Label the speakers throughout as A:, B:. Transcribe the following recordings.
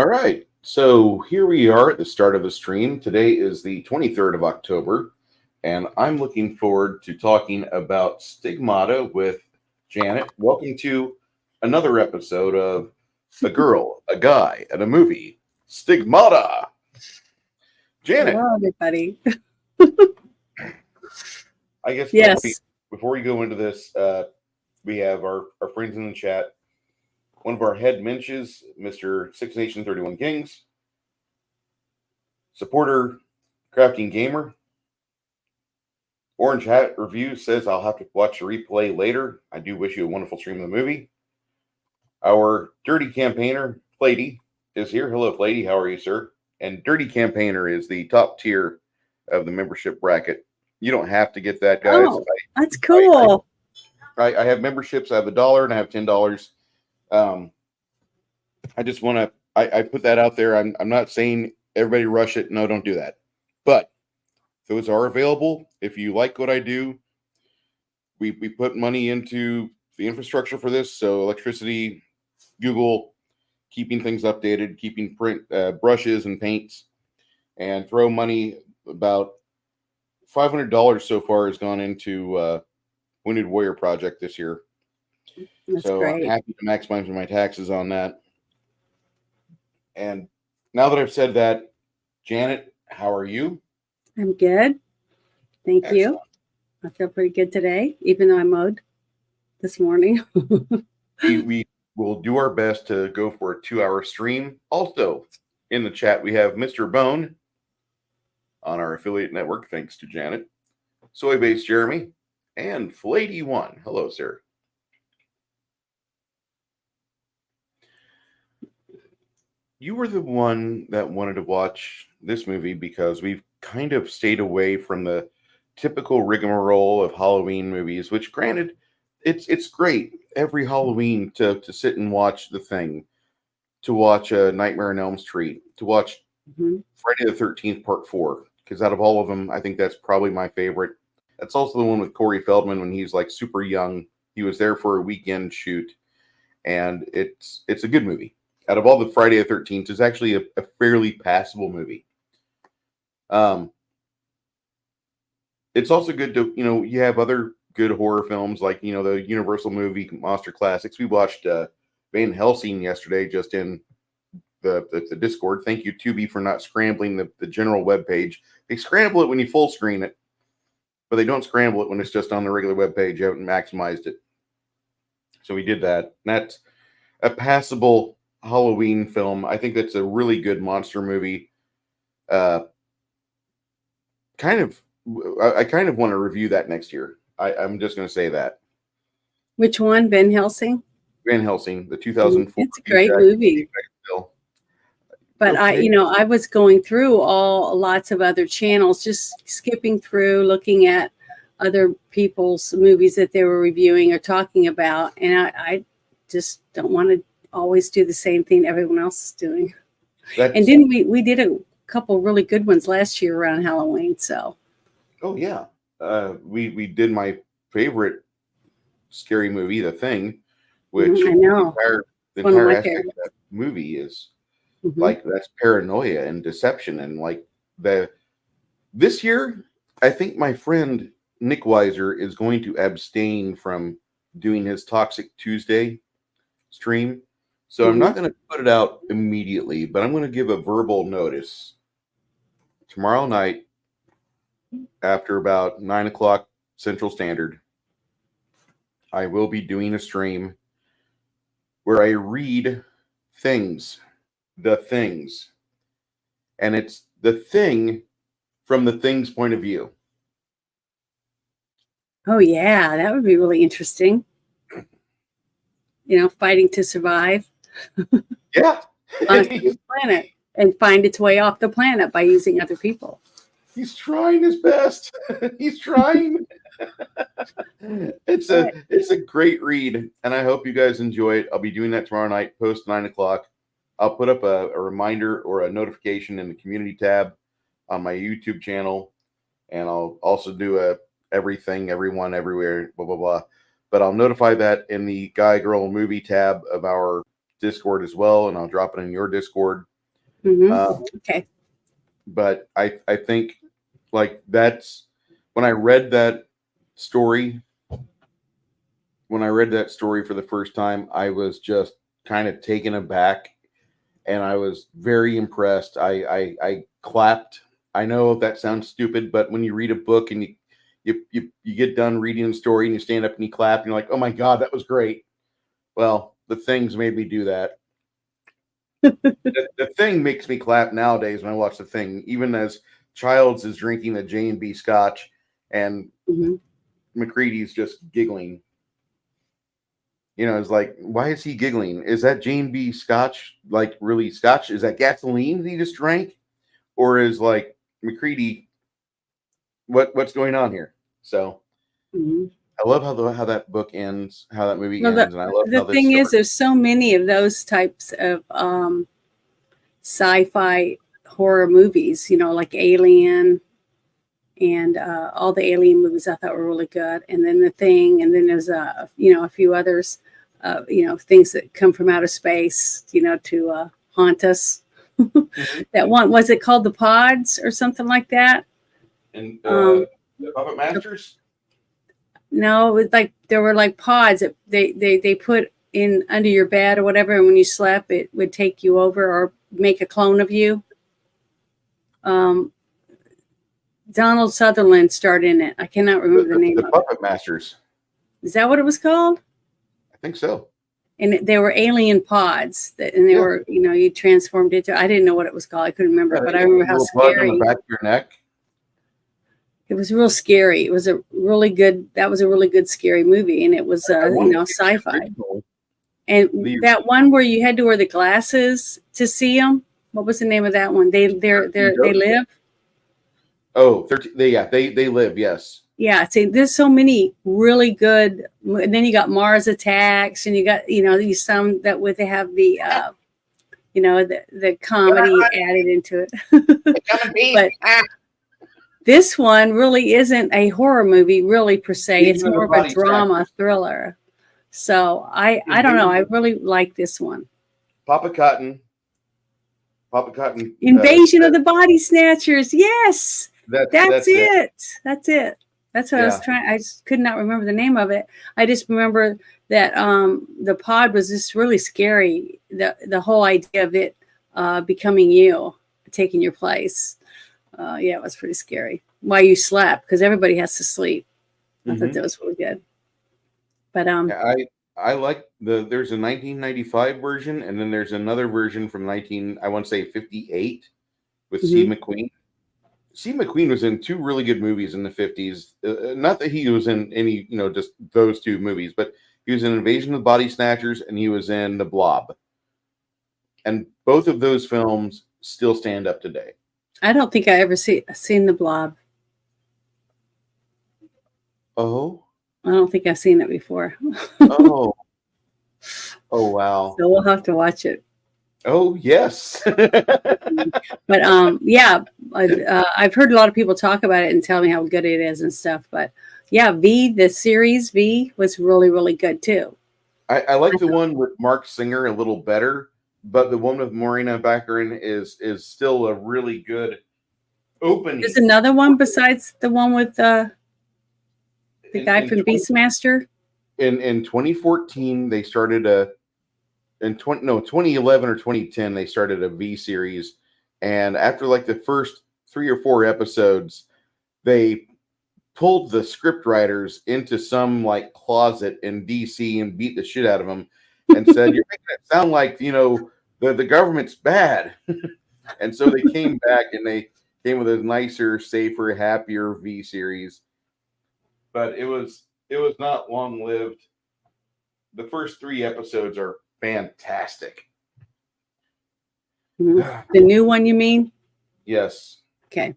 A: All right. So here we are at the start of the stream. Today is the 23rd of October, and I'm looking forward to talking about Stigmata with Janet. Welcome to another episode of A Girl, a Guy, and a Movie. Stigmata. Janet.
B: Hello, everybody.
A: I guess
B: Yes.
A: before we go into this, we have our friends in the chat. One of our head mentions, Mr. Six Nation 31 Kings, supporter Crafting Gamer. Orange Hat Review says I'll have to watch the replay later. I do wish you a wonderful stream of the movie. Our Dirty Campaigner, Flady, is here. Hello, Flady. How are you, sir? And Dirty Campaigner is the top tier of the membership bracket. You don't have to get that, guys.
B: Oh, that's cool.
A: I have memberships. I have $1 and I have $10. I just want to, I put that out there. I'm not saying everybody rush it. No, don't do that. But those are available. If you like what I do, we put money into the infrastructure for this. So electricity, Google, keeping things updated, keeping print brushes and paints, and throw money. About $500 so far has gone into Wounded Warrior Project this year.
B: That's
A: so
B: great.
A: I'm happy to maximize my taxes on that. And now that I've said that, Janet, how are you?
B: I'm good. Thank you. I feel pretty good today, even though I mowed this morning.
A: we will do our best to go for a 2-hour stream. Also, in the chat, we have Mr. Bone on our affiliate network, thanks to Janet, Soy-Based Jeremy, and Flady1. Hello, sir. You were the one that wanted to watch this movie because we've kind of stayed away from the typical rigmarole of Halloween movies, which, granted, it's great every Halloween to sit and watch The Thing, to watch Nightmare on Elm Street, to watch Friday the 13th Part 4, because out of all of them, I think that's probably my favorite. That's also the one with Corey Feldman when he's like super young. He was there for a weekend shoot, and it's a good movie. Out of all the Friday the 13th, it's actually a fairly passable movie. It's also good to, you have other good horror films like, the Universal movie Monster Classics. We watched Van Helsing yesterday just in the Discord. Thank you, Tubi, for not scrambling the general web page. They scramble it when you full screen it, but they don't scramble it when it's just on the regular web page. You haven't maximized it. So we did that. And that's a passable Halloween film. I think that's a really good monster movie. I kind of want to review that next year. I'm just going to say that.
B: Which one? Van Helsing?
A: Van Helsing, the 2004.
B: It's a great movie. But okay. I was going through lots of other channels, just skipping through, looking at other people's movies that they were reviewing or talking about. And I just don't want to always do the same thing everyone else is doing. And didn't we did a couple really good ones last year around Halloween. So. Oh
A: yeah. We did my favorite scary movie, The Thing, which
B: I know.
A: the entire aspect of that movie is like that's paranoia and deception. And like this year, I think my friend Nick Weiser is going to abstain from doing his Toxic Tuesday stream. So I'm not going to put it out immediately, but I'm going to give a verbal notice. Tomorrow night, after about 9 o'clock Central Standard, I will be doing a stream where I read things, the things. And it's the thing from the thing's point of view.
B: Oh, yeah, that would be really interesting. Fighting to survive.
A: Yeah.
B: On a planet and find its way off the planet by using other people.
A: He's trying his best. He's trying. It's a great read, and I hope you guys enjoy it. I'll be doing that tomorrow night, post 9 o'clock. I'll put up a reminder or a notification in the community tab on my YouTube channel, and I'll also do everything, everyone, everywhere, blah, blah, blah. But I'll notify that in the Guy Girl Movie tab of our Discord as well, and I'll drop it in your Discord.
B: Okay.
A: But I think like that's when I read that story. When I read that story for the first time, I was just kind of taken aback, and I was very impressed. I clapped. I know that sounds stupid, but when you read a book and you get done reading the story and you stand up and you clap and you're like, oh my God, that was great. Well, the Thing's made me do that. the Thing makes me clap nowadays when I watch The Thing, even as Childs is drinking the J&B Scotch and McCready's just giggling. You know, it's like, why is he giggling? Is that J&B Scotch like really Scotch? Is that gasoline he just drank, or is like McCready? What's going on here? So I love how that book ends, how that movie ends, and I love
B: the
A: how this
B: thing
A: starts.
B: is, there's so many of those types of sci-fi horror movies, you know, like Alien and all the Alien movies I thought were really good. And then The Thing, and then there's you know, a few others, you know, things that come from outer space, you know, to haunt us. That one, was it called The Pods or something like that?
A: And the Puppet Masters?
B: No, it was like there were like pods that they put in under your bed or whatever, and when you slept, it would take you over or make a clone of you. Donald Sutherland starred in it. I cannot remember the name of it.
A: The Puppet Masters.
B: Is that what it was called?
A: I think so.
B: And they were alien pods, and they were, you know, you transformed into. I didn't know what it was called. I couldn't remember, but I remember how scary.
A: On the back of your neck.
B: It was real scary. It was a really good. That was a really good scary movie, and it was, you know, sci-fi. And that one where you had to wear the glasses to see them. What was the name of that one? They live.
A: Oh, they live. Yes.
B: Yeah, see, there's so many really good, and then you got Mars Attacks, and you got, you know, these some that would have the, you know, the comedy added into it. But this one really isn't a horror movie, really per se. It's more of a drama thriller. So I don't know. I really like this one.
A: Papa Cotton.
B: Invasion of the Body Snatchers. Yes, that's it. That's it. That's what I was trying. I just could not remember the name of it. I just remember that the pod was just really scary. The whole idea of it becoming you, taking your place. Yeah, it was pretty scary. While you slept, because everybody has to sleep. I thought that was really good. But
A: I like there's a 1995 version, and then there's another version from I want to say 58 with Steve McQueen. Steve McQueen was in two really good movies in the 50s. Not that he was in any, you know, just those two movies, but he was in Invasion of the Body Snatchers and he was in The Blob. And both of those films still stand up today.
B: I don't think I ever seen The Blob.
A: Oh?
B: I don't think I've seen it before.
A: Oh. Oh, wow.
B: So we'll have to watch it.
A: Oh, yes.
B: But yeah, I've heard a lot of people talk about it and tell me how good it is and stuff. But yeah, the series V was really, really good too.
A: I like the one with Mark Singer a little better, but the one with Morena Baccarin is still a really good opening.
B: There's another one besides the one with the guy from Beastmaster.
A: In 2014, they started in 2011 or 2010, they started a V series. And after like the first 3 or 4 episodes, they pulled the script writers into some like closet in DC and beat the shit out of them and said, you're making it sound like, you know, the government's bad. And so they came back and they came with a nicer, safer, happier V series. But it was not long lived. The first 3 episodes are fantastic.
B: The new one, you mean?
A: Yes.
B: Okay.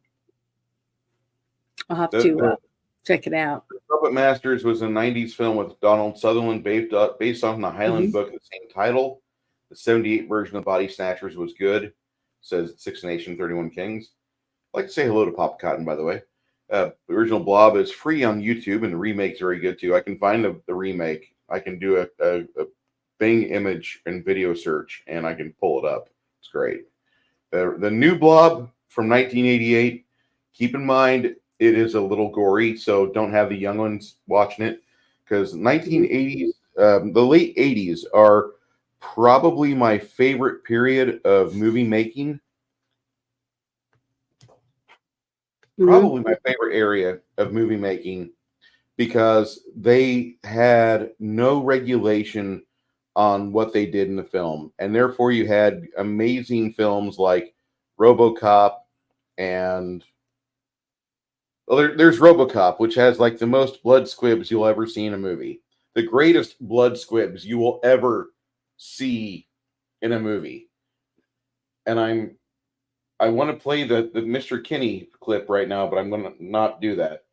B: I'll have to check it out.
A: Puppet Masters was a 90s film with Donald Sutherland based on the Highland book of the same title. The 78 version of Body Snatchers was good. It says 6 Nations, 31 Kings. I'd like to say hello to Papa Cotton, by the way. The original Blob is free on YouTube, and the remake's very good too. I can find the remake. I can do a Bing image and video search, and I can pull it up. It's great. The new Blob from 1988. Keep in mind it is a little gory, so don't have the young ones watching it, because 1980s, the late 80s are probably my favorite period of movie making. Probably my favorite area of movie making, because they had no regulation on what they did in the film, and therefore you had amazing films like RoboCop, and there's RoboCop, which has like the most blood squibs you'll ever see in a movie, the greatest blood squibs you will ever see in a movie. And I want to play the Mr. Kinney clip right now, but I'm going to not do that.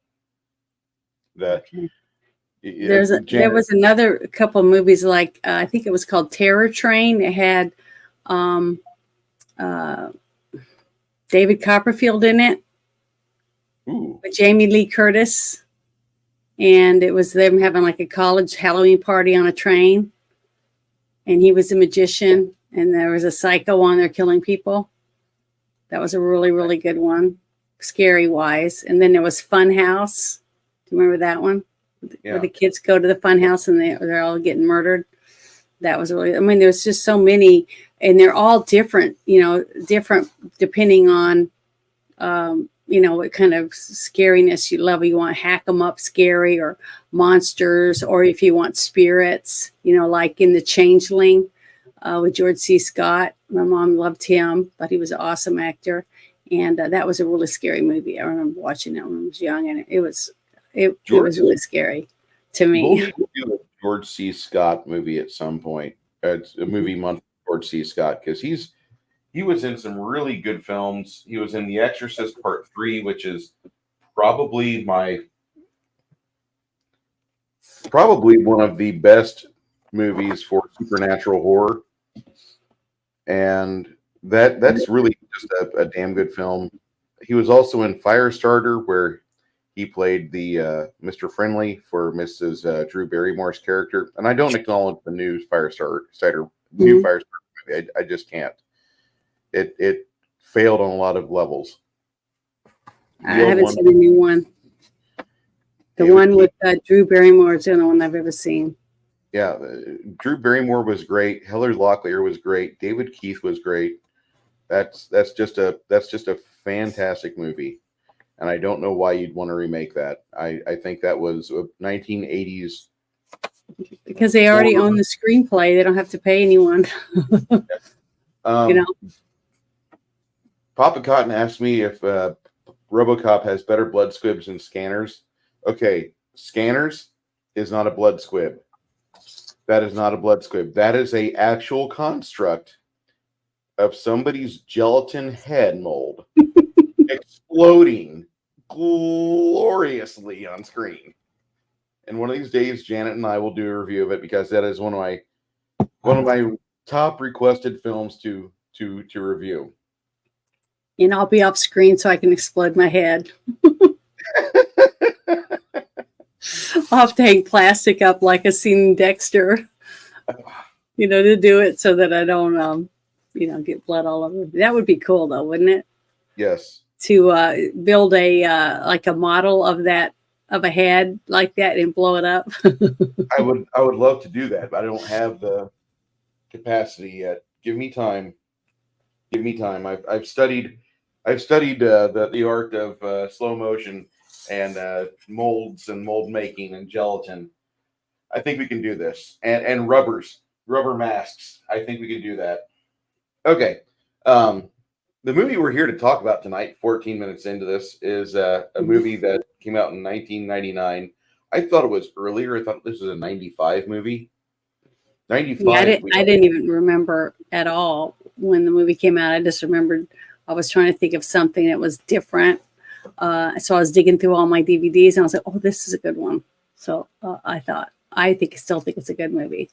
B: Okay. There was another couple of movies, like I think it was called Terror Train. It had David Copperfield in it.
A: Ooh.
B: With Jamie Lee Curtis, and it was them having like a college Halloween party on a train, and he was a magician, and there was a psycho on there killing people. That was a really, really good one, scary wise. And then there was Funhouse. Do you remember that one? Yeah. Where the kids go to the Funhouse and they're all getting murdered. That was really, I mean, there's just so many, and they're all different, different depending on, what kind of scariness you love. You want hack 'em up scary, or monsters, or if you want spirits, like in The Changeling with George C. Scott. My mom loved him, thought he was an awesome actor. And that was a really scary movie. I remember watching that when I was young, and it was really scary to me.
A: We'll need to do a George C. Scott movie at some point. It's a movie month for George C. Scott, because he was in some really good films. He was in The Exorcist Part 3, which is probably one of the best movies for supernatural horror. And that's really just a damn good film. He was also in Firestarter, where he played the Mr. Friendly for Mrs. Drew Barrymore's character. And I don't acknowledge the new Firestarter movie. I just can't. It failed on a lot of levels.
B: I haven't seen the new one. The one with Drew Barrymore is the only one I've ever seen.
A: Yeah, Drew Barrymore was great. Heather Locklear was great. David Keith was great. That's just a fantastic movie, and I don't know why you'd want to remake that. I think that was 1980s.
B: Because they already own the screenplay, they don't have to pay anyone.
A: Papa Cotton asked me if RoboCop has better blood squibs than Scanners. Okay, Scanners is not a blood squib. That is not a blood squib. That is a actual construct of somebody's gelatin head mold exploding gloriously on screen. And one of these days, Janet and I will do a review of it, because that is one of my top requested films to review.
B: And I'll be off screen so I can explode my head. I'll have to hang plastic up like a scene in Dexter, to do it so that I don't, get blood all over. That would be cool, though, wouldn't it?
A: Yes.
B: To build a model of a head like that and blow it up.
A: I would love to do that, but I don't have the capacity yet. Give me time. I've studied the art of slow motion and molds and mold making and gelatin. I think we can do this. And rubber masks. I think we can do that. Okay. The movie we're here to talk about tonight, 14 minutes into this, is a movie that came out in 1999. I thought it was earlier. I thought this was a 95 movie. 95.
B: Yeah, I didn't even remember at all when the movie came out. I just remembered I was trying to think of something that was different. So I was digging through all my DVDs, and I was like, oh, this is a good one. So I still think it's a good movie.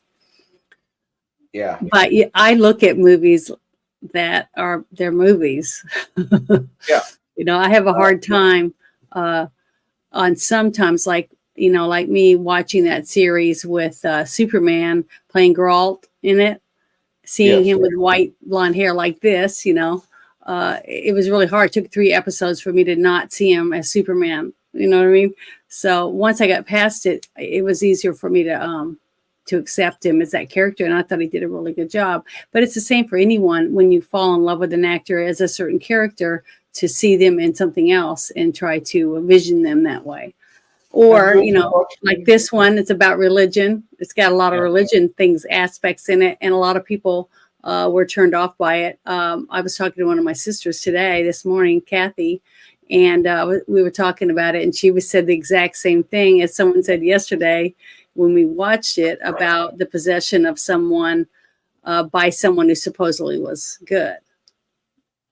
A: Yeah.
B: But I look at movies that are their movies.
A: Yeah.
B: I have a hard time on sometimes, like me watching that series with Superman playing Geralt in it, seeing him with white blonde hair like this, it was really hard. It took 3 episodes for me to not see him as Superman. You know what I mean? So once I got past it, it was easier for me to accept him as that character. And I thought he did a really good job. But it's the same for anyone when you fall in love with an actor as a certain character, to see them in something else and try to envision them that way. Or, you know, like this one, it's about religion. It's got a lot of religion aspects in it. And a lot of people were turned off by it. I was talking to one of my sisters this morning, Kathy, and we were talking about it. And she said the exact same thing as someone said yesterday when we watched it about the possession of someone by someone who supposedly was good.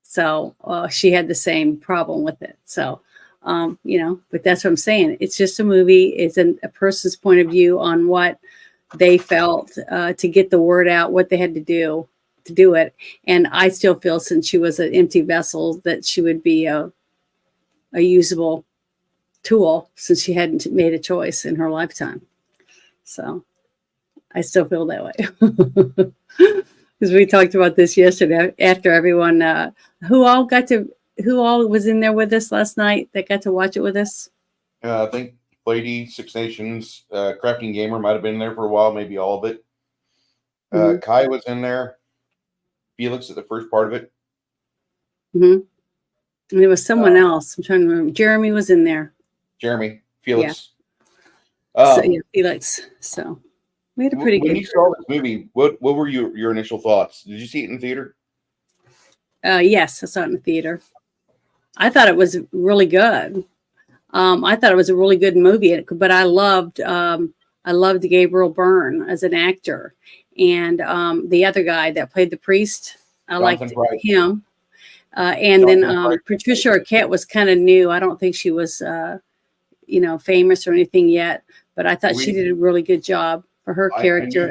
B: So she had the same problem with it. So, you know, but that's what I'm saying. It's just a movie. It's a person's point of view on what they felt to get the word out, what they had to do it. And I still feel, since she was an empty vessel, that she would be a usable tool, since she hadn't made a choice in her lifetime. So I still feel that way. Because we talked about this yesterday after everyone, who all was in there with us last night that got to watch it with us?
A: I think Lady, Six Nations, Crafting Gamer might have been there for a while, maybe all of it. Kai was in there. Felix at the first part of it.
B: And there was someone else. I'm trying to remember. Jeremy was in there.
A: Jeremy, Felix.
B: Yeah. Felix. So we had a pretty good.
A: When you saw this movie, what were your initial thoughts? Did you see it in theater?
B: Yes, I saw it in the theater. I thought it was really good. I thought it was a really good movie, but I loved Gabriel Byrne as an actor, and the other guy that played the priest. I liked him. And then Patricia Arquette was kind of new. I don't think she was, famous or anything yet, but I thought she did a really good job for her character.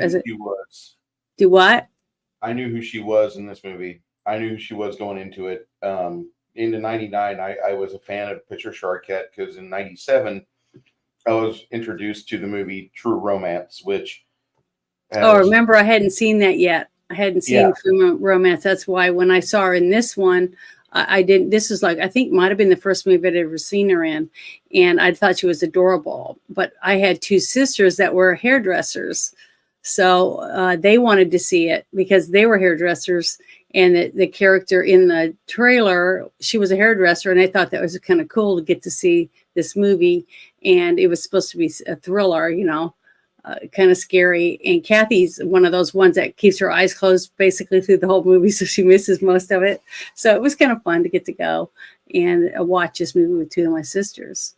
B: Do what?
A: I knew who she was in this movie. I knew who she was going into it. Into 99, I was a fan of Patricia Arquette because in 97, I was introduced to the movie True Romance, which...
B: remember, I hadn't seen that yet. I hadn't seen True Romance. That's why when I saw her in this one, I didn't. This is like, I think might have been the first movie I'd ever seen her in, and I thought she was adorable. But I had 2 sisters that were hairdressers, so they wanted to see it because they were hairdressers, and the character in the trailer, she was a hairdresser, and I thought that was kind of cool to get to see this movie, and it was supposed to be a thriller, kind of scary. And Kathy's one of those ones that keeps her eyes closed basically through the whole movie, so she misses most of it. So it was kind of fun to get to go and watch this movie with 2 of my sisters.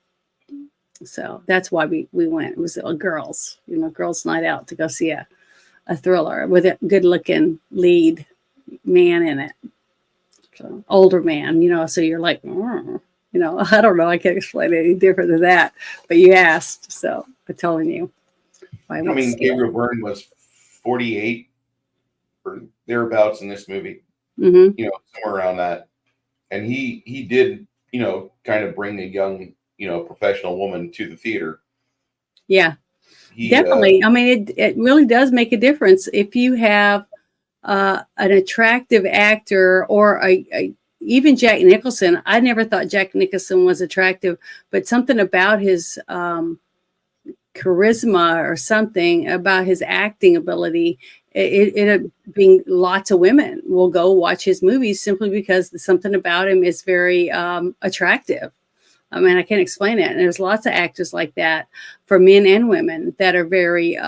B: So that's why we went. It was girls, girls' night out to go see a thriller with a good-looking lead man in it. So older man, so you're like, I don't know. I can't explain it any different than that. But you asked, so I'm telling you.
A: Gabriel Byrne was 48 or thereabouts in this movie, somewhere around that. And he did, kind of bring a young, professional woman to the theater.
B: Yeah, definitely. It really does make a difference if you have an attractive actor or even Jack Nicholson. I never thought Jack Nicholson was attractive, but something about his charisma or something about his acting ability, it being lots of women will go watch his movies simply because something about him is very attractive. I can't explain it. And there's lots of actors like that for men and women that are very,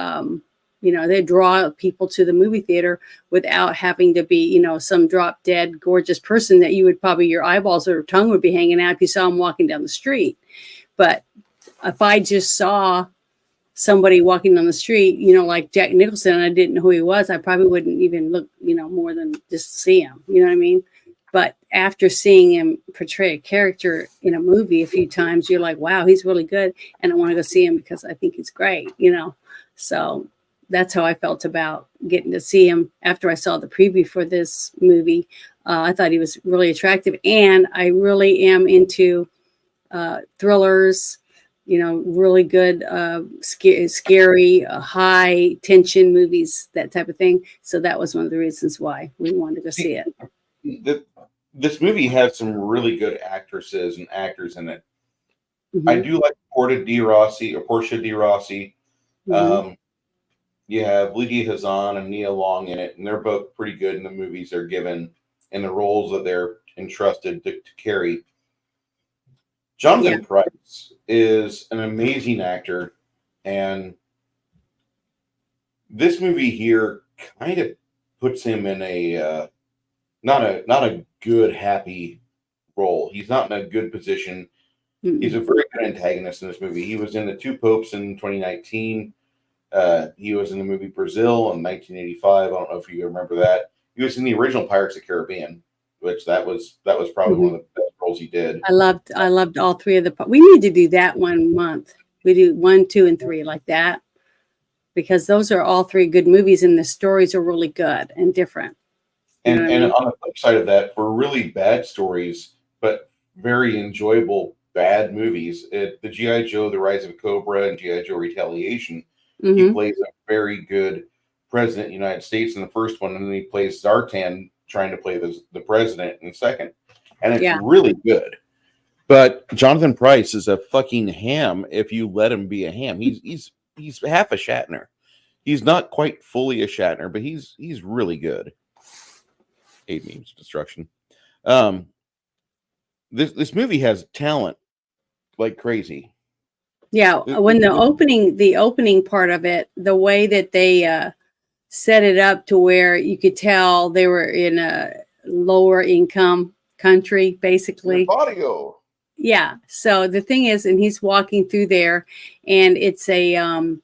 B: they draw people to the movie theater without having to be, some drop dead gorgeous person that you would probably, your eyeballs or tongue would be hanging out if you saw him walking down the street. But if I just saw somebody walking on the street, like Jack Nicholson, and I didn't know who he was, I probably wouldn't even look, more than just see him. You know what I mean? But after seeing him portray a character in a movie a few times, you're like, wow, he's really good. And I want to go see him because I think he's great, So that's how I felt about getting to see him after I saw the preview for this movie. I thought he was really attractive. And I really am into thrillers, really good, scary, high tension movies, that type of thing. So that was one of the reasons why we wanted to go see it.
A: this movie has some really good actresses and actors in it.
B: Mm-hmm.
A: I do like Portia de Rossi.
B: Mm-hmm.
A: You have Lydia Hazan and Nia Long in it, and they're both pretty good in the movies they're given and the roles that they're entrusted to carry. Jonathan Pryce is an amazing actor, and this movie here kind of puts him in a not a good happy role. He's not in a good position.
B: Mm-hmm.
A: He's a very good antagonist in this movie. He was in The Two Popes in 2019. He was in the movie Brazil in 1985. I don't know if you remember that. He was in the original Pirates of the Caribbean, which that was probably one of the best roles he did.
B: I loved all three of the. We need to do that one month. We do 1, 2, and 3 like that, because those are all three good movies, and the stories are really good and different.
A: And on the flip side of that, for really bad stories, but very enjoyable bad movies, the G.I. Joe: The Rise of Cobra and G.I. Joe: Retaliation, he plays a very good president of the United States in the first one, and then he plays Zartan trying to play the president in the second. And it's really good. But Jonathan Pryce is a fucking ham if you let him be a ham. He's half a Shatner. He's not quite fully a Shatner, but he's really good. 8 memes destruction. This movie has talent like crazy.
B: Yeah, when the opening part of it, the way that they set it up to where you could tell they were in a lower income country, basically.
A: Audio.
B: Yeah. So the thing is, and he's walking through there, and it's a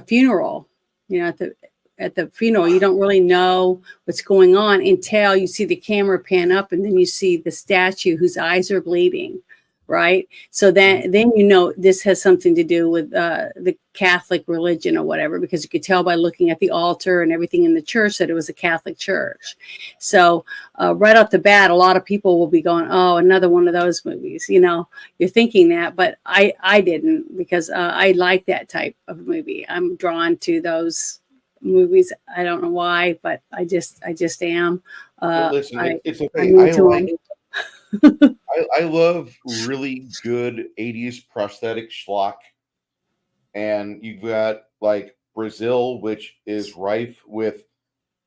B: funeral. You know, at the funeral, you don't really know what's going on until you see the camera pan up, and then you see the statue whose eyes are bleeding. Right. So then you know this has something to do with the Catholic religion or whatever, because you could tell by looking at the altar and everything in the church that it was a Catholic church. So right off the bat, a lot of people will be going, oh, another one of those movies. You know, you're thinking that, but I didn't, because I like that type of movie. I'm drawn to those movies. I don't know why, but I just am.
A: Listen, it's okay. I love really good 80s prosthetic schlock. And you've got like Brazil, which is rife with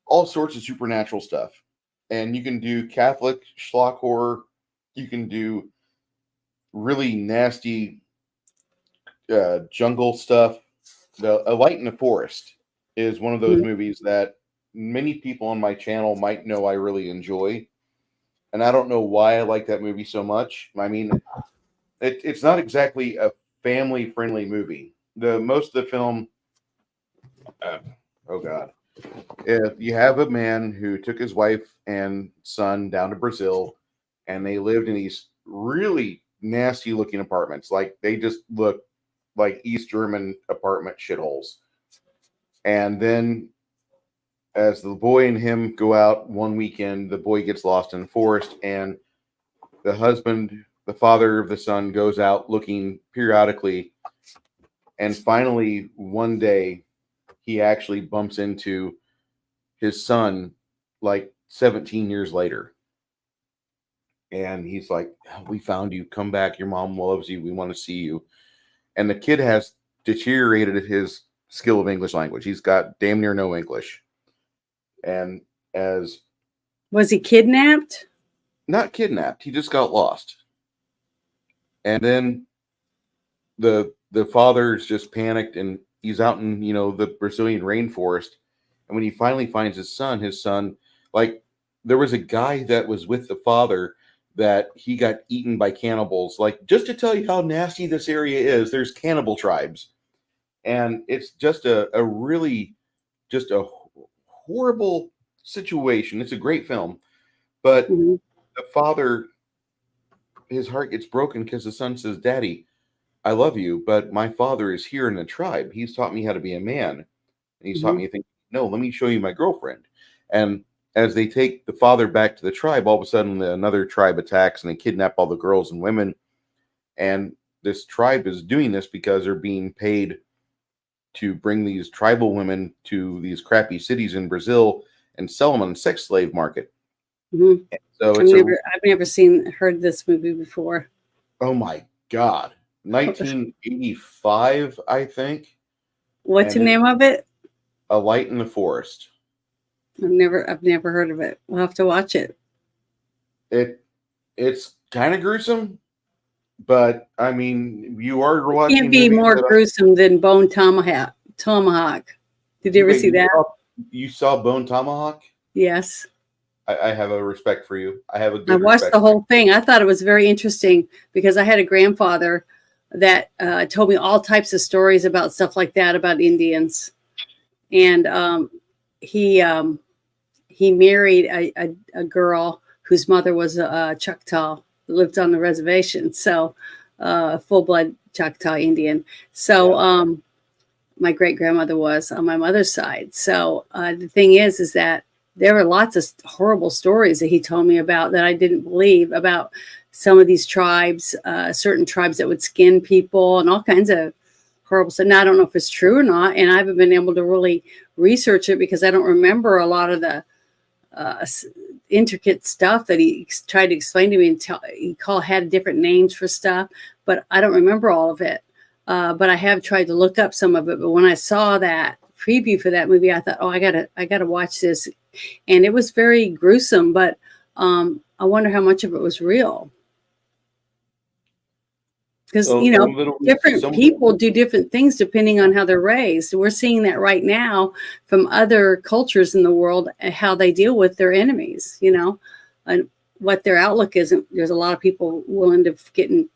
A: all sorts of supernatural stuff. And you can do Catholic schlock horror. You can do really nasty jungle stuff. A Light in the Forest is one of those movies that many people on my channel might know I really enjoy. And I don't know why I like that movie so much. I mean, it's not exactly a family-friendly movie. Most of the film, oh God, if you have a man who took his wife and son down to Brazil, and they lived in these really nasty-looking apartments, like they just look like East German apartment shitholes. And then as the boy and him go out one weekend, the boy gets lost in the forest, and the husband, the father of the son, goes out looking periodically, and finally one day he actually bumps into his son like 17 years later, and he's like, we found you, come back, your mom loves you, we want to see you. And the kid has deteriorated his skill of English language. He's got damn near no English. And
B: was he kidnapped?
A: Not kidnapped. He just got lost. And then the father's just panicked, and he's out in, the Brazilian rainforest. And when he finally finds his son, like, there was a guy that was with the father that he got eaten by cannibals. Like, just to tell you how nasty this area is, there's cannibal tribes. And it's just a really just a horrible situation. It's a great film, but the father, his heart gets broken because the son says, Daddy, I love you, but my father is here in the tribe. He's taught me how to be a man. And he's taught me to think, no, let me show you my girlfriend. And as they take the father back to the tribe, all of a sudden another tribe attacks and they kidnap all the girls and women. And this tribe is doing this because they're being paid to bring these tribal women to these crappy cities in Brazil and sell them on the sex slave market. And So
B: I've never heard this movie before.
A: Oh my God. 1985, I think.
B: What's the name of it?
A: A Light in the Forest.
B: I've never heard of it. We'll have to watch it.
A: It's kind of gruesome, but I mean, you are watching.
B: It can't be more gruesome than Bone Tomahawk. Did you ever see that?
A: You saw Bone Tomahawk?
B: Yes.
A: I have a respect for you. I
B: watched the whole thing. I thought it was very interesting because I had a grandfather that told me all types of stories about stuff like that, about Indians. And he married a girl whose mother was a Choctaw, lived on the reservation. So a full-blood Choctaw Indian. So my great-grandmother was on my mother's side. So the thing is that there were lots of horrible stories that he told me about that I didn't believe about some of these tribes, certain tribes that would skin people and all kinds of horrible stuff. Now, I don't know if it's true or not, and I haven't been able to really research it because I don't remember a lot of the intricate stuff that he tried to explain to me. And had different names for stuff, but I don't remember all of it. But I have tried to look up some of it. But when I saw that preview for that movie, I thought, oh, I gotta watch this. And it was very gruesome, but I wonder how much of it was real. Because, different people do different things depending on how they're raised. We're seeing that right now from other cultures in the world, how they deal with their enemies, and what their outlook is. There's a lot of people willing to get in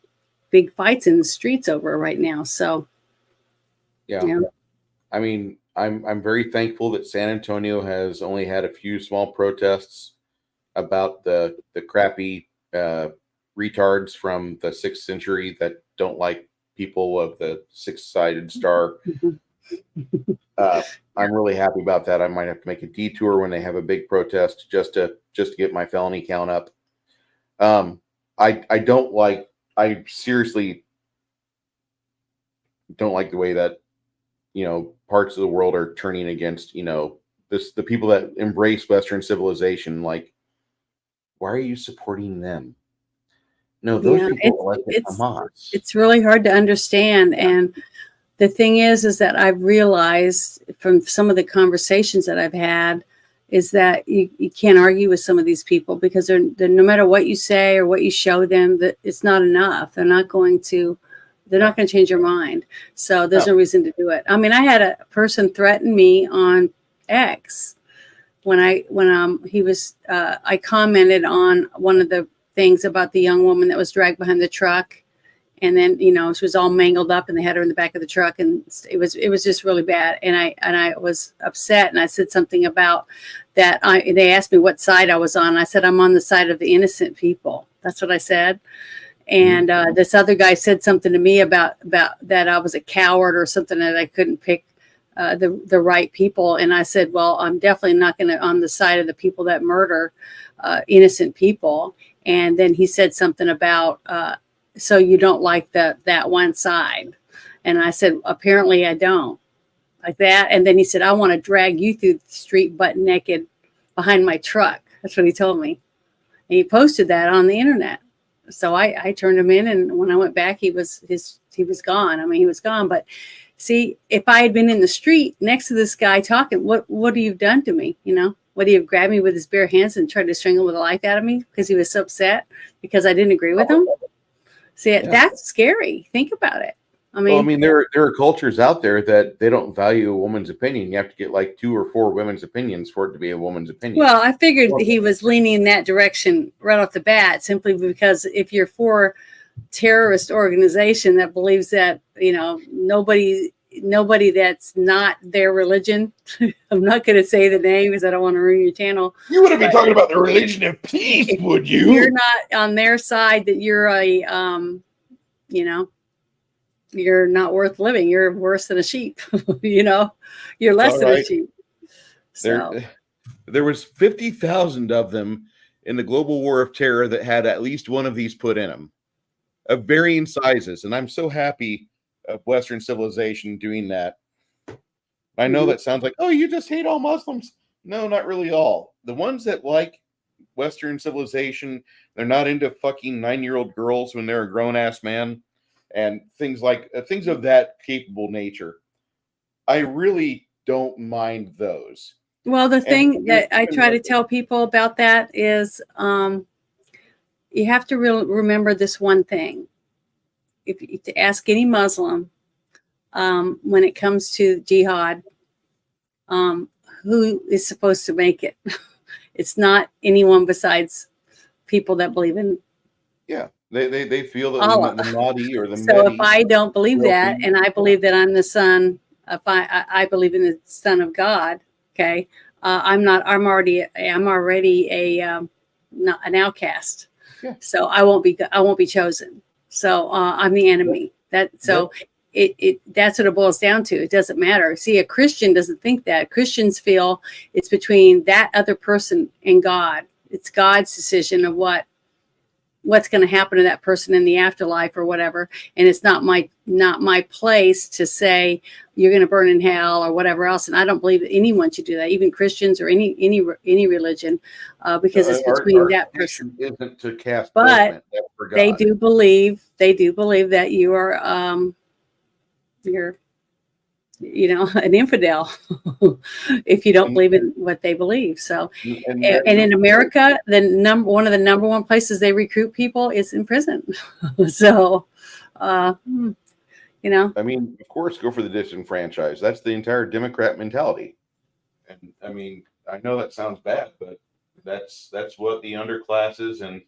B: big fights in the streets over right now. So,
A: yeah. I mean, I'm very thankful that San Antonio has only had a few small protests about the crappy retards from the 6th century that don't like people of the 6-sided star. I'm really happy about that. I might have to make a detour when they have a big protest just to get my felony count up. I seriously don't like the way that parts of the world are turning against the people that embrace Western civilization. Like, why are you supporting them? No, those people are like Hamas.
B: It's really hard to understand. And the thing is that I've realized from some of the conversations that I've had is that you can't argue with some of these people because they're no matter what you say or what you show them, that it's not enough. They're not going to change your mind. So there's no reason to do it. I mean, I had a person threaten me on X when I commented on one of the things about the young woman that was dragged behind the truck. And then, she was all mangled up and they had her in the back of the truck. And it was just really bad. And I was upset. And I said something about that. They asked me what side I was on. I said, I'm on the side of the innocent people. That's what I said. And this other guy said something to me about that I was a coward or something, that I couldn't pick the right people. And I said, well, I'm definitely not going to on the side of the people that murder innocent people. And then he said something about, so you don't like that one side. And I said, apparently I don't like that. And then he said, I want to drag you through the street butt naked behind my truck. That's what he told me. And he posted that on the internet. So I turned him in, and when I went back, he was gone. I mean, he was gone. But see, if I had been in the street next to this guy talking, what have you done to me? Would he have grabbed me with his bare hands and tried to strangle the life out of me because he was so upset because I didn't agree with him? See, that's scary. Think about it. I mean,
A: there are cultures out there that they don't value a woman's opinion. You have to get like 2 or 4 women's opinions for it to be a woman's opinion. Well,
B: I figured he was leaning in that direction right off the bat, simply because if you're for terrorist organization that believes that, nobody that's not their religion, I'm not going to say the name because I don't want to ruin your channel.
A: You wouldn't be talking about the religion of peace, would you?
B: You're not on their side, that you're you're not worth living. You're worse than a sheep. You're less than a sheep. So.
A: There was 50,000 of them in the global war of terror that had at least one of these put in them, of varying sizes. And I'm so happy of Western civilization doing that. I know that sounds like, oh, you just hate all Muslims. No, not really all. The ones that like Western civilization. They're not into fucking 9-year-old girls when they're a grown-ass man, and things of that capable nature. I really don't mind those.
B: Well, the thing that I try to tell people about that is you have to remember this one thing. If you to ask any Muslim when it comes to jihad, who is supposed to make it? It's not anyone besides people that believe in.
A: Yeah, they feel that
B: Allah.
A: the Mahdi or the
B: So
A: Mehdi,
B: if I don't believe that, and I believe that I'm the son, if I believe in the Son of God, okay, I'm already an outcast.
A: Yeah.
B: So I won't be chosen. So I'm the enemy. That's what it boils down to. It doesn't matter. See, a Christian doesn't think that. Christians feel it's between that other person and God. It's God's decision of what's going to happen to that person in the afterlife or whatever. And it's not my place to say you're going to burn in hell or whatever else. And I don't believe that anyone should do that, even Christians or any religion, because it's between that person.
A: Isn't to cast
B: but
A: for God.
B: They do believe that you are you're an infidel if you don't believe in what they believe. So and in America, one of the number one places they recruit people is in prison. So I mean,
A: of course, go for the disenfranchised. That's the entire Democrat mentality. And I mean, I know that sounds bad, but that's what the underclasses and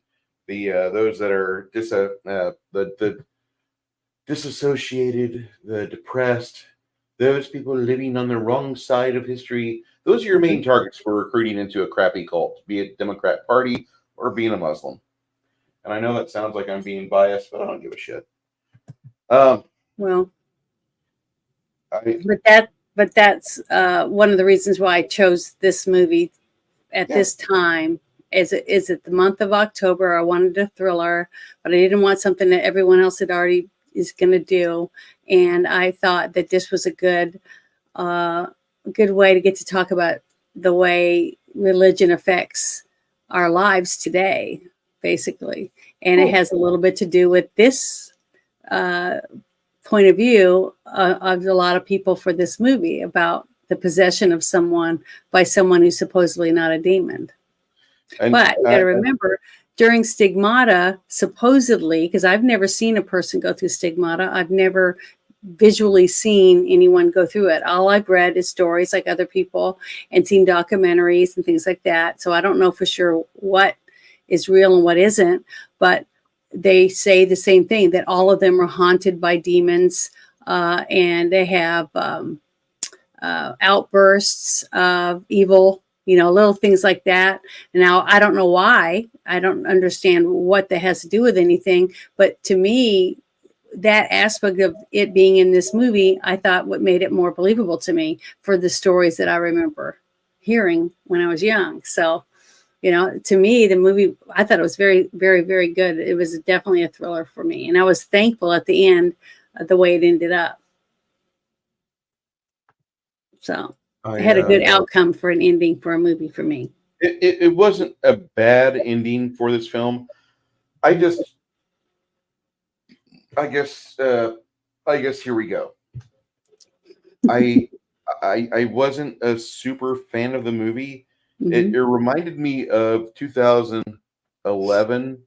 A: the those that are the disassociated, the depressed, those people living on the wrong side of history, those are your main targets for recruiting into a crappy cult, be it Democrat Party or being a Muslim. And I know that sounds like I'm being biased, but I don't give a shit.
B: But that's one of the reasons why I chose this movie at this time. Is it the month of October? I wanted a thriller, but I didn't want something that everyone else had already is going to do. And I thought that this was a good way to get to talk about the way religion affects our lives today, basically. And it has a little bit to do with this point of view of a lot of people for this movie about the possession of someone by someone who's supposedly not a demon. But you got to remember, during Stigmata, supposedly, because I've never seen a person go through Stigmata, I've never visually seen anyone go through it. All I've read is stories like other people and seen documentaries and things like that. So I don't know for sure what is real and what isn't, but they say the same thing, that all of them are haunted by demons, and they have outbursts of evil, little things like that. Now, I don't know why. I don't understand what that has to do with anything. But to me, that aspect of it being in this movie, I thought what made it more believable to me for the stories that I remember hearing when I was young. So, to me, the movie, I thought it was very, very, very good. It was definitely a thriller for me. And I was thankful at the end of the way it ended up. So it had a good outcome for an ending for a movie for me.
A: It wasn't a bad ending for this film. I guess here we go. I wasn't a super fan of the movie. Mm-hmm. It reminded me of 2011,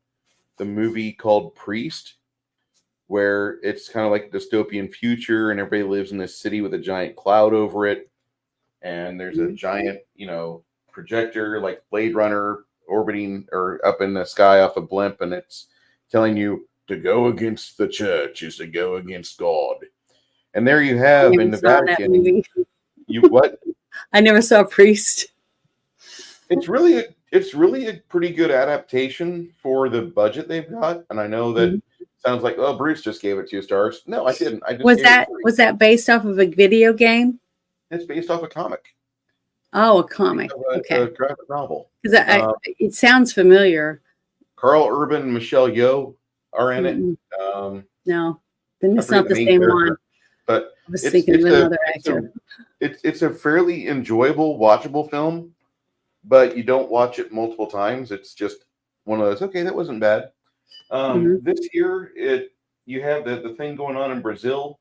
A: the movie called Priest, where it's kind of like a dystopian future and everybody lives in this city with a giant cloud over it. And there's a giant, projector like Blade Runner orbiting or up in the sky off a blimp, and it's telling you to go against the church is to go against God. And there you have in the Vatican. You what?
B: I never saw Priest.
A: It's really a pretty good adaptation for the budget they've got. And I know that sounds like, oh, Bruce just gave it 2 stars. No, I didn't. I just
B: was that based off of a video game?
A: It's based off a comic.
B: Oh, a comic.
A: Okay. A graphic novel.
B: Because it sounds familiar.
A: Carl Urban and Michelle Yeoh are in it.
B: No, then it's not the same one.
A: But
B: I was thinking of another actor.
A: It's a fairly enjoyable, watchable film. but you don't watch it multiple times. It's just one of those, okay, that wasn't bad. This year, you have the thing going on in Brazil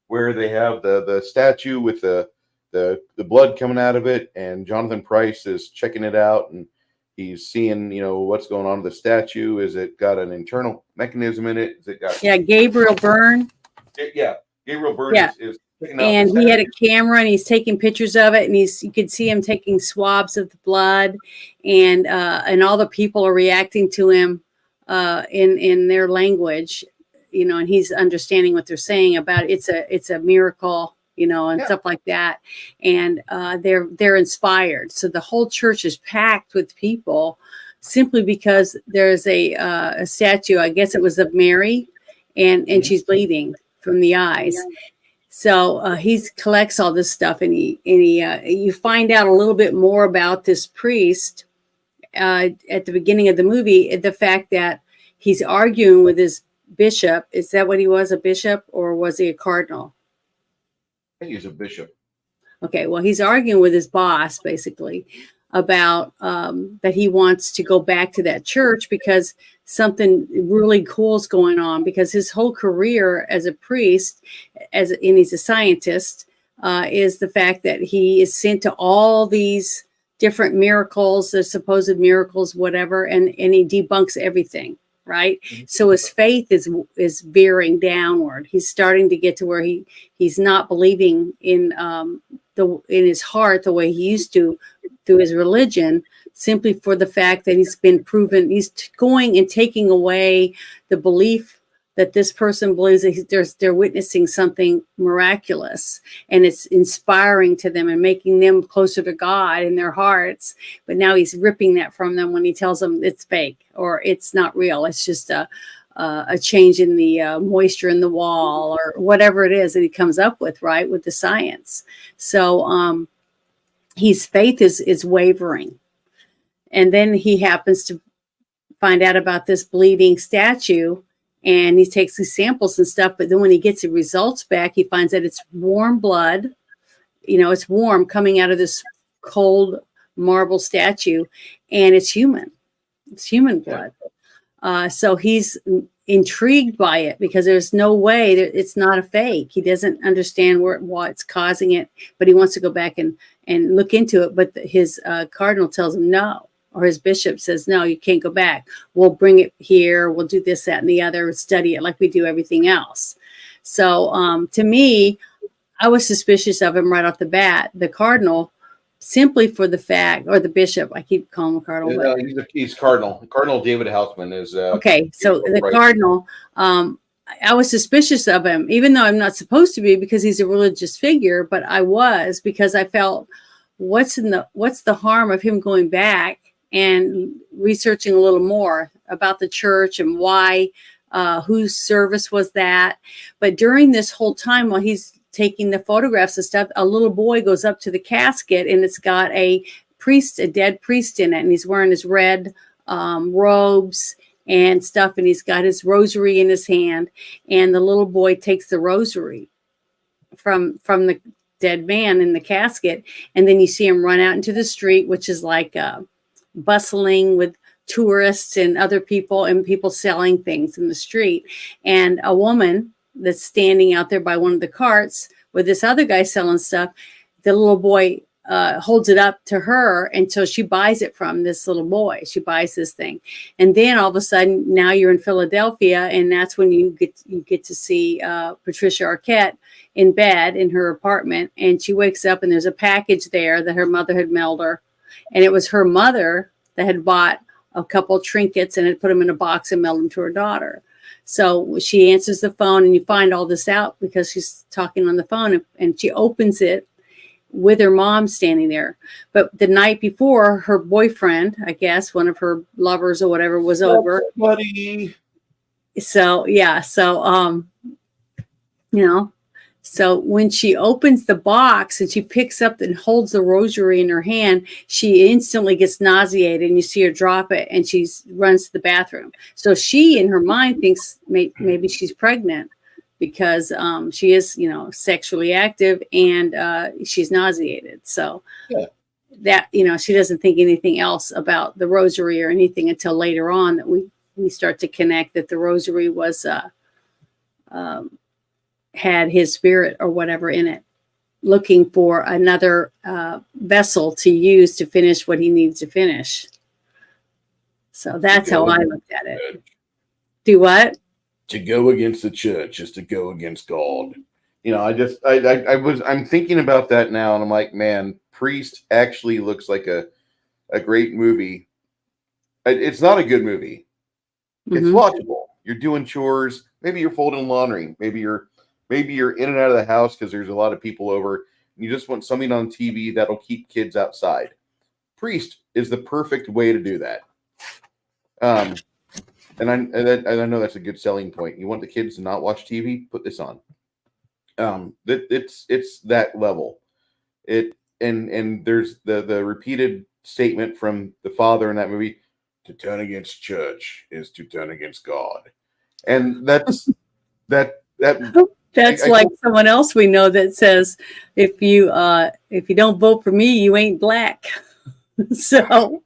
A: where they have the statue with the blood coming out of it, and Jonathan Pryce is checking it out, and he's seeing, what's going on with the statue. Is it got an internal mechanism in it? Is it got
B: Gabriel Byrne?
A: Gabriel Byrne is checking out
B: and he had a camera and he's taking pictures of it, and you could see him taking swabs of the blood, and all the people are reacting to him in their language, and he's understanding what they're saying about it's a miracle, and stuff like that. And they're inspired. So the whole church is packed with people simply because there's a statue, I guess it was of Mary, and she's bleeding from the eyes. So he collects all this stuff, and you find out a little bit more about this priest at the beginning of the movie. The fact that he's arguing with his bishop. Is that what he was, a bishop, or was he a cardinal?
A: I think he's a bishop.
B: Okay, well, he's arguing with his boss basically about that he wants to go back to that church because something really cool is going on, because his whole career as a priest, and he's a scientist, is the fact that he is sent to all these different miracles, the supposed miracles, whatever, and he debunks everything, right? So his faith is veering downward. He's starting to get to where he's not believing in his heart the way he used to through his religion, simply for the fact that he's been proven. He's going and taking away the belief that this person believes that they're witnessing something miraculous, and it's inspiring to them and making them closer to God in their hearts. But now he's ripping that from them when he tells them it's fake or it's not real. It's just a change in the moisture in the wall or whatever it is that he comes up with, right, with the science. So his faith is wavering. And then he happens to find out about this bleeding statue, and he takes these samples and stuff. But then when he gets the results back, he finds that it's warm blood. It's warm coming out of this cold marble statue, and it's human. It's human blood. So he's intrigued by it because there's no way that it's not a fake. He doesn't understand what's causing it, but he wants to go back and look into it. But his cardinal tells him no, or his bishop says, no, you can't go back. We'll bring it here. We'll do this, that, and the other, study it like we do everything else. So to me, I was suspicious of him right off the bat, the cardinal, simply for the fact, or the bishop, I keep calling him cardinal.
A: No, he's cardinal. Cardinal David Houseman is.
B: Okay, so the cardinal, I was suspicious of him, even though I'm not supposed to be because he's a religious figure, but I was, because I felt, what's the harm of him going back and researching a little more about the church and why, whose service was that. But during this whole time while he's taking the photographs and stuff, a little boy goes up to the casket, and it's got a dead priest in it, and he's wearing his red robes and stuff, and he's got his rosary in his hand, and the little boy takes the rosary from the dead man in the casket, and then you see him run out into the street, which is like bustling with tourists and other people and people selling things in the street, and a woman that's standing out there by one of the carts with this other guy selling stuff. The little boy holds it up to her, and so she buys it from this little boy. She buys this thing, and then all of a sudden, now you're in Philadelphia, and that's when you get to see Patricia Arquette in bed in her apartment, and she wakes up, and there's a package there that her mother had mailed her, and it was her mother that had bought a couple trinkets and had put them in a box and mailed them to her daughter. So she answers the phone, and you find all this out because she's talking on the phone, and she opens it with her mom standing there. But the night before, her boyfriend, I guess one of her lovers or whatever, was over.
A: Buddy.
B: So yeah, so so when she opens the box and she picks up and holds the rosary in her hand, she instantly gets nauseated, and you see her drop it, and she runs to the bathroom. So she, in her mind, thinks maybe she's pregnant because she is, sexually active, and she's nauseated. So that, she doesn't think anything else about the rosary or anything until later on that we start to connect that the rosary was had his spirit or whatever in it, looking for another vessel to use to finish what he needs to finish. So that's how I looked at it. Do what?
A: To go against the church is to go against God. I'm thinking about that now, and I'm like, man, Priest actually looks like a great movie. It's not a good movie. It's watchable. You're doing chores. Maybe you're folding laundry. Maybe you're in and out of the house because there's a lot of people over. And you just want something on TV that'll keep kids outside. Priest is the perfect way to do that. And I know that's a good selling point. You want the kids to not watch TV? Put this on. It's that level. And there's the repeated statement from the father in that movie: to turn against church is to turn against God. And that's
B: like someone else we know that says, if you don't vote for me, you ain't black. So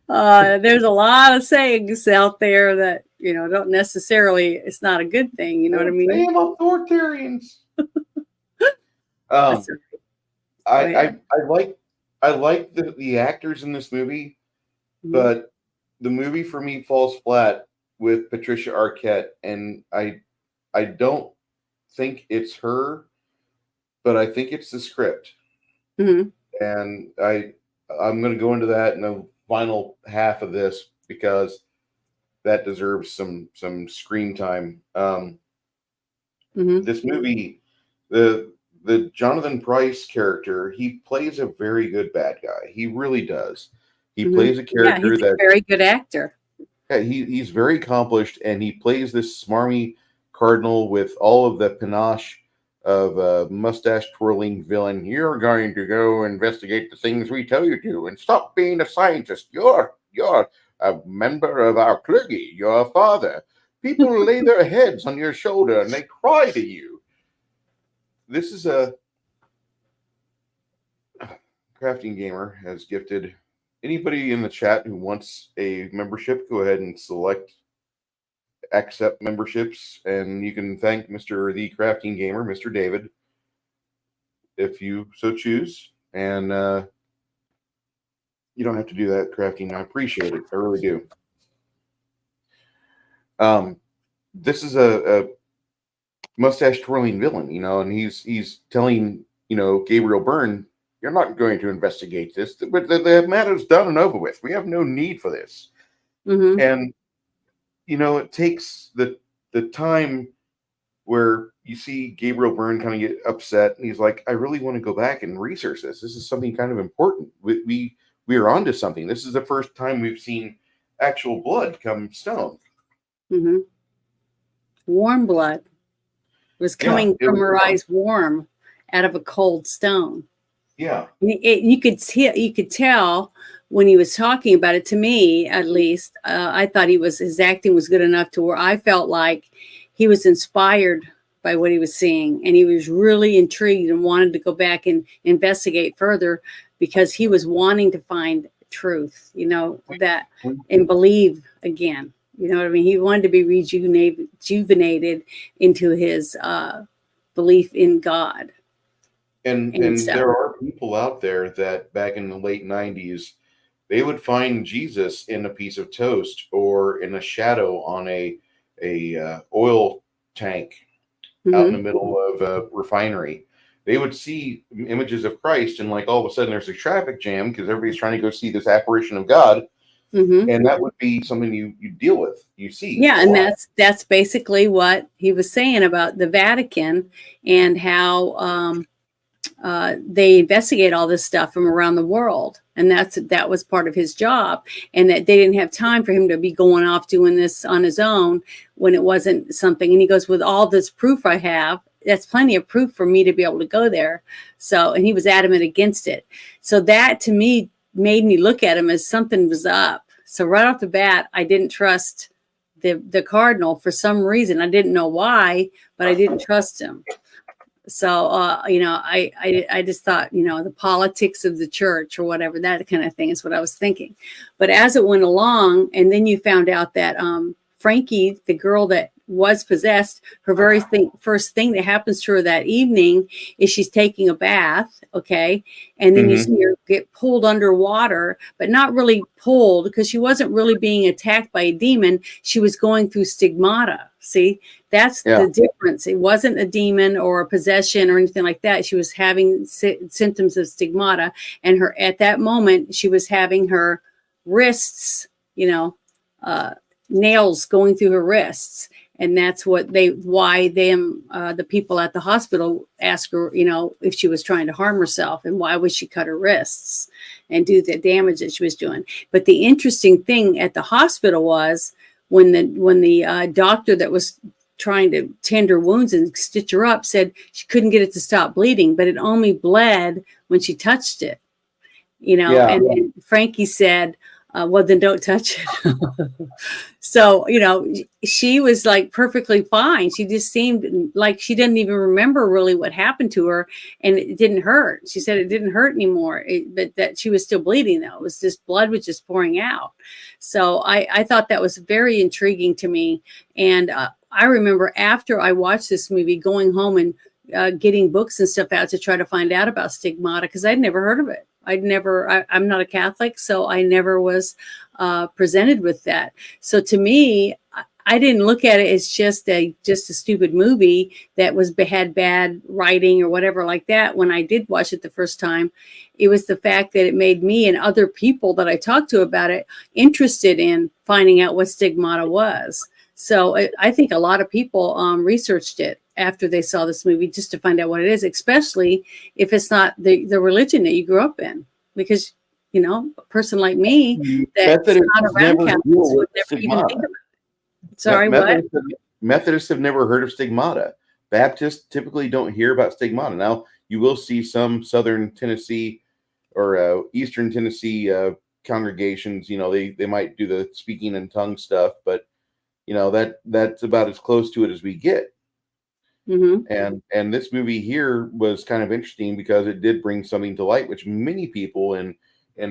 B: there's a lot of sayings out there that don't necessarily, it's not a good thing. You know what I mean?
A: Damn authoritarians. I like the actors in this movie, but the movie for me falls flat with Patricia Arquette, and I don't think it's her, but I think it's the script. And I'm going to go into that in the final half of this because that deserves some screen time. This movie, the Jonathan Pryce character, he plays a very good bad guy. He really does. He plays a character
B: he's a very good actor.
A: Yeah, he's very accomplished, and he plays this smarmy cardinal with all of the panache of a mustache-twirling villain. You're going to go investigate the things we tell you to, and stop being a scientist. You're a member of our clergy. You're a father. People lay their heads on your shoulder, and they cry to you. This is a Crafting Gamer has gifted. Anybody in the chat who wants a membership, go ahead and select accept memberships, and you can thank Mr. The Crafting Gamer, Mr. David, if you so choose. And you don't have to do that, Crafting. I appreciate it. I really do. This is a mustache twirling villain, and he's telling Gabriel Byrne, you're not going to investigate this. The matter's done and over with. We have no need for this. And it takes the time where you see Gabriel Byrne kind of get upset, and he's like, I really want to go back and research this. This is something kind of important. We are onto something. This is the first time we've seen actual blood come stone.
B: Warm blood. It was coming from her eyes warm out of a cold stone.
A: Yeah.
B: You could tell when he was talking about it, to me, at least, I thought his acting was good enough to where I felt like he was inspired by what he was seeing. And he was really intrigued and wanted to go back and investigate further because he was wanting to find truth, that and believe again. You know what I mean? He wanted to be rejuvenated into his belief in God.
A: And there are people out there that back in the late 90s, they would find Jesus in a piece of toast or in a shadow on a oil tank out in the middle of a refinery. They would see images of Christ, and like all of a sudden there's a traffic jam because everybody's trying to go see this apparition of God. And that would be something you deal with, you see.
B: Yeah, and that's basically what he was saying about the Vatican and how they investigate all this stuff from around the world. And that was part of his job, and that they didn't have time for him to be going off doing this on his own when it wasn't something. And he goes, with all this proof I have, that's plenty of proof for me to be able to go there. So, and he was adamant against it. So that to me made me look at him as something was up. So right off the bat, I didn't trust the cardinal for some reason. I didn't know why, but I didn't trust him. So, I just thought, the politics of the church or whatever, that kind of thing is what I was thinking. But as it went along, and then you found out that Frankie, the girl that was possessed, her very first thing that happens to her that evening is she's taking a bath, okay? And then you see her get pulled underwater, but not really pulled because she wasn't really being attacked by a demon. She was going through stigmata. See, that's the difference. It wasn't a demon or a possession or anything like that. She was having symptoms of stigmata, and at that moment, she was having her wrists, nails going through her wrists. And that's the people at the hospital asked her, if she was trying to harm herself and why would she cut her wrists and do the damage that she was doing. But the interesting thing at the hospital was when the doctor that was trying to tend her wounds and stitch her up said she couldn't get it to stop bleeding, but it only bled when she touched it, and then Frankie said, well, then don't touch it. So, she was like perfectly fine. She just seemed like she didn't even remember really what happened to her, and it didn't hurt. She said it didn't hurt anymore, but that she was still bleeding though. It was just blood was just pouring out. So I thought that was very intriguing to me. And I remember after I watched this movie going home and getting books and stuff out to try to find out about stigmata because I'd never heard of it. I'm not a Catholic, so I never was presented with that. So to me, I didn't look at it as just a stupid movie that had bad writing or whatever like that. When I did watch it the first time, it was the fact that it made me and other people that I talked to about it interested in finding out what stigmata was. So I think a lot of people researched it after they saw this movie just to find out what it is, especially if it's not the religion that you grew up in. Because, a person like me that's not around Catholics would never even think about it. Sorry, what?
A: Methodists have never heard of stigmata. Baptists typically don't hear about stigmata. Now, you will see some Southern Tennessee or Eastern Tennessee congregations, they might do the speaking in tongues stuff, but that's about as close to it as we get. And this movie here was kind of interesting because it did bring something to light, which many people in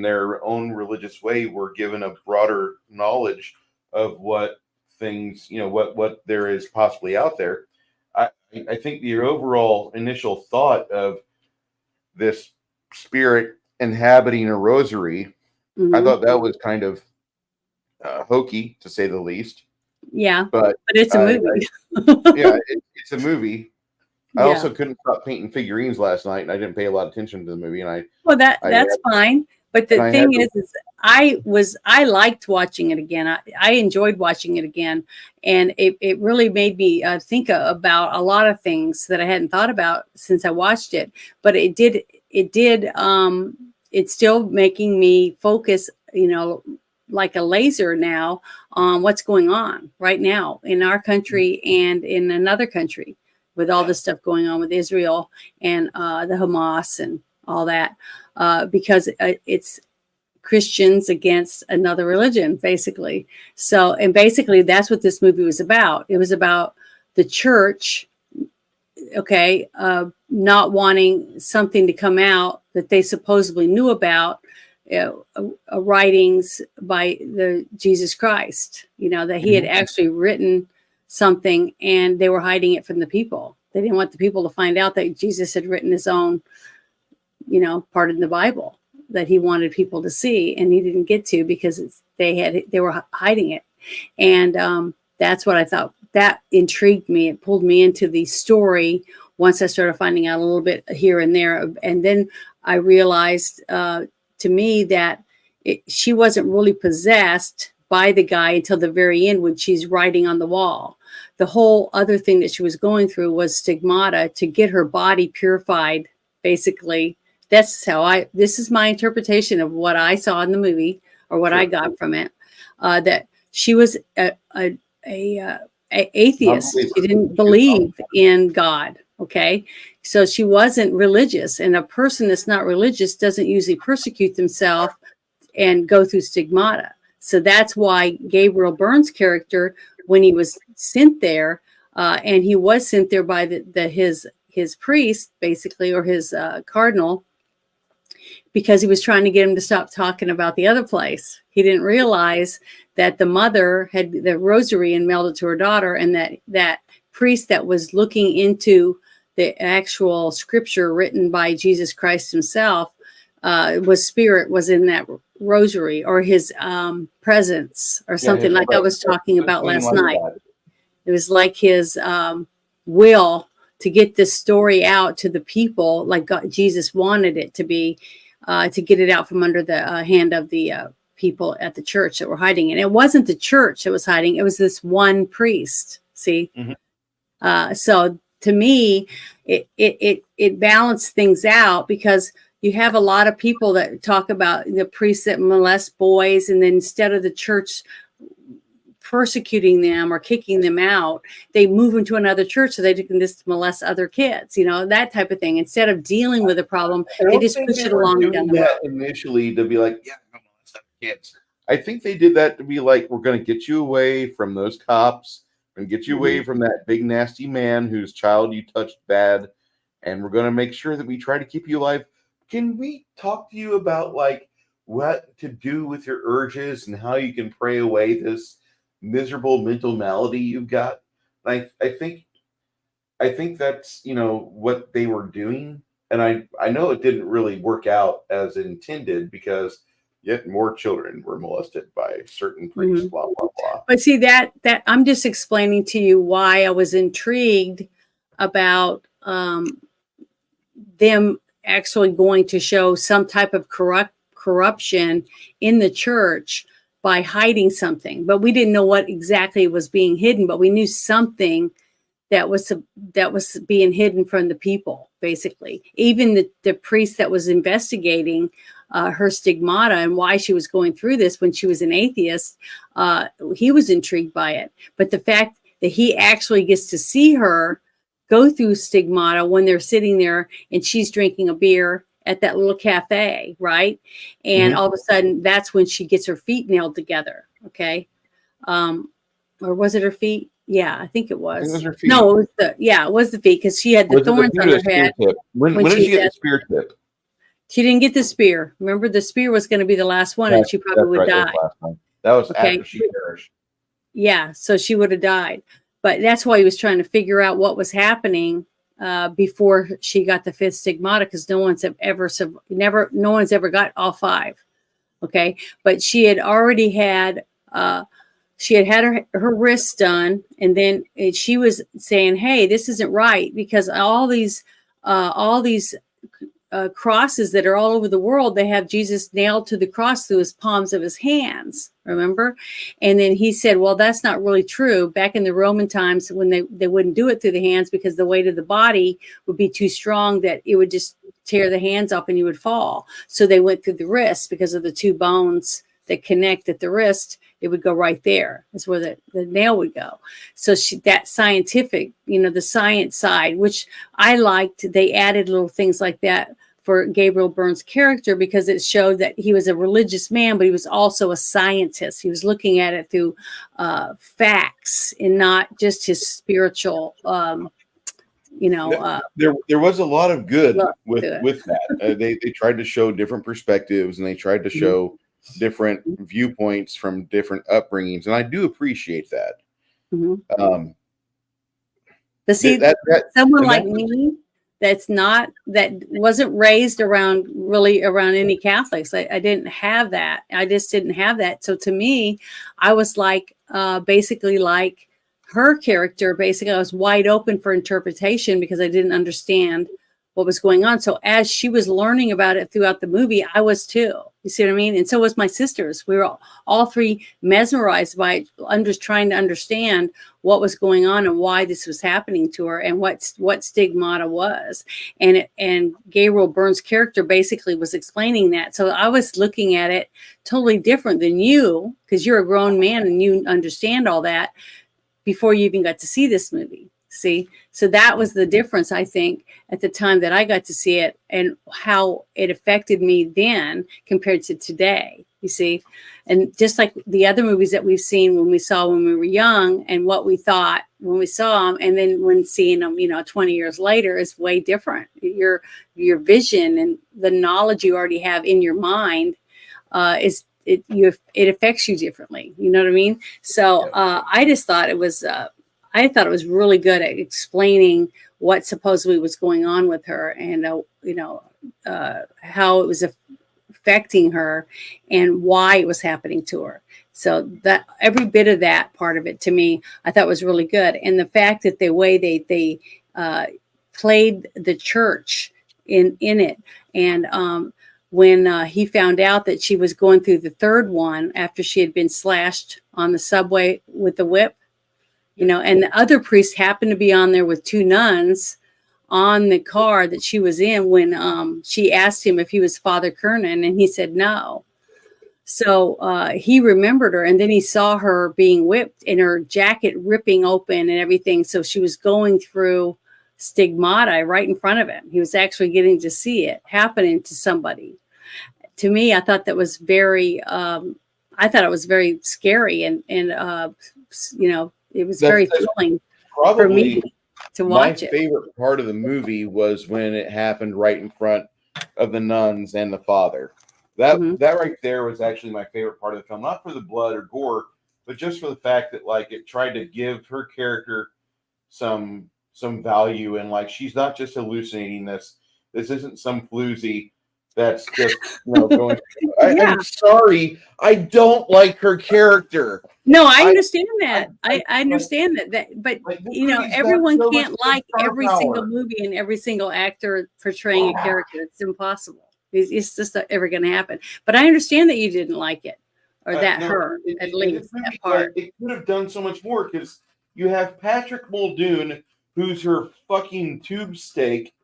A: their own religious way were given a broader knowledge of what things, what there is possibly out there. I think the overall initial thought of this spirit inhabiting a rosary, I thought that was kind of hokey, to say the least.
B: Yeah, but it's a movie.
A: It's a movie. I also couldn't stop painting figurines last night, and I didn't pay a lot of attention to the movie. And
B: that's fine. But the thing is I liked watching it again. I enjoyed watching it again, and it really made me think about a lot of things that I hadn't thought about since I watched it. But it's still making me focus, like a laser now on what's going on right now in our country and in another country with all this stuff going on with Israel and the Hamas and all that, because it's Christians against another religion, basically. So, and basically that's what this movie was about. It was about the church, not wanting something to come out that they supposedly knew about, writings by the Jesus Christ, that he had actually written something and they were hiding it from the people. They didn't want the people to find out that Jesus had written his own, part in the Bible that he wanted people to see, and he didn't get to because they were hiding it. And that's what I thought. That intrigued me. It pulled me into the story once I started finding out a little bit here and there. And then I realized to me that she wasn't really possessed by the guy until the very end when she's writing on the wall. The whole other thing that she was going through was stigmata to get her body purified, basically. This is my interpretation of what I saw in the movie or what I got from it, that she was a atheist. She didn't believe in God. Okay. So she wasn't religious, and a person that's not religious doesn't usually persecute themselves and go through stigmata. So that's why Gabriel Byrne's character, when he was sent there, and he was sent there by his his priest, basically, or his cardinal, because he was trying to get him to stop talking about the other place. He didn't realize that the mother had the rosary and mailed it to her daughter, and that priest that was looking into the actual scripture written by Jesus Christ himself was in that rosary, or his presence, or something, like I was talking about last night. It was like his will to get this story out to the people, like Jesus wanted it to be, to get it out from under the hand of the people at the church that were hiding it. It wasn't the church that was hiding; it was this one priest. See, so to me, it balanced things out, because you have a lot of people that talk about the priests that molest boys, and then instead of the church persecuting them or kicking them out, they move into another church so they can just molest other kids, that type of thing. Instead of dealing with the problem, they just push it along down the road.
A: Initially, to be like, yeah, molest other kids. I think they did that to be like, we're going to get you away from those cops and get you away from that big nasty man whose child you touched bad, and we're going to make sure that we try to keep you alive. Can we talk to you about like what to do with your urges and how you can pray away this miserable mental malady you've got? I think that's what they were doing, and I know it didn't really work out as intended, because yet more children were molested by certain priests. Blah blah blah.
B: But see, that I'm just explaining to you why I was intrigued about them actually going to show some type of corruption in the church by hiding something. But we didn't know what exactly was being hidden, but we knew something that was being hidden from the people, basically. Even the priest that was investigating her stigmata and why she was going through this when she was an atheist, he was intrigued by it. But the fact that he actually gets to see her go through stigmata when they're sitting there and she's drinking a beer at that little cafe, right? And all of a sudden, that's when she gets her feet nailed together, okay? Or was it her feet? Yeah, I think it was.
A: I think it was her feet.
B: No, it was the feet, because she had the thorns on her head.
A: When did she get the spear tip?
B: She didn't get the spear. Remember, the spear was going to be the last one, and she probably would die.
A: That was after she perished.
B: Yeah, so she would have died. But that's why he was trying to figure out what was happening before she got the fifth stigmata, because no one's ever got all five. Okay, but she had already had her wrists done, and then she was saying, "Hey, this isn't right," because all these crosses that are all over the world, they have Jesus nailed to the cross through his palms of his hands, remember? And then he said, well, that's not really true. Back in the Roman times, when they wouldn't do it through the hands, because the weight of the body would be too strong, that it would just tear the hands off and you would fall. So they went through the wrist, because of the two bones that connect at the wrist. It would go right there. That's where the nail would go. So that scientific, the science side, which I liked, they added little things like that for Gabriel Byrne's character, because it showed that he was a religious man, but he was also a scientist. He was looking at it through facts and not just his spiritual,
A: there was a lot of good with that. They tried to show different perspectives, and they tried to show different viewpoints from different upbringings, and I do appreciate that.
B: But see, someone like me that wasn't raised around any Catholics. I didn't have that. I just didn't have that. So to me, I was like basically like her character. Basically, I was wide open for interpretation, because I didn't understand what was going on. So as she was learning about it throughout the movie, I was too. You see what I mean? And so was my sisters. We were all three mesmerized by trying to understand what was going on and why this was happening to her, and what stigmata was. And Gabriel Byrne's character basically was explaining that. So I was looking at it totally different than you, because you're a grown man and you understand all that before you even got to see this movie. See, so that was the difference, I think, at the time that I got to see it, and how it affected me then compared to today. You see, and just like the other movies that we've seen when we were young and what we thought when we saw them, and then when seeing them, 20 years later is way different. Your vision and the knowledge you already have in your mind it affects you differently. You know what I mean? So I just thought it was really good at explaining what supposedly was going on with her, and how it was affecting her and why it was happening to her. So that every bit of that part of it to me, I thought was really good. And the fact that the way they played the church in it, and when he found out that she was going through the third one after she had been slashed on the subway with the whip, and the other priest happened to be on there with two nuns on the car that she was in when she asked him if he was Father Kernan, and he said no. So he remembered her, and then he saw her being whipped and her jacket ripping open and everything. So she was going through stigmata right in front of him. He was actually getting to see it happening to somebody. To me, I thought that was very scary, and it was very thrilling for me to watch it.
A: My favorite part of the movie was when it happened right in front of the nuns and the father. That right there was actually my favorite part of the film, not for the blood or gore, but just for the fact that it tried to give her character some value, and she's not just hallucinating this. This isn't some floozy that's just going. I'm sorry, I don't like her character.
B: No, I understand that. I understand that, but everyone can't like every single movie and every single actor portraying a character. It's impossible. It's just not ever going to happen. But I understand that you didn't like it, or at least that part.
A: It could have done so much more, because you have Patrick Muldoon, who's her fucking tube steak.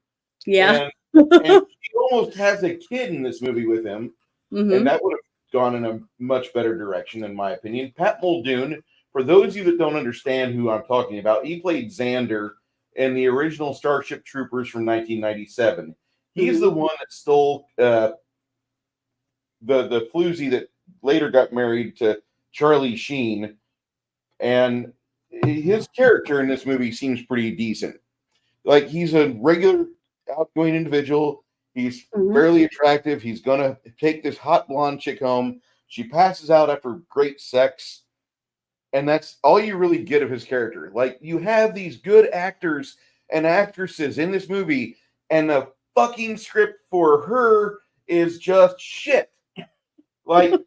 B: Yeah.
A: And she almost has a kid in this movie with him. And that would have gone in a much better direction, in my opinion. Pat Muldoon, for those of you that don't understand who I'm talking about, he played Xander in the original Starship Troopers from 1997. He's the one that stole the floozy that later got married to Charlie Sheen. And his character in this movie seems pretty decent. He's a regular outgoing individual. He's fairly attractive. He's going to take this hot blonde chick home. She passes out after great sex. And that's all you really get of his character. You have these good actors and actresses in this movie, and the fucking script for her is just shit. I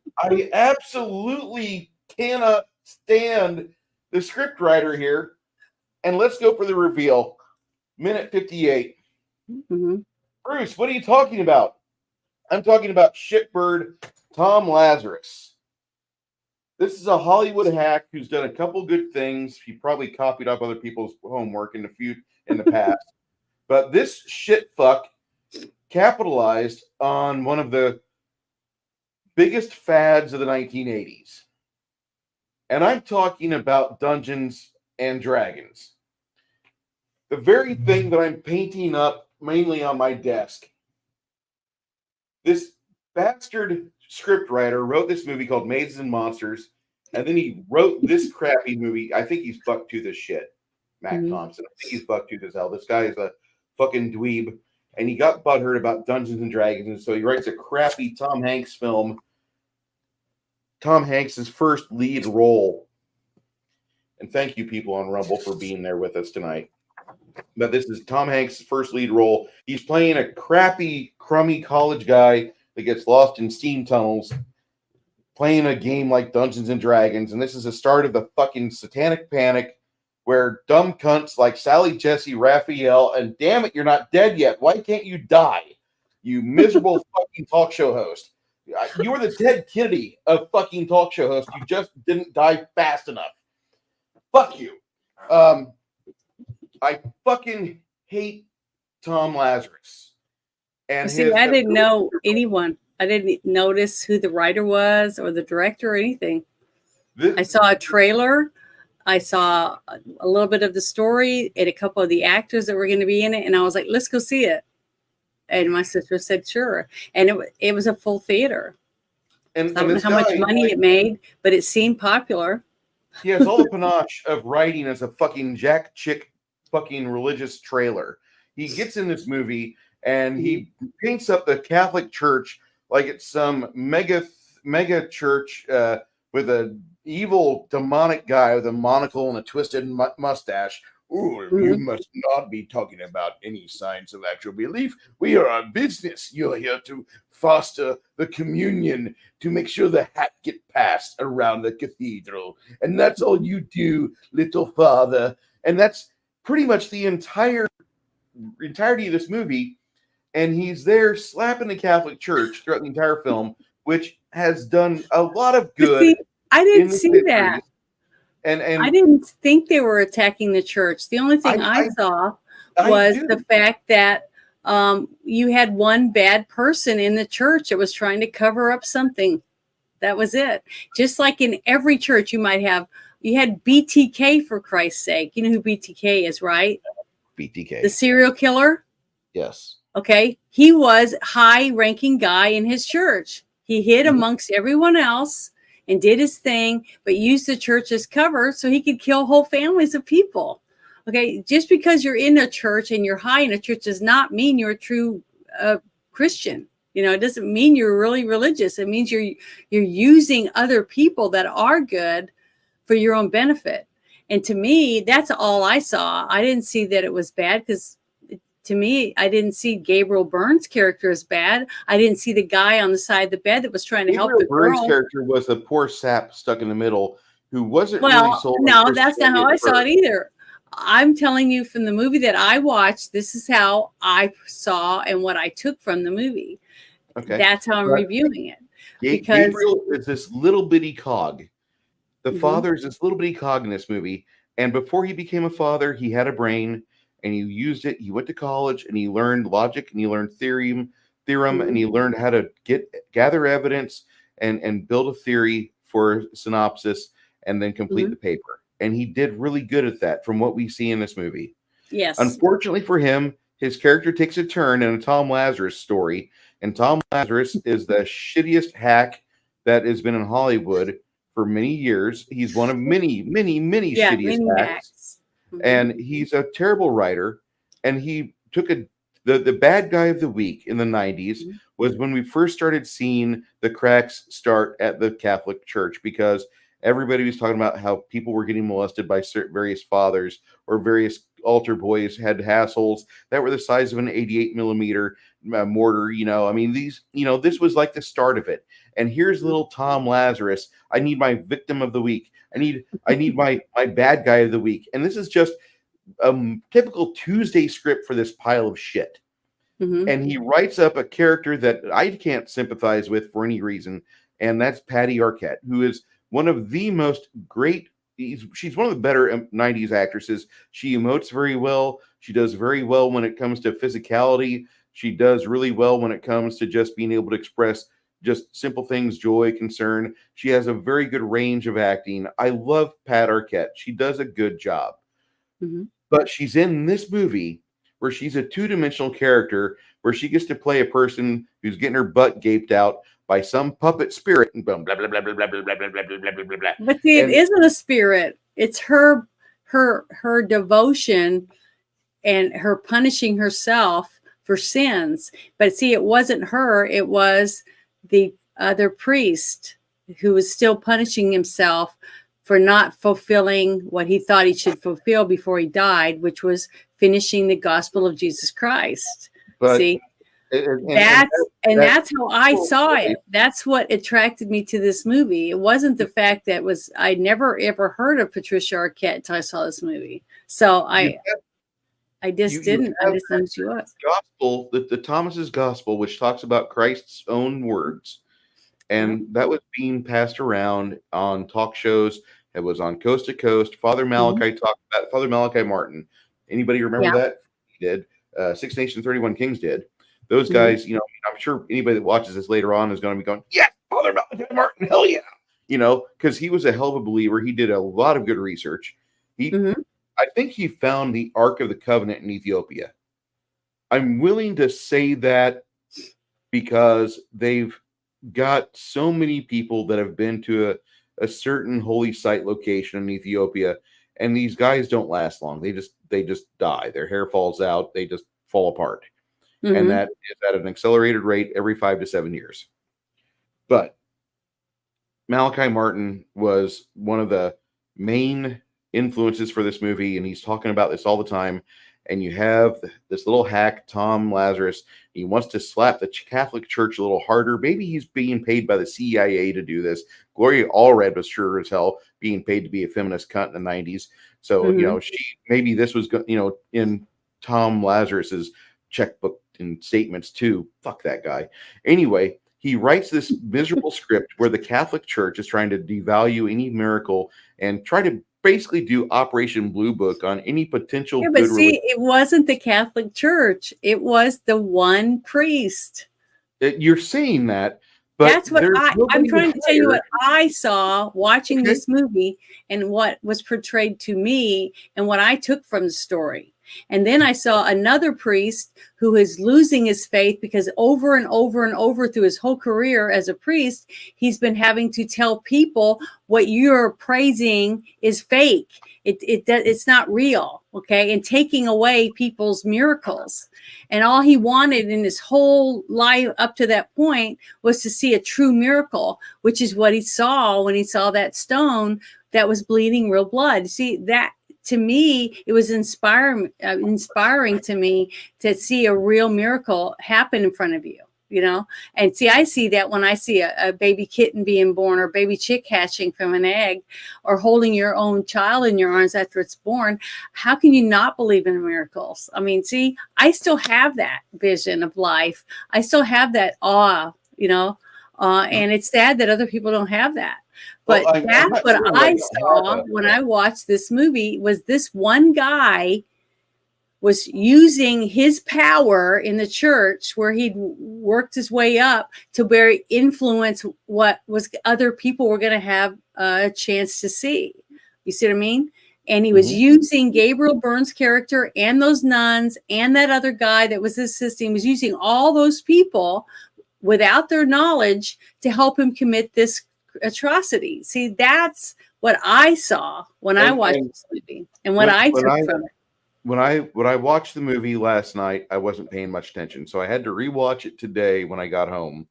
A: absolutely cannot stand the script writer here. And let's go for the reveal. Minute 58. Bruce, what are you talking about? I'm talking about shitbird Tom Lazarus. This is a Hollywood hack who's done a couple good things. He probably copied up other people's homework in the past. But this shit fuck capitalized on one of the biggest fads of the 1980s. And I'm talking about Dungeons and Dragons. The very thing that I'm painting up mainly on my desk. This bastard scriptwriter wrote this movie called Mazes and Monsters, and then he wrote this crappy movie. I think he's bucktooth as shit, Mac Thompson. I think he's bucktooth as hell. This guy is a fucking dweeb, and he got butthurt about Dungeons and Dragons, and so he writes a crappy Tom Hanks film. Tom Hanks' first lead role. And thank you, people on Rumble, for being there with us tonight. But this is Tom Hanks' first lead role. He's playing a crappy, crummy college guy that gets lost in steam tunnels, playing a game like Dungeons and Dragons. And this is the start of the fucking satanic panic, where dumb cunts like Sally Jesse Raphael, and damn it, you're not dead yet. Why can't you die? You miserable fucking talk show host. You were the Ted Kennedy of fucking talk show hosts. You just didn't die fast enough. Fuck you. I fucking hate Tom Lazarus. And
B: see, I didn't know anyone. I didn't notice who the writer was or the director or anything. I saw a trailer. I saw a little bit of the story and a couple of the actors that were going to be in it. And I was like, let's go see it. And my sister said, sure. And it was a full theater. I don't know how much money it made, but it seemed popular.
A: He has all the panache of writing as a fucking jack chick fucking religious trailer. He gets in this movie and he paints up the Catholic Church like it's some mega church with an evil demonic guy with a monocle and a twisted mustache. Ooh, you must not be talking about any signs of actual belief. We are a business. You're here to foster the communion, to make sure the hat get passed around the cathedral. And that's all you do, little father. And that's pretty much the entirety of this movie. And he's there slapping the Catholic Church throughout the entire film, which has done a lot of good.
B: See, I didn't see that.
A: And
B: I didn't think they were attacking the church. The only thing I saw was the fact that you had one bad person in the church that was trying to cover up something. That was it. Just like in every church, you had BTK, for Christ's sake. You know who BTK is, right?
A: BTK.
B: The serial killer?
A: Yes.
B: Okay. He was high-ranking guy in his church. He hid amongst everyone else and did his thing, but used the church as cover so he could kill whole families of people. Okay, just because you're in a church and you're high in a church does not mean you're a true Christian. You know, it doesn't mean you're really religious. It means you're using other people that are good for your own benefit. And to me, that's all I saw. I didn't see that it was bad because to me, I didn't see Gabriel Byrne's character as bad. I didn't see the guy on the side of the bed that was trying to help the girl.
A: Byrne's character was the poor sap stuck in the middle who wasn't
B: really
A: sold.
B: No, that's not how I saw it either. I'm telling you from the movie that I watched, this is how I saw and what I took from the movie. Okay. That's how I'm reviewing it.
A: Gabriel is this little bitty cog. The father is this little bitty cog in this movie. And before he became a father, he had a brain. And he used it. He went to college and he learned logic and he learned theorem and he learned how to gather evidence and build a theory for synopsis and then complete the paper. And he did really good at that from what we see in this movie.
B: Yes.
A: Unfortunately for him, his character takes a turn in a Tom Lazarus story. And Tom Lazarus is the shittiest hack that has been in Hollywood for many years. He's one of many shittiest hacks. And he's a terrible writer. And he took the bad guy of the week in the 90s was when we first started seeing the cracks start at the Catholic Church, because everybody was talking about how people were getting molested by various fathers, or various altar boys had assholes that were the size of an 88 millimeter mortar. You know, I mean, this was like the start of it. And here's little Tom Lazarus. I need my victim of the week. I need my bad guy of the week. And this is just a typical Tuesday script for this pile of shit. And he writes up a character that I can't sympathize with for any reason. And that's Patricia Arquette, who is one of the most great. She's one of the better 90s actresses. She emotes very well. She does very well when it comes to physicality. She does really well when it comes to just being able to express just simple things, joy, concern. She has a very good range of acting. I love Pat Arquette. She does a good job. But she's in this movie where she's a two-dimensional character where she gets to play a person who's getting her butt gaped out by some puppet spirit and blah, blah, blah, blah, blah, blah, blah, blah, blah, blah, blah, blah.
B: But see, it isn't a spirit. It's her devotion and her punishing herself for sins. But see, it wasn't her. It was the other priest who was still punishing himself for not fulfilling what he thought he should fulfill before he died, which was finishing the gospel of Jesus Christ.
A: But,
B: see, that's how I saw it. That's what attracted me to this movie. It wasn't the fact that I never ever heard of Patricia Arquette until I saw this movie. So I just didn't understand who she was.
A: Gospel, the Thomas's gospel, which talks about Christ's own words, and that was being passed around on talk shows. It was on Coast to Coast. Father Malachi talked about Father Malachi Martin. Anybody remember that? He did. 6 Nations, 31 Kings did. Those guys, I'm sure anybody that watches this later on is going to be going, yeah, Father Malachi Martin, hell yeah. Because he was a hell of a believer. He did a lot of good research. I think he found the Ark of the Covenant in Ethiopia. I'm willing to say that because they've got so many people that have been to a certain holy site location in Ethiopia, and these guys don't last long. They just die. Their hair falls out. They just fall apart. And that is at an accelerated rate every 5 to 7 years. But Malachi Martin was one of the main influences for this movie, and he's talking about this all the time. And you have this little hack, Tom Lazarus. He wants to slap the Catholic Church a little harder. Maybe he's being paid by the CIA to do this. Gloria Allred was sure as hell being paid to be a feminist cunt in the 90s. So, maybe this was, in Tom Lazarus's checkbook and statements too. Fuck that guy. Anyway, he writes this miserable script where the Catholic Church is trying to devalue any miracle and try to basically do Operation Blue Book on any potential
B: but see, it wasn't the Catholic Church. It was the one priest.
A: You're saying that, but
B: that's what I'm trying to tell you what I saw watching this movie and what was portrayed to me and what I took from the story. And then I saw another priest who is losing his faith because over and over and over through his whole career as a priest, he's been having to tell people what you're praising is fake. It's not real. Okay. And taking away people's miracles. And all he wanted in his whole life up to that point was to see a true miracle, which is what he saw when he saw that stone that was bleeding real blood. See, that, to me, it was inspiring to me to see a real miracle happen in front of you, And see, I see that when I see a baby kitten being born or baby chick hatching from an egg or holding your own child in your arms after it's born. How can you not believe in miracles? I mean, see, I still have that vision of life. I still have that awe, and it's sad that other people don't have that. But that's what I saw when I watched this movie was this one guy was using his power in the church where he'd worked his way up to very influence what was other people were going to have a chance to see. You see what I mean? And he was using Gabriel Byrne's character and those nuns and that other guy that was assisting, was using all those people without their knowledge to help him commit this atrocity. See, that's what I saw when I watched this movie and what I took from it.
A: When I watched the movie last night, I wasn't paying much attention. So I had to rewatch it today when I got home.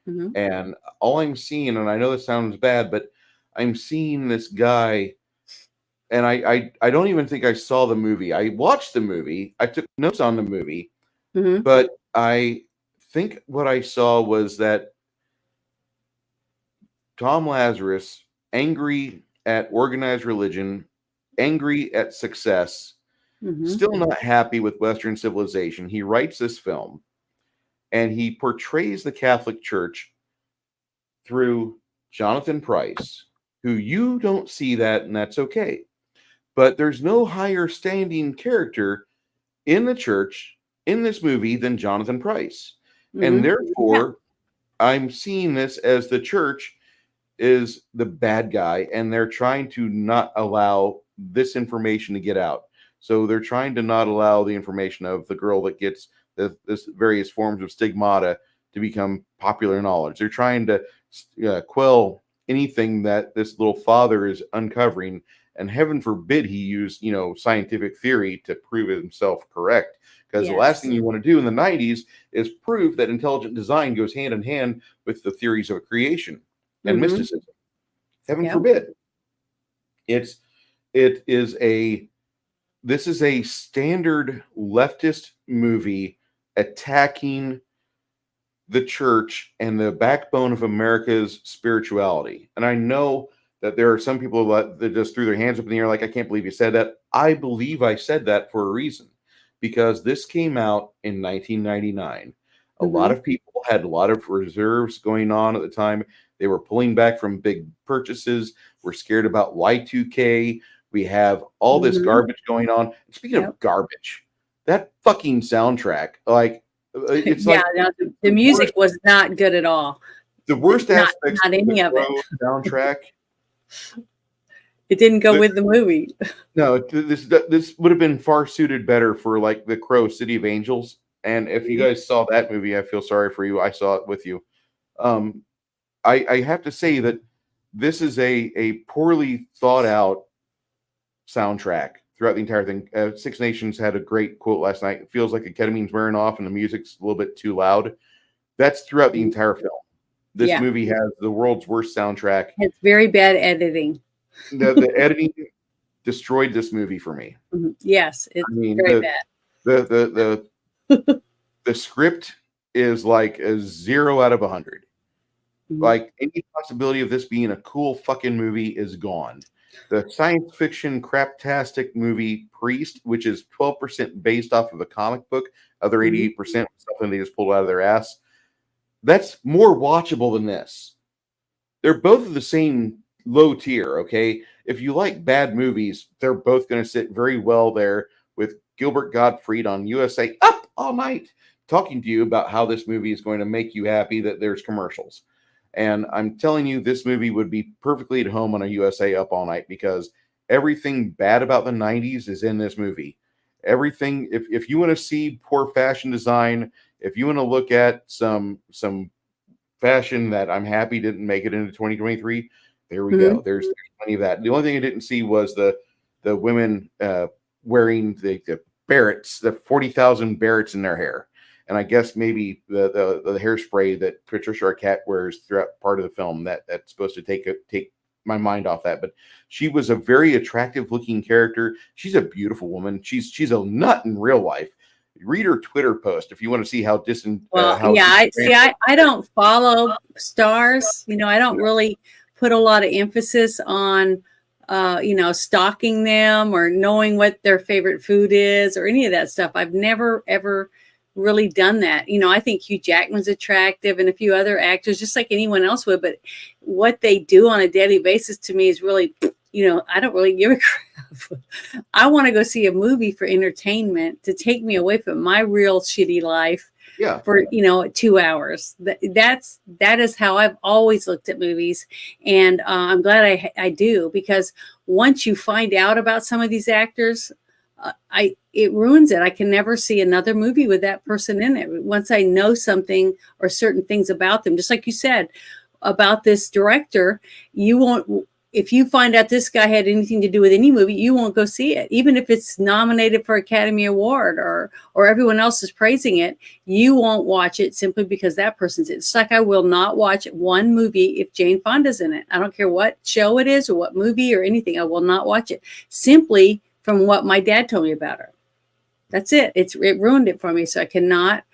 A: And all I'm seeing, and I know this sounds bad, but I'm seeing this guy, and I don't even think I saw the movie. I watched the movie. I took notes on the movie, but I think what I saw was that Tom Lazarus, angry at organized religion, angry at success, still not happy with Western civilization. He writes this film and he portrays the Catholic Church through Jonathan Pryce, who you don't see that, and that's okay. But there's no higher standing character in the church in this movie than Jonathan Pryce. And therefore, I'm seeing this as the church is the bad guy, and they're trying to not allow this information to get out. So they're trying to not allow the information of the girl that gets this various forms of stigmata to become popular knowledge. They're trying to quell anything that this little father is uncovering, and heaven forbid he used scientific theory to prove himself correct. Because the last thing you want to do in the 90s is prove that intelligent design goes hand in hand with the theories of creation and mysticism. Heaven forbid. This is a standard leftist movie attacking the church and the backbone of America's spirituality. And I know that there are some people that just threw their hands up in the air like, I can't believe you said that. I believe I said that for a reason, because this came out in 1999. A lot of people had a lot of reserves going on at the time. They were pulling back from big purchases. We're scared about Y2K. We have all this garbage going on. Speaking of garbage, that fucking soundtrack, it's
B: the music was not good at all.
A: The worst aspects
B: not any of it.
A: Soundtrack.
B: It didn't go with the movie.
A: No, this would have been far suited better for like The Crow, City of Angels. And if you guys saw that movie, I feel sorry for you. I saw it with you. I have to say that this is a poorly thought out soundtrack throughout the entire thing. Six Nations had a great quote last night. It feels like the ketamine's wearing off and the music's a little bit too loud. That's throughout the entire film. This movie has the world's worst soundtrack.
B: It's very bad editing.
A: The editing destroyed this movie for me.
B: Yes, it's very bad.
A: The script is like a 0 out of 100. Like any possibility of this being a cool fucking movie is gone. The science fiction craptastic movie Priest, which is 12% based off of a comic book, other 88% something they just pulled out of their ass. That's more watchable than this. They're both of the same low tier, okay? If you like bad movies, they're both going to sit very well there with Gilbert Gottfried on USA Up All Night talking to you about how this movie is going to make you happy that there's commercials. And I'm telling you, this movie would be perfectly at home on a USA Up All Night because everything bad about the 90s is in this movie. Everything, if you want to see poor fashion design, if you want to look at some fashion that I'm happy didn't make it into 2023, there we go. There's plenty of that. The only thing I didn't see was the women wearing the barrettes, the 40,000 barrettes in their hair. And I guess maybe the hairspray that Patricia Arquette wears throughout part of the film that's supposed to take my mind off that. But she was a very attractive looking character. She's a beautiful woman. She's a nut in real life. Read her Twitter post if you want to see how distant.
B: I don't follow stars. I don't really put a lot of emphasis on stalking them or knowing what their favorite food is or any of that stuff. I've never ever really done that. I think Hugh Jackman's attractive and a few other actors, just like anyone else would, but what they do on a daily basis to me is really, I don't really give a crap. I want to go see a movie for entertainment to take me away from my real shitty life for, 2 hours. That is how I've always looked at movies. And I'm glad I do, because once you find out about some of these actors, it ruins it. I can never see another movie with that person in it. Once I know something or certain things about them, just like you said about this director, you won't, if you find out this guy had anything to do with any movie, you won't go see it. Even if it's nominated for Academy Award or everyone else is praising it, you won't watch it simply because that person's in it. It's like I will not watch one movie if Jane Fonda's in it. I don't care what show it is or what movie or anything. I will not watch it simply from what my dad told me about her. That's it. It ruined it for me. So I cannot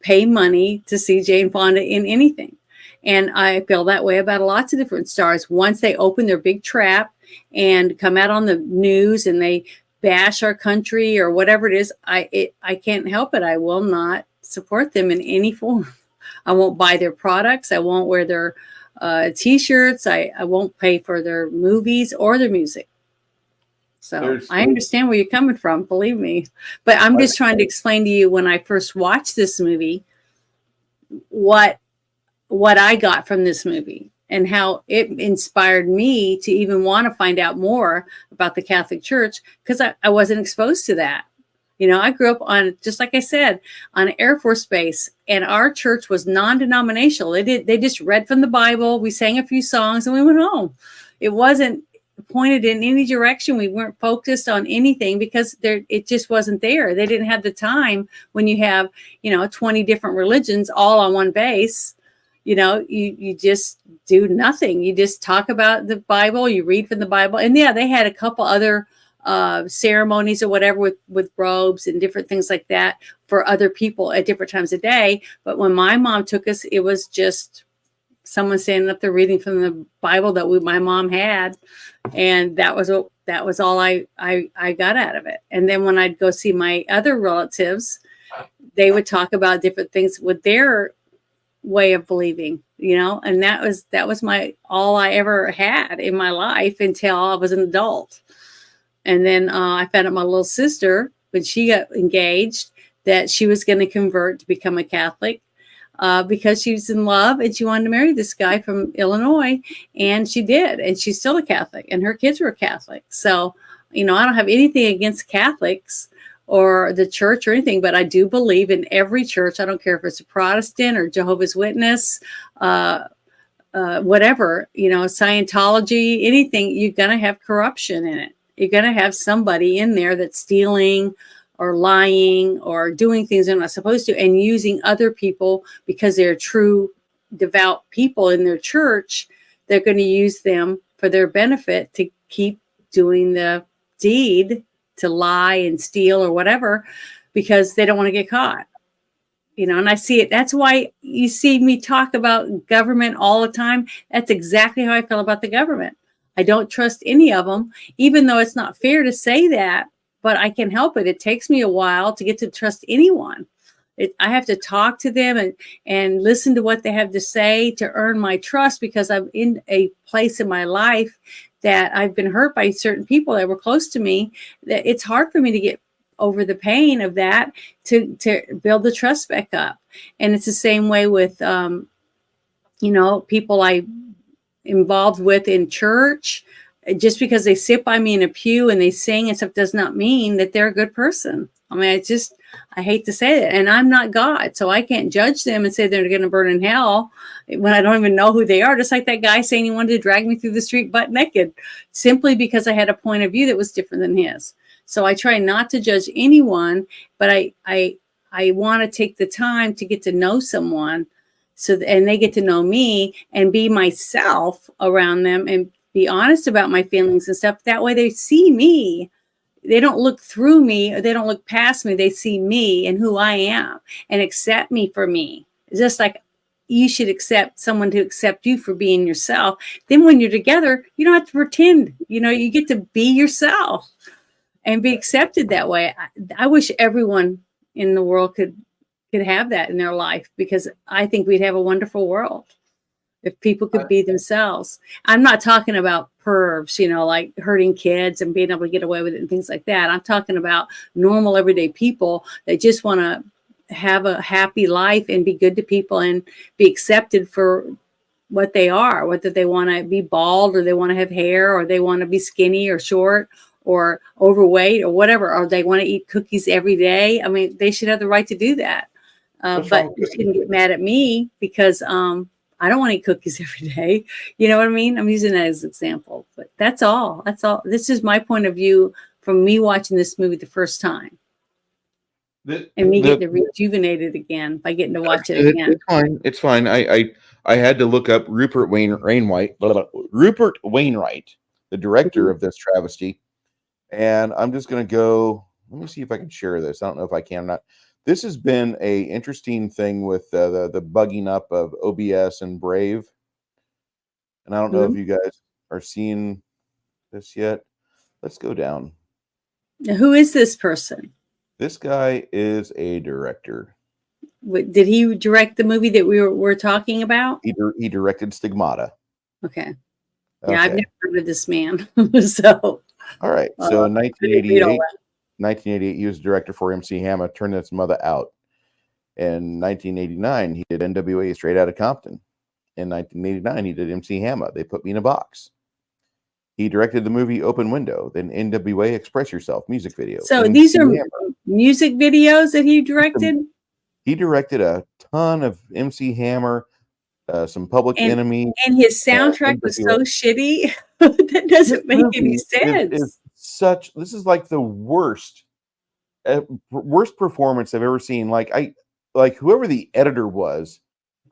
B: pay money to see Jane Fonda in anything. And I feel that way about lots of different stars. Once they open their big trap and come out on the news and they bash our country or whatever it is, I can't help it. I will not support them in any form. I won't buy their products. I won't wear their T-shirts. I won't pay for their movies or their music. So I understand where you're coming from, believe me. But I'm just trying to explain to you, when I first watched this movie, what I got from this movie and how it inspired me to even want to find out more about the Catholic Church, because I wasn't exposed to that. I grew up on, just like I said, on an Air Force base, and our church was non-denominational. They just read from the Bible. We sang a few songs and we went home. It wasn't pointed in any direction. We weren't focused on anything because it just wasn't there. They didn't have the time when you have 20 different religions all on one base. You just do nothing. You just talk about the Bible, you read from the Bible. And they had a couple other ceremonies or whatever with robes and different things like that for other people at different times of day. But when my mom took us, it was just someone standing up there reading from the Bible that my mom had. And that was all I got out of it. And then when I'd go see my other relatives, they would talk about different things with their way of believing, and that was all I ever had in my life until I was an adult. And then I found out my little sister, when she got engaged, that she was going to convert to become a Catholic. Because she was in love and she wanted to marry this guy from Illinois, and she did, and she's still a Catholic, and her kids were Catholic. So, I don't have anything against Catholics or the church or anything, but I do believe in every church. I don't care if it's a Protestant or Jehovah's Witness, whatever, Scientology, anything, you're going to have corruption in it. You're going to have somebody in there that's stealing or lying or doing things they're not supposed to, and using other people because they're true devout people in their church. They're going to use them for their benefit to keep doing the deed, to lie and steal or whatever, because they don't want to get caught. And I see it. That's why you see me talk about government all the time. That's exactly how I feel about the government. I don't trust any of them, even though it's not fair to say that, but I can help it. It takes me a while to get to trust anyone. I have to talk to them and listen to what they have to say to earn my trust, because I'm in a place in my life that I've been hurt by certain people that were close to me, that it's hard for me to get over the pain of that to build the trust back up. And it's the same way with, people I involved with in church. Just because they sit by me in a pew and they sing and stuff does not mean that they're a good person. I mean, I hate to say it, and I'm not God, so I can't judge them and say they're going to burn in hell when I don't even know who they are. Just like that guy saying he wanted to drag me through the street butt naked, simply because I had a point of view that was different than his. So I try not to judge anyone, but I want to take the time to get to know someone, and they get to know me and be myself around them and be honest about my feelings and stuff. That way they see me. They don't look through me, or they don't look past me. They see me and who I am and accept me for me. Just like you should accept someone to accept you for being yourself. Then when you're together, you don't have to pretend. You get to be yourself and be accepted that way. I wish everyone in the world could have that in their life, because I think we'd have a wonderful world if people could be themselves. I'm not talking about pervs, like hurting kids and being able to get away with it and things like that. I'm talking about normal, everyday people that just want to have a happy life and be good to people and be accepted for what they are, whether they want to be bald or they want to have hair or they want to be skinny or short or overweight or whatever, or they want to eat cookies every day. I mean, they should have the right to do that. But you shouldn't get mad at me because I don't want to eat cookies every day. You know what I mean? I'm using that as an example, but that's all. This is my point of view from me watching this movie the first time. And me getting to rejuvenate it again by getting to watch it again.
A: It's fine. I had to look up Rupert Wainwright, the director of this travesty. And I'm just going to go, let me see if I can share this. I don't know if I can or not. This has been a interesting thing with the bugging up of OBS and Brave. And I don't know if you guys are seeing this yet. Let's go down.
B: Now, who is this person?
A: This guy is a director.
B: Did he direct the movie that we were talking about?
A: He directed Stigmata.
B: Okay. Yeah, I've never heard of this man. So.
A: All right. So in 1988, he was director for MC Hammer, Turned Its Mother Out. In 1989, he did NWA Straight Outta Compton. In 1989, he did MC Hammer, They Put Me in a Box. He directed the movie Open Window, then NWA Express Yourself music video.
B: So these are music videos that he directed?
A: He directed a ton of MC Hammer, some Public Enemy.
B: And his soundtrack was so shitty. That doesn't make any sense.
A: This is like the worst performance I've ever seen. Like whoever the editor was,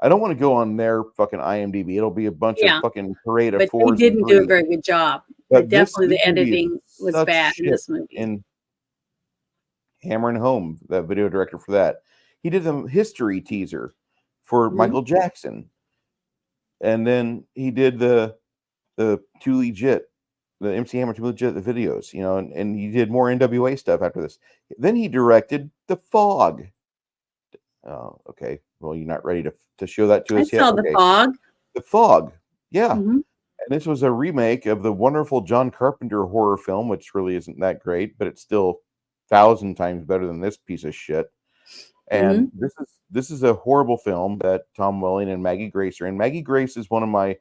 A: I don't want to go on their fucking IMDb. It'll be a bunch of fucking parade of fours.
B: But he didn't do a very good job. But definitely the editing was bad in this movie.
A: And Hammer and Home, the video director for that, he did the history teaser for Michael Jackson, and then he did the Too Legit, the MC Hammer Too Legit, the videos, and he did more NWA stuff after this. Then he directed The Fog. Oh, okay. Well, you're not ready to show that to us yet.
B: I saw The Fog.
A: The Fog, yeah. And this was a remake of the wonderful John Carpenter horror film, which really isn't that great, but it's still 1,000 times better than this piece of shit. And this is a horrible film that Tom Welling and Maggie Grace are in. Maggie Grace is one of my,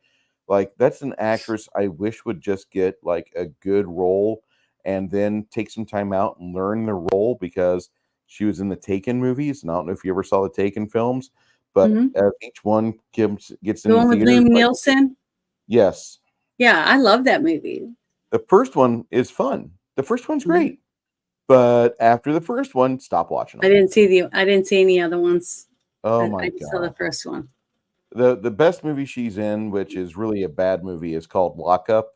A: that's an actress I wish would just get like a good role and then take some time out and learn the role, because she was in the Taken movies. And I don't know if you ever saw the Taken films, but as each one gets
B: the one with
A: theaters,
B: Liam Neeson.
A: Yes.
B: Yeah, I love that movie.
A: The first one is fun. The first one's great, but after the first one, stop watching them.
B: I didn't see any other ones.
A: Oh my
B: I
A: God.
B: saw the first one.
A: The best movie she's in, which is really a bad movie, is called Lock Up.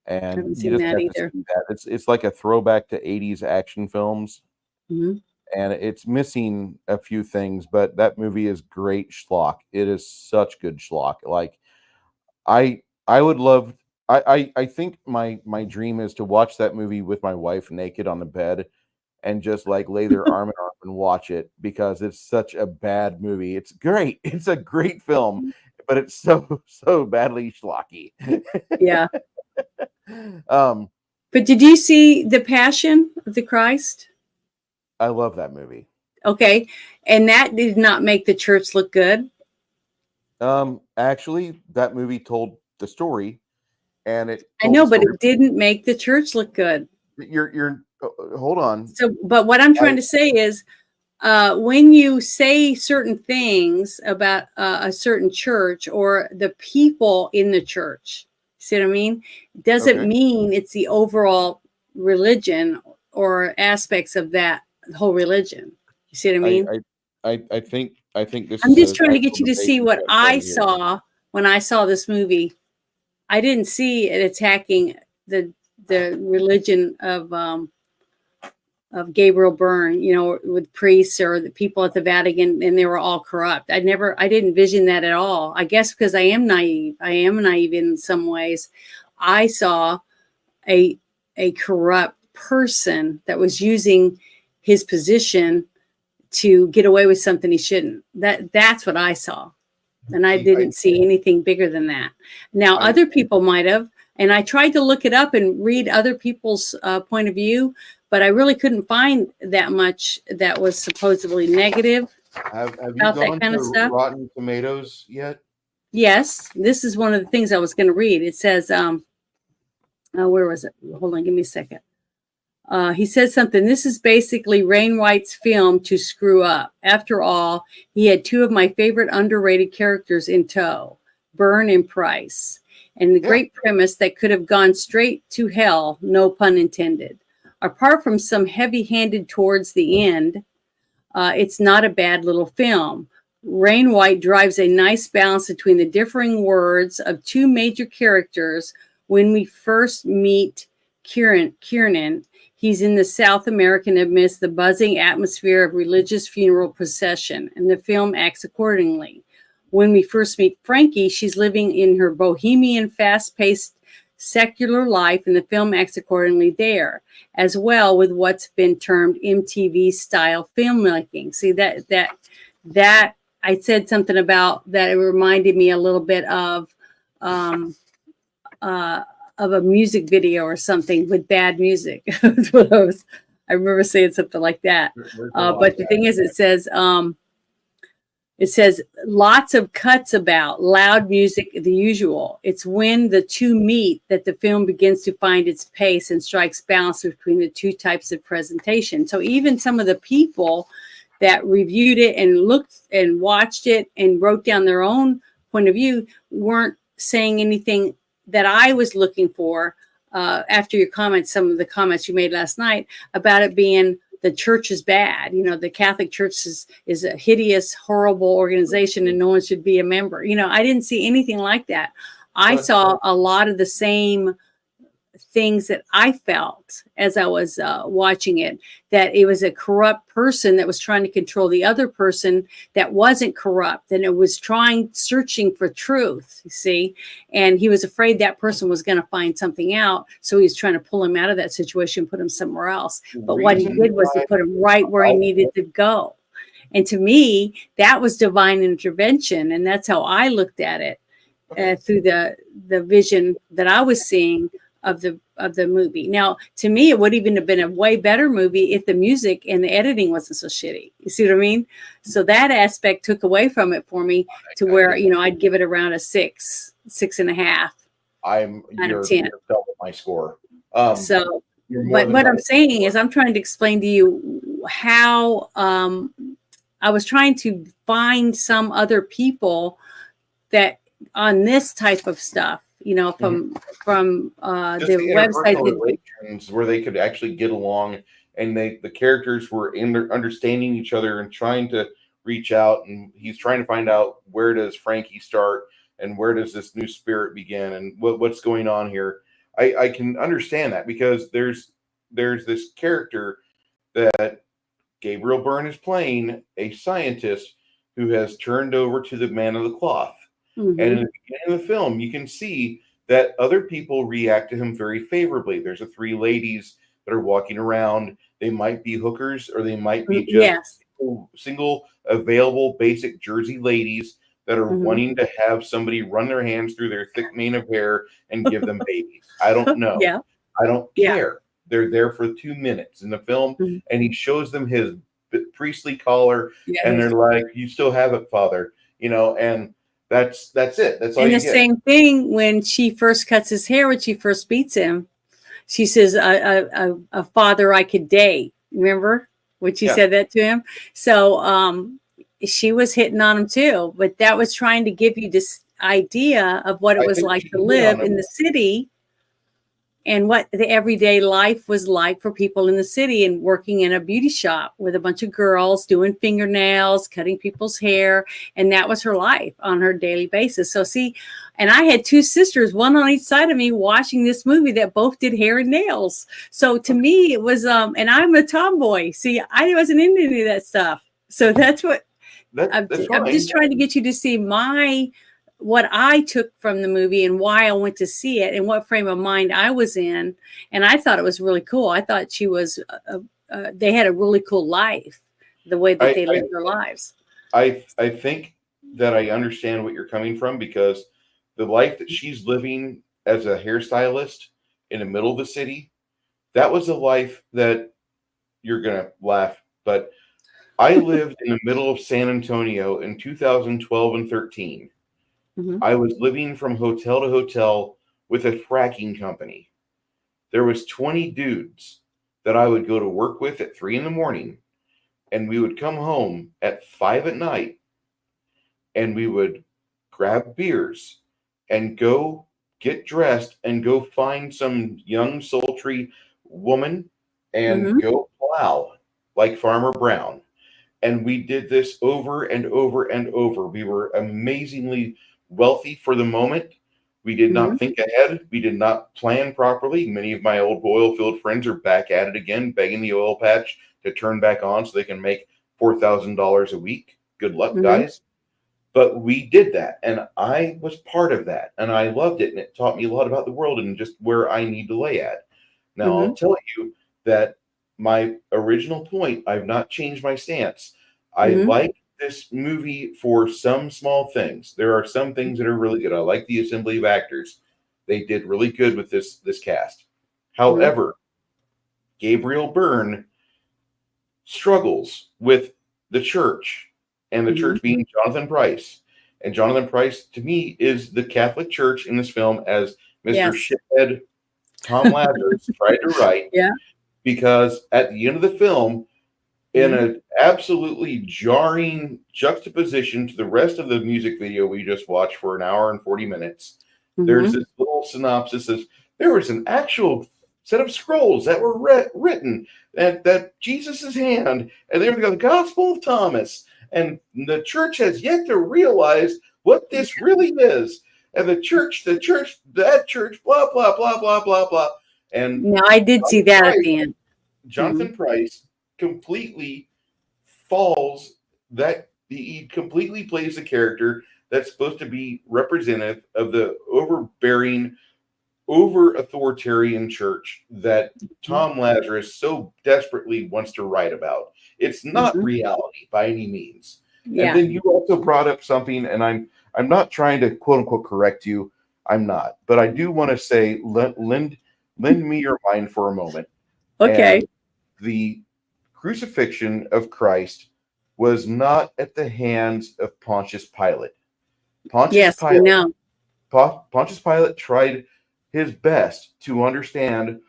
A: And you just have to see that. It's like a throwback to 80s action films. And it's missing a few things, but that movie is great schlock. It is such good schlock. Like I would love I think my dream is to watch that movie with my wife naked on the bed and just like lay their arm in arm and watch it, because it's such a bad movie. It's great. It's a great film, but it's so badly schlocky.
B: Yeah. But did you see The Passion of the Christ?
A: I love that movie.
B: Okay. And that did not make the church look good?
A: Actually, that movie told the story, and
B: I know, but it didn't make the church look good.
A: You're hold on.
B: So, but what I'm trying to say is, when you say certain things about a certain church or the people in the church, see what I mean? Doesn't mean it's the overall religion or aspects of that whole religion. You see what I mean?
A: I think this.
B: I'm just trying to get you to see what I saw when I saw this movie. I didn't see it attacking the religion of Gabriel Byrne, you know, with priests or the people at the Vatican, and they were all corrupt. I didn't vision that at all. I guess because I am naive. I am naive in some ways. I saw a corrupt person that was using his position to get away with something he shouldn't. That's what I saw. And I didn't see anything bigger than that. Now, other people might have, and I tried to look it up and read other people's point of view, but I really couldn't find that much that was supposedly negative.
A: Have you gone that kind of stuff? Rotten Tomatoes yet?
B: Yes, this is one of the things I was going to read. It says, where was it? Hold on, give me a second. He said something. This is basically Rain White's film to screw up. After all, he had two of my favorite underrated characters in tow, Byrne and Price, and the great premise that could have gone straight to hell, no pun intended. Apart from some heavy-handed towards the end, it's not a bad little film. Rain White drives a nice balance between the differing words of two major characters. When we first meet Kiernan, he's in the South American amidst the buzzing atmosphere of religious funeral procession, and the film acts accordingly. When we first meet Frankie, she's living in her bohemian, fast-paced, secular life, and the film acts accordingly there, as well with what's been termed MTV-style filmmaking. See, that I said something about that. It reminded me a little bit of a music video or something with bad music. That's what I remember saying something like that. But the thing is, it says lots of cuts about loud music, the usual. It's when the two meet that the film begins to find its pace and strikes balance between the two types of presentation. So even some of the people that reviewed it and looked and watched it and wrote down their own point of view weren't saying anything that I was looking for after your comments, some of the comments you made last night about it being the church is bad. You know, the Catholic Church is a hideous, horrible organization and no one should be a member. You know, I didn't see anything like that. I saw a lot of the same things that I felt as I was watching it, that it was a corrupt person that was trying to control the other person that wasn't corrupt, and it was searching for truth, you see, and he was afraid that person was going to find something out, so he was trying to pull him out of that situation, put him somewhere else. But what he did was he put him right where he needed to go. And to me, that was divine intervention, and that's how I looked at it through the vision that I was seeing of the movie. Now, to me, it would even have been a way better movie if the music and the editing wasn't so shitty. You see what I mean? So that aspect took away from it for me to where, you know, I'd give it around a 6.5.
A: You're double my score.
B: So, but what I'm saying is I'm trying to explain to you how I was trying to find some other people that on this type of stuff, you know, from
A: just
B: the
A: the
B: website
A: interpersonal
B: that,
A: relations where they could actually get along, and the characters were understanding each other and trying to reach out, and he's trying to find out, where does Frankie start and where does this new spirit begin, and what's going on here. I can understand that, because there's this character that Gabriel Byrne is playing, a scientist who has turned over to the man of the cloth. And in the beginning of the film, you can see that other people react to him very favorably. There's the three ladies that are walking around. They might be hookers, or they might be just
B: yes.
A: single available basic Jersey ladies that are wanting to have somebody run their hands through their thick mane of hair and give them babies. I don't know.
B: Yeah.
A: I don't
B: Yeah.
A: care. They're there for 2 minutes in the film, and he shows them his priestly collar,
B: Yeah,
A: and they're like, "You still have it, Father," you know, and that's it. That's all
B: and
A: you
B: the
A: get.
B: same thing when she first cuts his hair, when she first beats him, she says, a father I could date. Remember when she said that to him? So she was hitting on him too, but that was trying to give you this idea of what it was like to live in the city, and what the everyday life was like for people in the city, and working in a beauty shop with a bunch of girls doing fingernails, cutting people's hair. And that was her life on her daily basis. So see, and I had two sisters, one on each side of me, watching this movie that both did hair and nails. So to me, it was, and I'm a tomboy. See, I wasn't into any of that stuff. So that's what I'm just trying to get you to see what I took from the movie and why I went to see it and what frame of mind I was in. And I thought it was really cool. I thought she was, they had a really cool life, the way that they lived their lives.
A: I think that I understand what you're coming from, because the life that she's living as a hairstylist in the middle of the city, that was a life that you're going to laugh. But I lived in the middle of San Antonio in 2012 and 13. I was living from hotel to hotel with a fracking company. There was 20 dudes that I would go to work with at 3 a.m, and we would come home at 5 p.m, and we would grab beers and go get dressed and go find some young sultry woman and go plow like Farmer Brown. And we did this over and over and over. We were amazingly wealthy for the moment. We did not think ahead. We did not plan properly. Many of my old oil field friends are back at it again, begging the oil patch to turn back on so they can make $4,000 a week. Good luck, guys. But we did that, and I was part of that, and I loved it, and it taught me a lot about the world and just where I need to lay at. Now, I'll tell you that my original point, I've not changed my stance. I like this movie for some small things. There are some things that are really good. I like the assembly of actors. They did really good with this cast. However, Gabriel Byrne struggles with the church, and the church being Jonathan Pryce. And Jonathan Pryce, to me, is the Catholic Church in this film, as Mr. Shithead Tom Lazarus tried to write. Because at the end of the film, in an absolutely jarring juxtaposition to the rest of the music video we just watched for an hour and 40 minutes, there's this little synopsis of, there was an actual set of scrolls that were written that Jesus' hand, and they were the Gospel of Thomas, and the church has yet to realize what this really is. And that church, blah, blah, blah, blah, blah, blah. And
B: now I did see that at the end.
A: Jonathan Pryce completely falls that he completely plays a character that's supposed to be representative of the overbearing, over authoritarian church that Tom Lazarus so desperately wants to write about. It's not reality by any means. And then you also brought up something, and I'm not trying to quote unquote correct you. I'm not, but I do want to say, lend me your mind for a moment.
B: Okay.
A: And the crucifixion of Christ was not at the hands of Pontius Pilate. Pontius Pilate tried his best to understand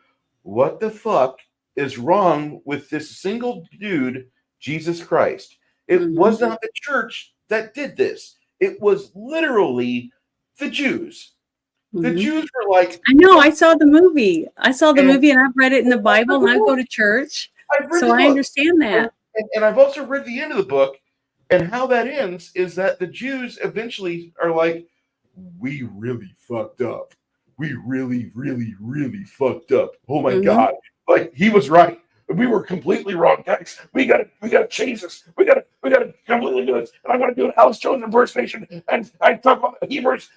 A: what the fuck is wrong with this single dude, Jesus Christ. It was not the church that did this. It was literally the Jews. The Jews were like,
B: I know, I saw the movie. I saw the movie, and I've read it in the Bible, and I go to church. So I understand that.
A: And I've also read the end of the book, and how that ends is that the Jews eventually are like, we really fucked up. We really, really, really fucked up. Oh my God. Like, he was right. We were completely wrong, guys. We gotta change this. We gotta completely do this. And I'm gonna do an Alex Jones impersonation. And I talk about the Hebrews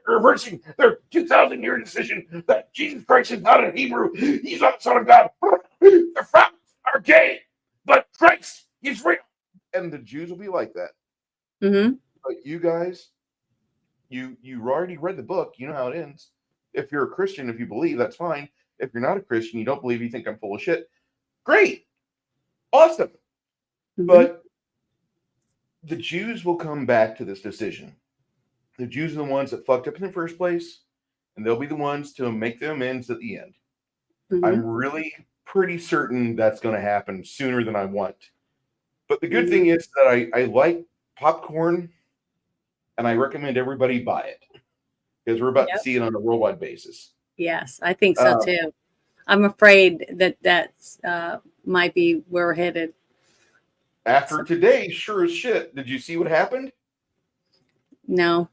A: reversing their 2,000-year decision that Jesus Christ is not a Hebrew. He's not the Son of God. The facts are gay, but Christ is real. And the Jews will be like that. But you guys, you already read the book. You know how it ends. If you're a Christian, if you believe, that's fine. If you're not a Christian, you don't believe, you think I'm full of shit. Great. Awesome. But the Jews will come back to this decision. The Jews are the ones that fucked up in the first place, and they'll be the ones to make the amends at the end. I'm really pretty certain that's going to happen sooner than I want. But the good thing is that I like popcorn, and I recommend everybody buy it, because we're about to see it on a worldwide basis.
B: Yes, I think so too. I'm afraid that might be where we're headed.
A: After today, sure as shit. Did you see what happened?
B: No,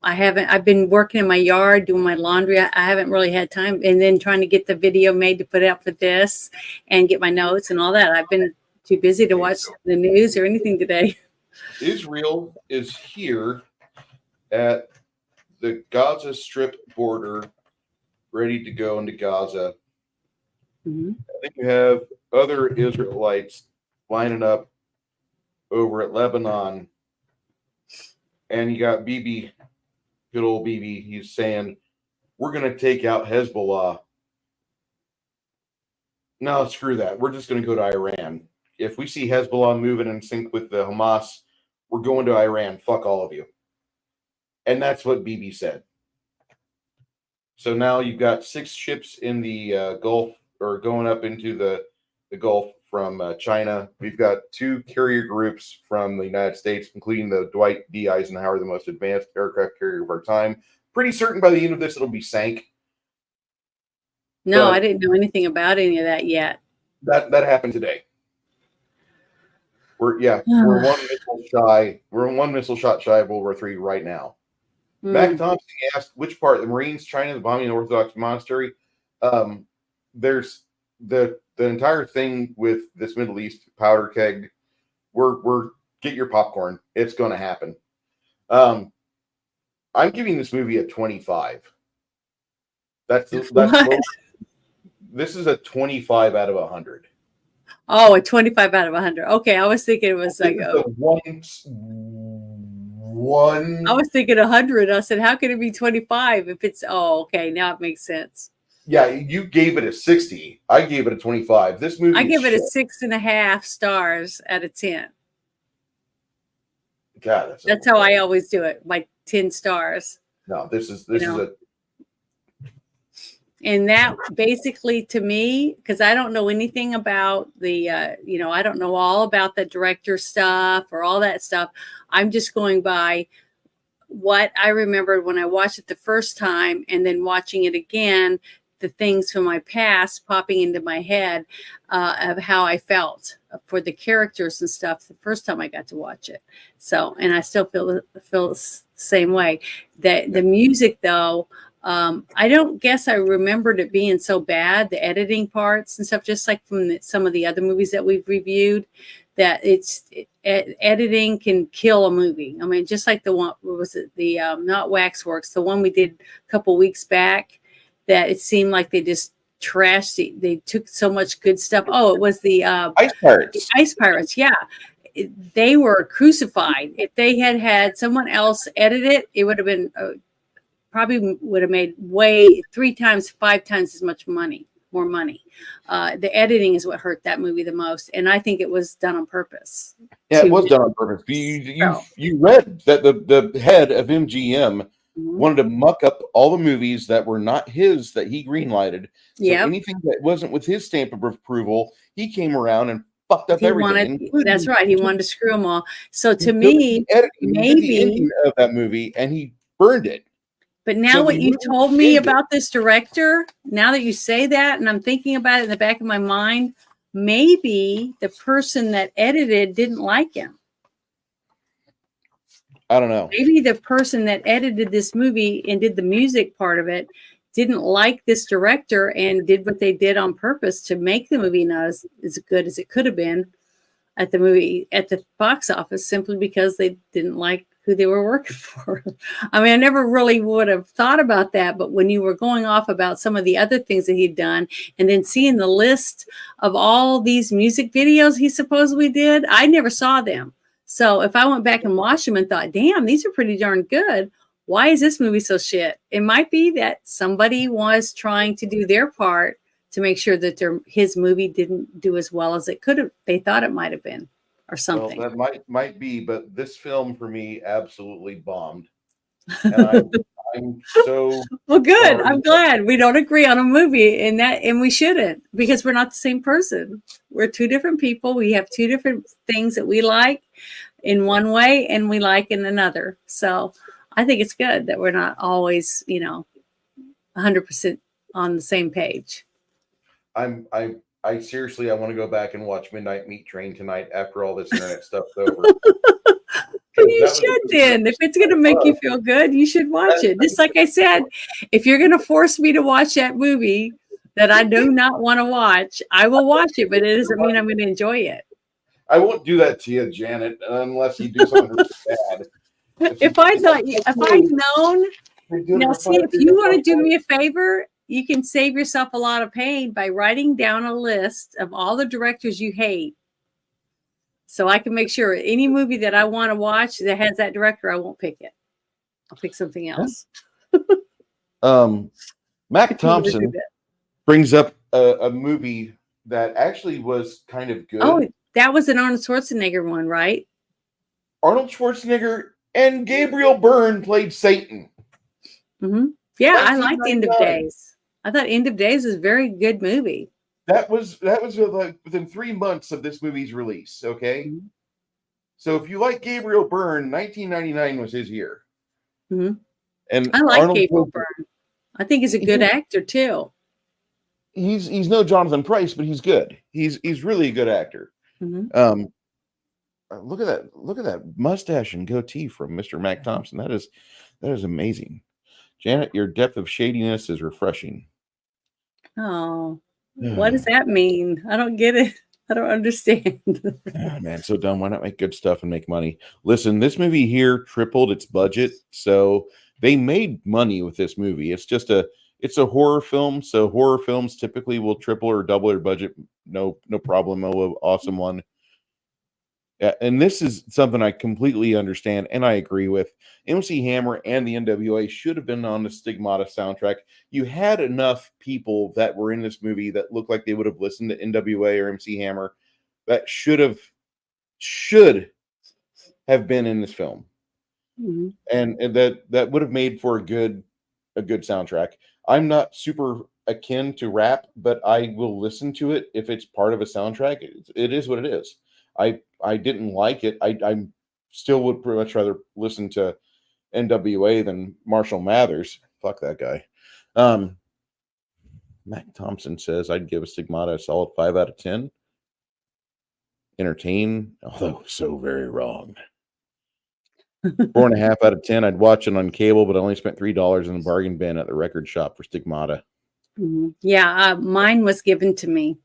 B: I haven't. I've been working in my yard, doing my laundry. I haven't really had time. And then trying to get the video made to put out for this and get my notes and all that. I've been too busy to watch the news or anything today.
A: Israel is here at the Gaza Strip border, ready to go into Gaza. I think you have other Israelites lining up over at Lebanon, and you got Bibi, good old Bibi. He's saying, we're going to take out Hezbollah. No, screw that. We're just going to go to Iran. If we see Hezbollah moving in sync with the Hamas, we're going to Iran. Fuck all of you. And that's what Bibi said. So now you've got 6 ships in the Gulf, or going up into the Gulf from China. We've got 2 carrier groups from the United States, including the Dwight D. Eisenhower, the most advanced aircraft carrier of our time. Pretty certain by the end of this, it'll be sank.
B: No, but I didn't know anything about any of that yet.
A: That happened today. We're one missile shy. We're 1 missile shot shy of World War III right now. Mac Thompson asked which part, the Marines, China, the bombing of the Orthodox monastery. There's the entire thing with this Middle East powder keg. We're get your popcorn. It's going to happen. I'm giving this movie a 25. That's this is a 25 out of 100.
B: Oh, a 25 out of 100. Okay, I was thinking it was like
A: one.
B: I was thinking 100. I said, how can it be 25 if it's? Oh, okay, now it makes sense.
A: Yeah, you gave it a 60. I gave it a 25. This movie,
B: I give it a 6.5 stars out of 10.
A: God,
B: that's how I always do it. Like 10 stars.
A: No, this is a.
B: And that basically, to me, because I don't know anything about the, I don't know all about the director stuff or all that stuff. I'm just going by what I remembered when I watched it the first time, and then watching it again, the things from my past popping into my head of how I felt for the characters and stuff the first time I got to watch it. So, and I still feel the same way. That the music, though, I don't guess I remembered it being so bad, the editing parts and stuff, just like from some of the other movies that we've reviewed, that editing can kill a movie. I mean, just like the one, what was it? The not Waxworks, the one we did a couple weeks back, that it seemed like they just trashed it. They took so much good stuff. Oh, it was the
A: Ice Pirates.
B: Ice Pirates, yeah. They were crucified. If they had someone else edit it, it would have been probably would have made 3 times, 5 times as much money, more money. The editing is what hurt that movie the most, and I think it was done on purpose.
A: Yeah, it was done on purpose. You read that the head of MGM wanted to muck up all the movies that were not his, that he greenlighted. So anything that wasn't with his stamp of approval, he came around and fucked up everything.
B: That's right. He wanted to screw them all. So to me, maybe
A: the ending of that movie, and he burned it.
B: But now what you told me about this director, now that you say that, and I'm thinking about it in the back of my mind, maybe the person that edited didn't like him.
A: I don't know.
B: Maybe the person that edited this movie and did the music part of it didn't like this director and did what they did on purpose to make the movie not as good as it could have been at the box office, simply because they didn't like who they were working for. I mean, I never really would have thought about that, but when you were going off about some of the other things that he'd done and then seeing the list of all these music videos he supposedly did, I never saw them. So if I went back and watched them and thought, damn, these are pretty darn good, why is this movie so shit? It might be that somebody was trying to do their part to make sure that his movie didn't do as well as it could have. They thought it might have been, or something.
A: Well, that might be, but this film for me absolutely bombed. And I'm so
B: well. Good. Sorry. I'm glad we don't agree on a movie, and we shouldn't, because we're not the same person. We're two different people. We have two different things that we like in one way and we like in another. So I think it's good that we're not always, 100% on the same page.
A: I seriously, I want to go back and watch Midnight Meat Train tonight after all this internet stuff's over.
B: You should then. If it's going to make you feel good, you should watch it. Just like I said, if you're going to force me to watch that movie that I do not want to watch, I will watch it, but it doesn't mean I'm going to enjoy it.
A: I won't do that to you, Janet, unless you do something really bad.
B: If I'd known, now see, if you want to do me a favor, you can save yourself a lot of pain by writing down a list of all the directors you hate. So I can make sure any movie that I want to watch that has that director, I won't pick it. I'll pick something else.
A: Mac Thompson brings up a movie that actually was kind of good.
B: Oh, that was an Arnold Schwarzenegger one, right?
A: Arnold Schwarzenegger and Gabriel Byrne played Satan.
B: Mm-hmm. Yeah, I liked End of Days. I thought End of Days was a very good movie. That was
A: like within 3 months of this movie's release. Okay. Mm-hmm. So if you like Gabriel Byrne, 1999 was his year.
B: Mm-hmm. And I like Gabriel Byrne. I think he's a good actor too.
A: He's no Jonathan Pryce, but he's good. He's really a good actor.
B: Mm-hmm.
A: Look at that mustache and goatee from Mr. Mac Thompson. That is amazing. Janet, your depth of shadiness is refreshing.
B: Oh, what does that mean? I don't get it. I don't understand.
A: Man, so dumb. Why not make good stuff and make money? Listen, this movie here tripled its budget, so they made money with this movie. It's a horror film, so horror films typically will triple or double their budget. No problem. Oh, awesome one. Yeah, and this is something I completely understand and I agree with. MC Hammer and the NWA should have been on the Stigmata soundtrack. You had enough people that were in this movie that looked like they would have listened to NWA or MC Hammer that should have been in this film.
B: Mm-hmm.
A: And that would have made for a good soundtrack. I'm not super akin to rap, but I will listen to it if it's part of a soundtrack. It is what it is. I didn't like it. I still would pretty much rather listen to NWA than Marshall Mathers. Fuck that guy. Mac Thompson says I'd give a Stigmata a solid 5 out of 10. Entertain, although so very wrong. 4.5 out of 10. I'd watch it on cable, but I only spent $3 in the bargain bin at the record shop for Stigmata.
B: Mm-hmm. Yeah, mine was given to me.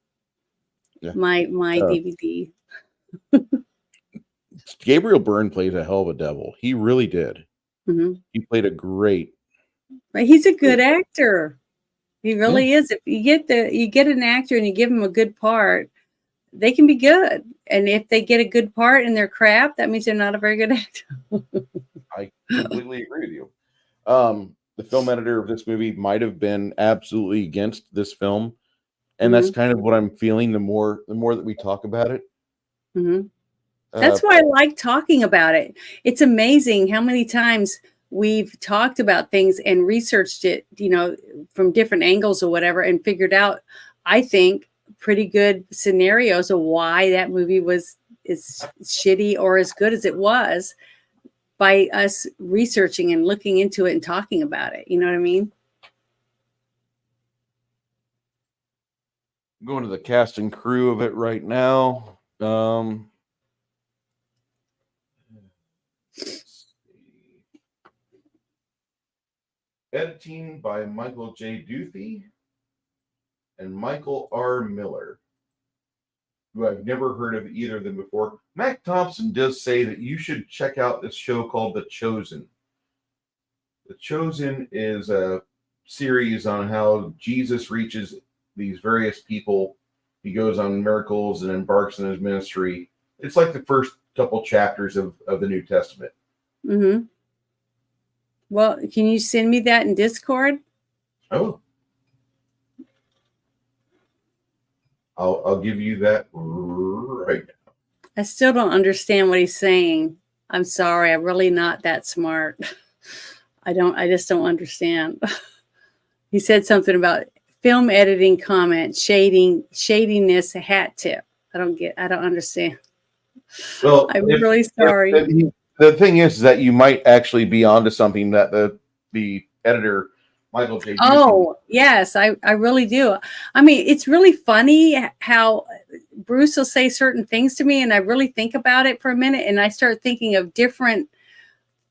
B: Yeah. My DVD.
A: Gabriel Byrne played a hell of a devil. He really did.
B: Mm-hmm.
A: He played a great.
B: But he's a good actor. He really is. If you get an actor and you give him a good part, they can be good. And if they get a good part and they're crap, that means they're not a very good actor.
A: I completely agree with you. The film editor of this movie might have been absolutely against this film, and that's kind of what I'm feeling. The more that we talk about it.
B: Mm-hmm. That's why I like talking about it. It's amazing how many times we've talked about things and researched it, from different angles or whatever, and figured out, I think, pretty good scenarios of why that movie was as shitty or as good as it was by us researching and looking into it and talking about it. You know what I mean?
A: I'm going to the cast and crew of it right now. Editing by Michael J. Duthie and Michael R. Miller, who I've never heard of either of them before. Mac Thompson does say that you should check out this show called The Chosen. The Chosen is a series on how Jesus reaches these various people. He goes on miracles and embarks on his ministry. It's like the first couple chapters of the New Testament.
B: Mm-hmm. Well, can you send me that in Discord?
A: Oh. I'll give you that right now.
B: I still don't understand what he's saying. I'm sorry. I'm really not that smart. I just don't understand. He said something about film editing comment, shadiness, hat tip. I don't understand.
A: Well,
B: I'm really sorry.
A: The thing is that you might actually be onto something that the editor, Michael J.
B: Oh, yes, I really do. I mean, it's really funny how Bruce will say certain things to me, and I really think about it for a minute, and I start thinking of different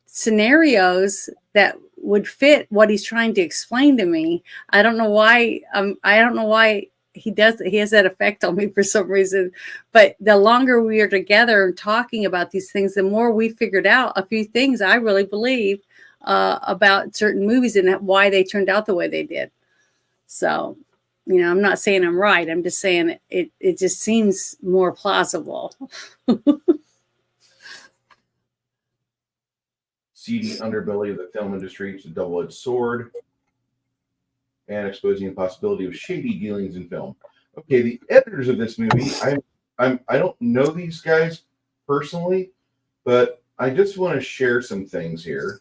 B: scenarios that would fit what he's trying to explain to me. I don't know why. I don't know why he does. He has that effect on me for some reason. But the longer we are together and talking about these things, the more we figured out a few things. I really believe about certain movies and why they turned out the way they did. So, you know, I'm not saying I'm right. I'm just saying it just seems more plausible.
A: Seedy underbelly of the film industry. It's a double-edged sword, and exposing the possibility of shady dealings in film. Okay, the editors of this movie, I don't know these guys personally, but I just want to share some things here.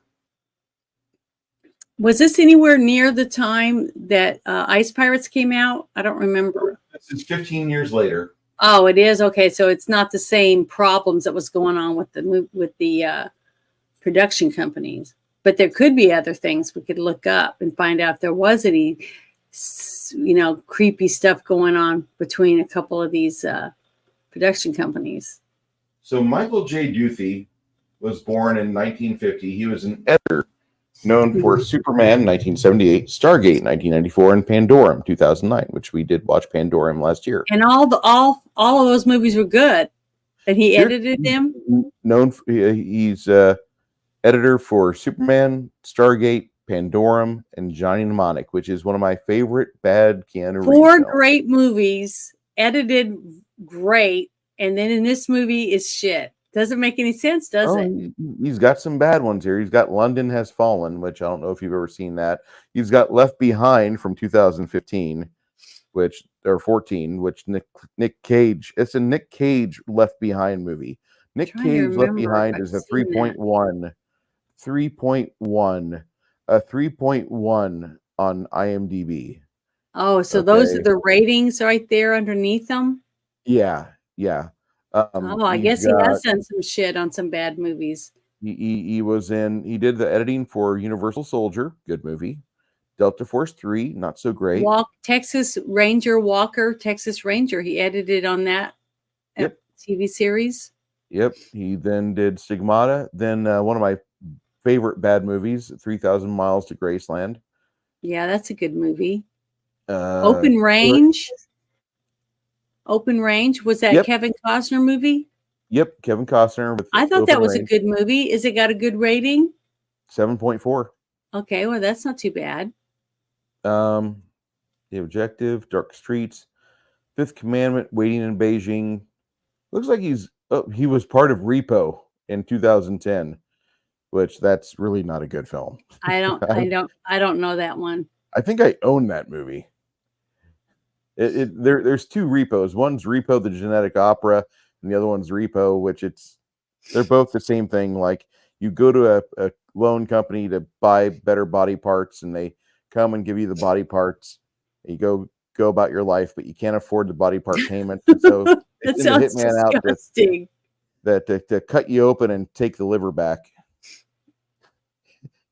B: Was this anywhere near the time that Ice Pirates came out? I don't remember.
A: This is 15 years later.
B: Oh, it is? Okay, so it's not the same problems that was going on with the production companies. But there could be other things we could look up and find out if there was any, you know, creepy stuff going on between a couple of these production companies.
A: So Michael J. Duthie was born in 1950. He was an editor known for Superman 1978, Stargate 1994, and Pandorum 2009, which we did watch Pandorum last year.
B: And all of those movies were good. And he edited them?
A: He's editor for Superman, Stargate, Pandorum, and Johnny Mnemonic, which is one of my favorite bad Keanu Reeves
B: Four
A: films.
B: great movies, edited great, and then in this movie is shit. Doesn't make any sense, does it?
A: He's got some bad ones here. He's got London Has Fallen, which I don't know if you've ever seen that. He's got Left Behind from 2015, or 14, which Nick Cage. It's a Nick Cage Left Behind movie. Nick Cage Left Behind is a 3.1. 3.1, a 3.1 on IMDb.
B: Oh, so those are the ratings right there underneath them?
A: Yeah.
B: I guess he has done some shit on some bad movies.
A: He did the editing for Universal Soldier, good movie. Delta Force 3, not so great.
B: Texas Ranger, he edited on that TV series.
A: Yep, he then did Stigmata, then one of my favorite bad movies, 3,000 Miles to Graceland.
B: Yeah, that's a good movie. Open Range. Was that Kevin Costner movie?
A: Yep, Kevin Costner.
B: I thought that was a good movie. Is it got a good rating?
A: 7.4.
B: Okay, well, that's not too bad.
A: The Objective, Dark Streets, Fifth Commandment, Waiting in Beijing. Looks like he was part of Repo in 2010, which that's really not a good film.
B: I don't know that one.
A: I think I own that movie. There's two Repos. One's Repo, the Genetic Opera, and the other one's Repo, which they're both the same thing. Like you go to a loan company to buy better body parts, and they come and give you the body parts. You go
C: go about your life, but you can't afford the body part payments. And so
B: that sounds disgusting.
C: To cut you open and take the liver back.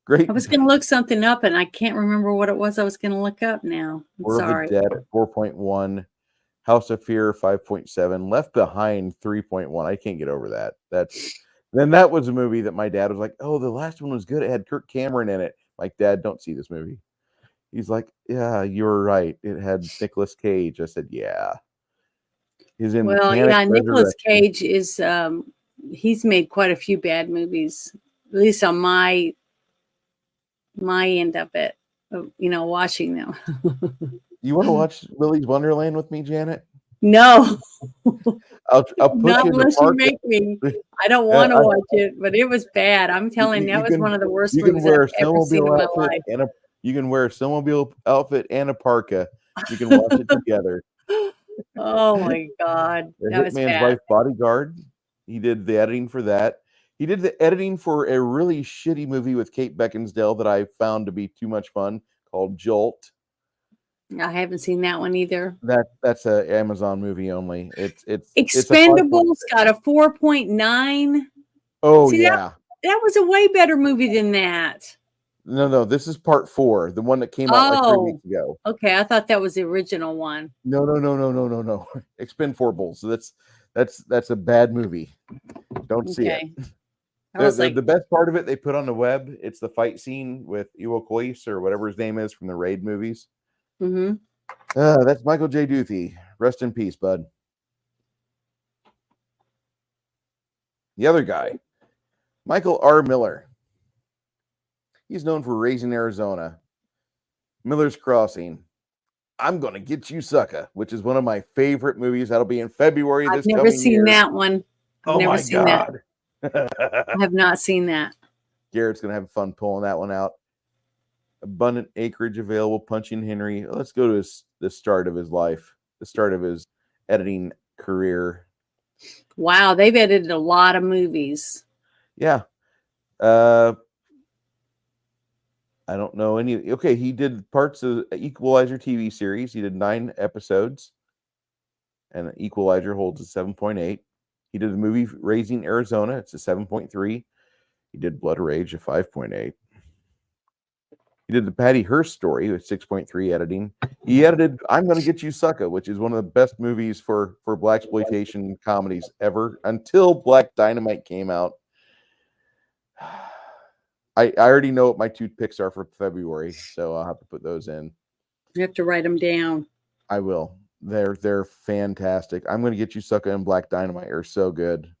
C: Great.
B: I was going to look something up, and I can't remember what it was I was going to look up now.
C: World of the Dead at 4.1. House of Fear 5.7. Left Behind 3.1. I can't get over that. That was a movie that my dad was like, oh, the last one was good. It had Kirk Cameron in it. Like, Dad, don't see this movie. He's like, yeah, you're right. It had Nicolas Cage. I said, yeah. He's in
B: Nicolas Cage is he's made quite a few bad movies, at least on my end of it, watching them.
C: You want to watch Willy's Wonderland with me, Janet?
B: No.
C: I'll put
B: not
C: you in
B: unless
C: the park.
B: You make me. I don't want to watch it, but it was bad. I'm telling you, that was one of the worst movies I've ever seen in my life.
C: You can wear a snowmobile outfit and a parka. You can watch it together.
B: Oh my God. That was
C: Hitman's
B: bad.
C: Wife Bodyguard. He did the editing for that. He did the editing for a really shitty movie with Kate Beckinsale that I found to be too much fun called Jolt.
B: I haven't seen that one either.
C: That's an Amazon movie only. It's
B: Expendables got a 4.9.
C: Oh, yeah.
B: That was a way better movie than that.
C: No, this is part 4, the one that came out like 3 weeks ago.
B: Okay, I thought that was the original one.
C: No. Expendables. So that's a bad movie. Don't see it. The best part of it they put on the web. It's the fight scene with Iwo Kois or whatever his name is from the Raid movies.
B: Mm-hmm.
C: That's Michael J. Duthie. Rest in peace, bud. The other guy, Michael R. Miller. He's known for Raising Arizona, Miller's Crossing, I'm Gonna Get You, Sucker, which is one of my favorite movies. That'll be in February this coming year. I've never seen
B: that one.
C: Oh my God.
B: I have not seen that.
C: Garrett's going to have fun pulling that one out. Abundant Acreage Available, Punching Henry. Let's go to the start of his life, the start of his editing career.
B: Wow, they've edited a lot of movies.
C: Yeah. I don't know any. Okay, he did parts of Equalizer TV series. He did 9 episodes, and Equalizer holds a 7.8. He did the movie Raising Arizona. It's a 7.3. He did Blood Rage, a 5.8. He did the Patty Hearst story with 6.3 editing. He edited I'm Gonna Get You, Sucker, which is one of the best movies for blaxploitation comedies ever until Black Dynamite came out. I already know what my 2 picks are for February, so I'll have to put those in.
B: You have to write them down.
C: I will. They're fantastic. I'm Gonna Get You, Sucker, and Black Dynamite are so good.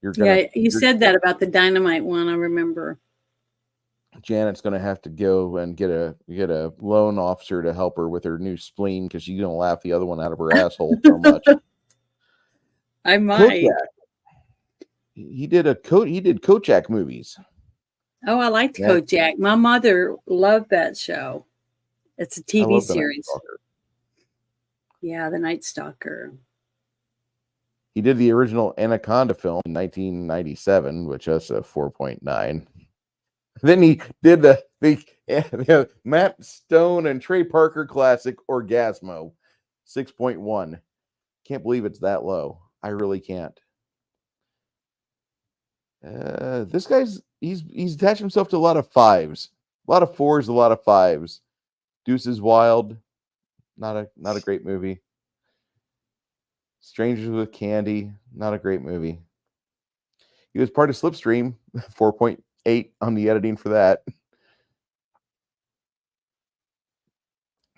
B: You said that about the Dynamite one. I remember.
C: Janet's gonna have to go and get a loan officer to help her with her new spleen because she's gonna laugh the other one out of her asshole so much.
B: I might.
C: Kojak. He did Kojak movies.
B: Oh, I liked Kojak. My mother loved that show. It's a TV series. Yeah, The Night Stalker.
C: He did the original Anaconda film in 1997, which was a 4.9. Then he did the Matt Stone and Trey Parker classic Orgasmo, 6.1. Can't believe it's that low. I really can't. This guy's he's attached himself to a lot of 5s, a lot of 4s, a lot of 5s. Deuces Wild, not a great movie. Strangers with Candy, not a great movie. He was part of Slipstream, 4.8 on the editing for that.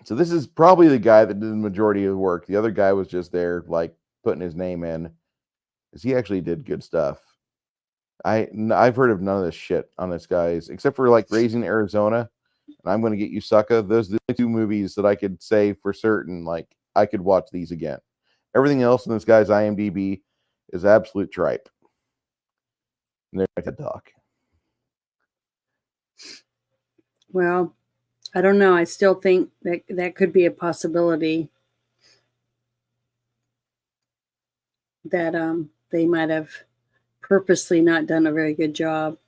C: So this is probably the guy that did the majority of the work. The other guy was just there, like, putting his name in, because he actually did good stuff. I've heard of none of this shit on this guy's, except for like Raising Arizona and I'm Gonna Get You, Sucker. Those are the 2 movies that I could say for certain, like, I could watch these again. Everything else in this guy's IMDb is absolute tripe. And there's the doc.
B: Well, I don't know. I still think that could be a possibility that they might have purposely not done a very good job.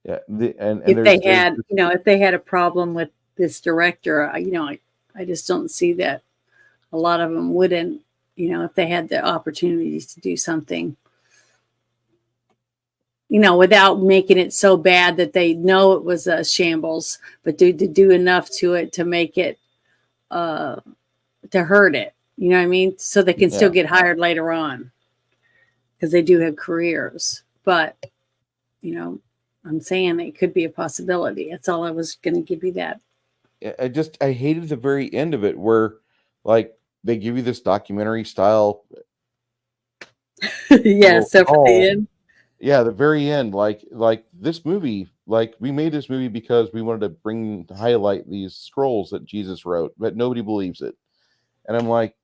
C: Yeah, and
B: if they had a problem with this director, I I just don't see that a lot of them wouldn't, if they had the opportunities to do something, without making it so bad that they know it was a shambles, but to do enough to it to make it, to hurt it. You know what I mean? So they can still get hired later on because they do have careers. But, I'm saying it could be a possibility. That's all I was going to give you that.
C: I hated the very end of it where like they give you this documentary style.
B: Yeah, so for the end.
C: Yeah, the very end, like this movie, like we made this movie because we wanted to highlight these scrolls that Jesus wrote, but nobody believes it. And I'm like,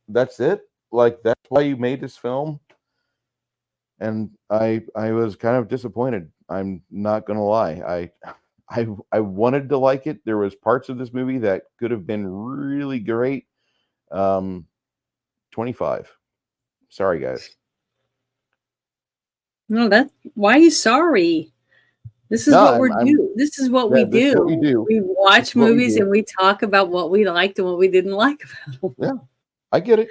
C: that's it? Like that's why you made this film? And I was kind of disappointed. I'm not gonna lie. I wanted to like it. There was parts of this movie that could have been really great. 25. Sorry, guys.
B: No, why are you sorry? This is what we do. This is what we do. We watch movies and we talk about what we liked and what we didn't like about them.
C: Yeah, I get it.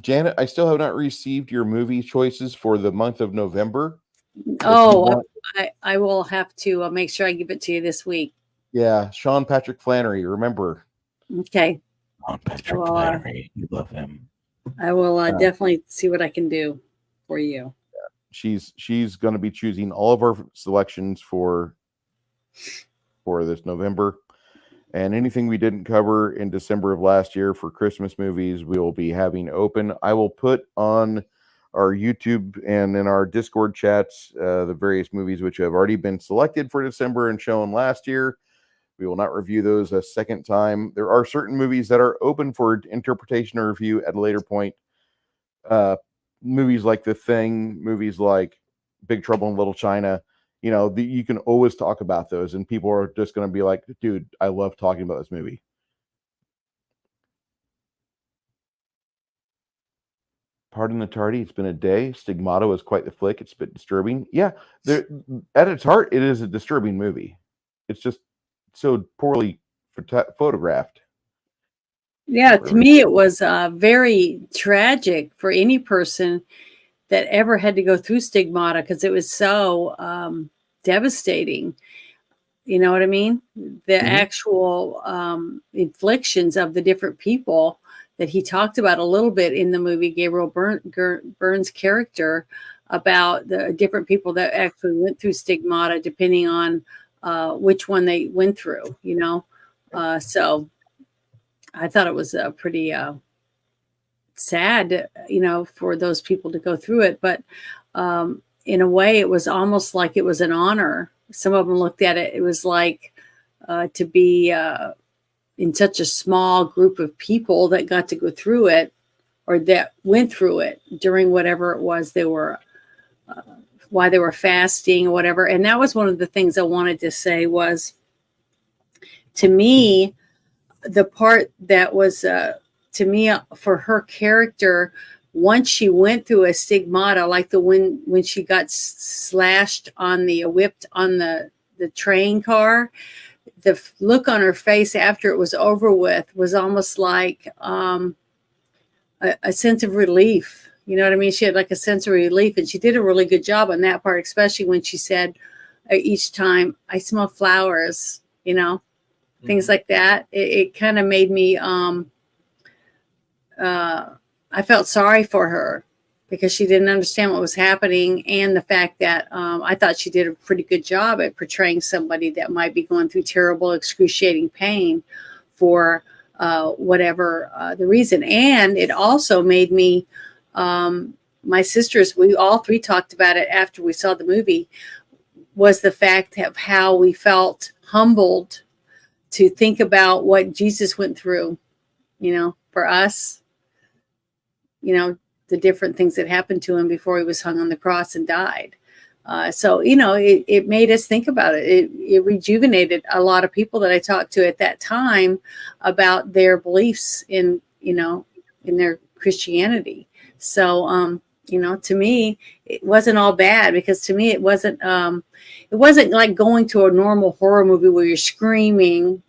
C: Janet, I still have not received your movie choices for the month of November.
B: Oh, I will have to make sure I give it to you this week.
C: Yeah, Sean Patrick Flannery, remember.
B: Okay.
C: Sean Patrick Flannery, you love him.
B: I will definitely see what I can do for you.
C: She's going to be choosing all of our selections for this November, and anything we didn't cover in December of last year for Christmas movies, we will be having open. I will put on our YouTube and in our Discord chats the various movies which have already been selected for December and shown last year. We will not review those a second time. There are certain movies that are open for interpretation or review at a later point. Movies like The Thing, movies like Big Trouble in Little China, you can always talk about those, and people are just going to be like, dude, I love talking about this movie. Pardon the tardy, it's been a day. Stigmata is quite the flick. It's a bit disturbing. Yeah, at its heart, it is a disturbing movie. It's just so poorly photographed.
B: Yeah, to me, it was very tragic for any person that ever had to go through stigmata because it was so devastating. You know what I mean? The actual inflictions of the different people that he talked about a little bit in the movie, Gabriel Byrne's character, about the different people that actually went through stigmata, depending on which one they went through, so I thought it was pretty sad, for those people to go through it. But in a way, it was almost like it was an honor. Some of them looked at it. It was like to be in such a small group of people that got to go through it, or that went through it during whatever it was they were, why they were fasting or whatever. And that was one of the things I wanted to say was, to me, the part that was to me for her character, once she went through a stigmata, like when she got slashed on whipped on the train car, the look on her face after it was over with was almost like a sense of relief. You know what I mean? She had like a sense of relief, and she did a really good job on that part, especially when she said each time, I smell flowers, things like that. It kind of made me, I felt sorry for her because she didn't understand what was happening. And the fact that I thought she did a pretty good job at portraying somebody that might be going through terrible, excruciating pain for whatever the reason. And it also made me, my sisters, we all three talked about it after we saw the movie, was the fact of how we felt humbled to think about what Jesus went through, for us, the different things that happened to him before he was hung on the cross and died. So, it made us think about it. It rejuvenated a lot of people that I talked to at that time about their beliefs in their Christianity. So, to me, it wasn't all bad, because to me, it wasn't like going to a normal horror movie where you're screaming,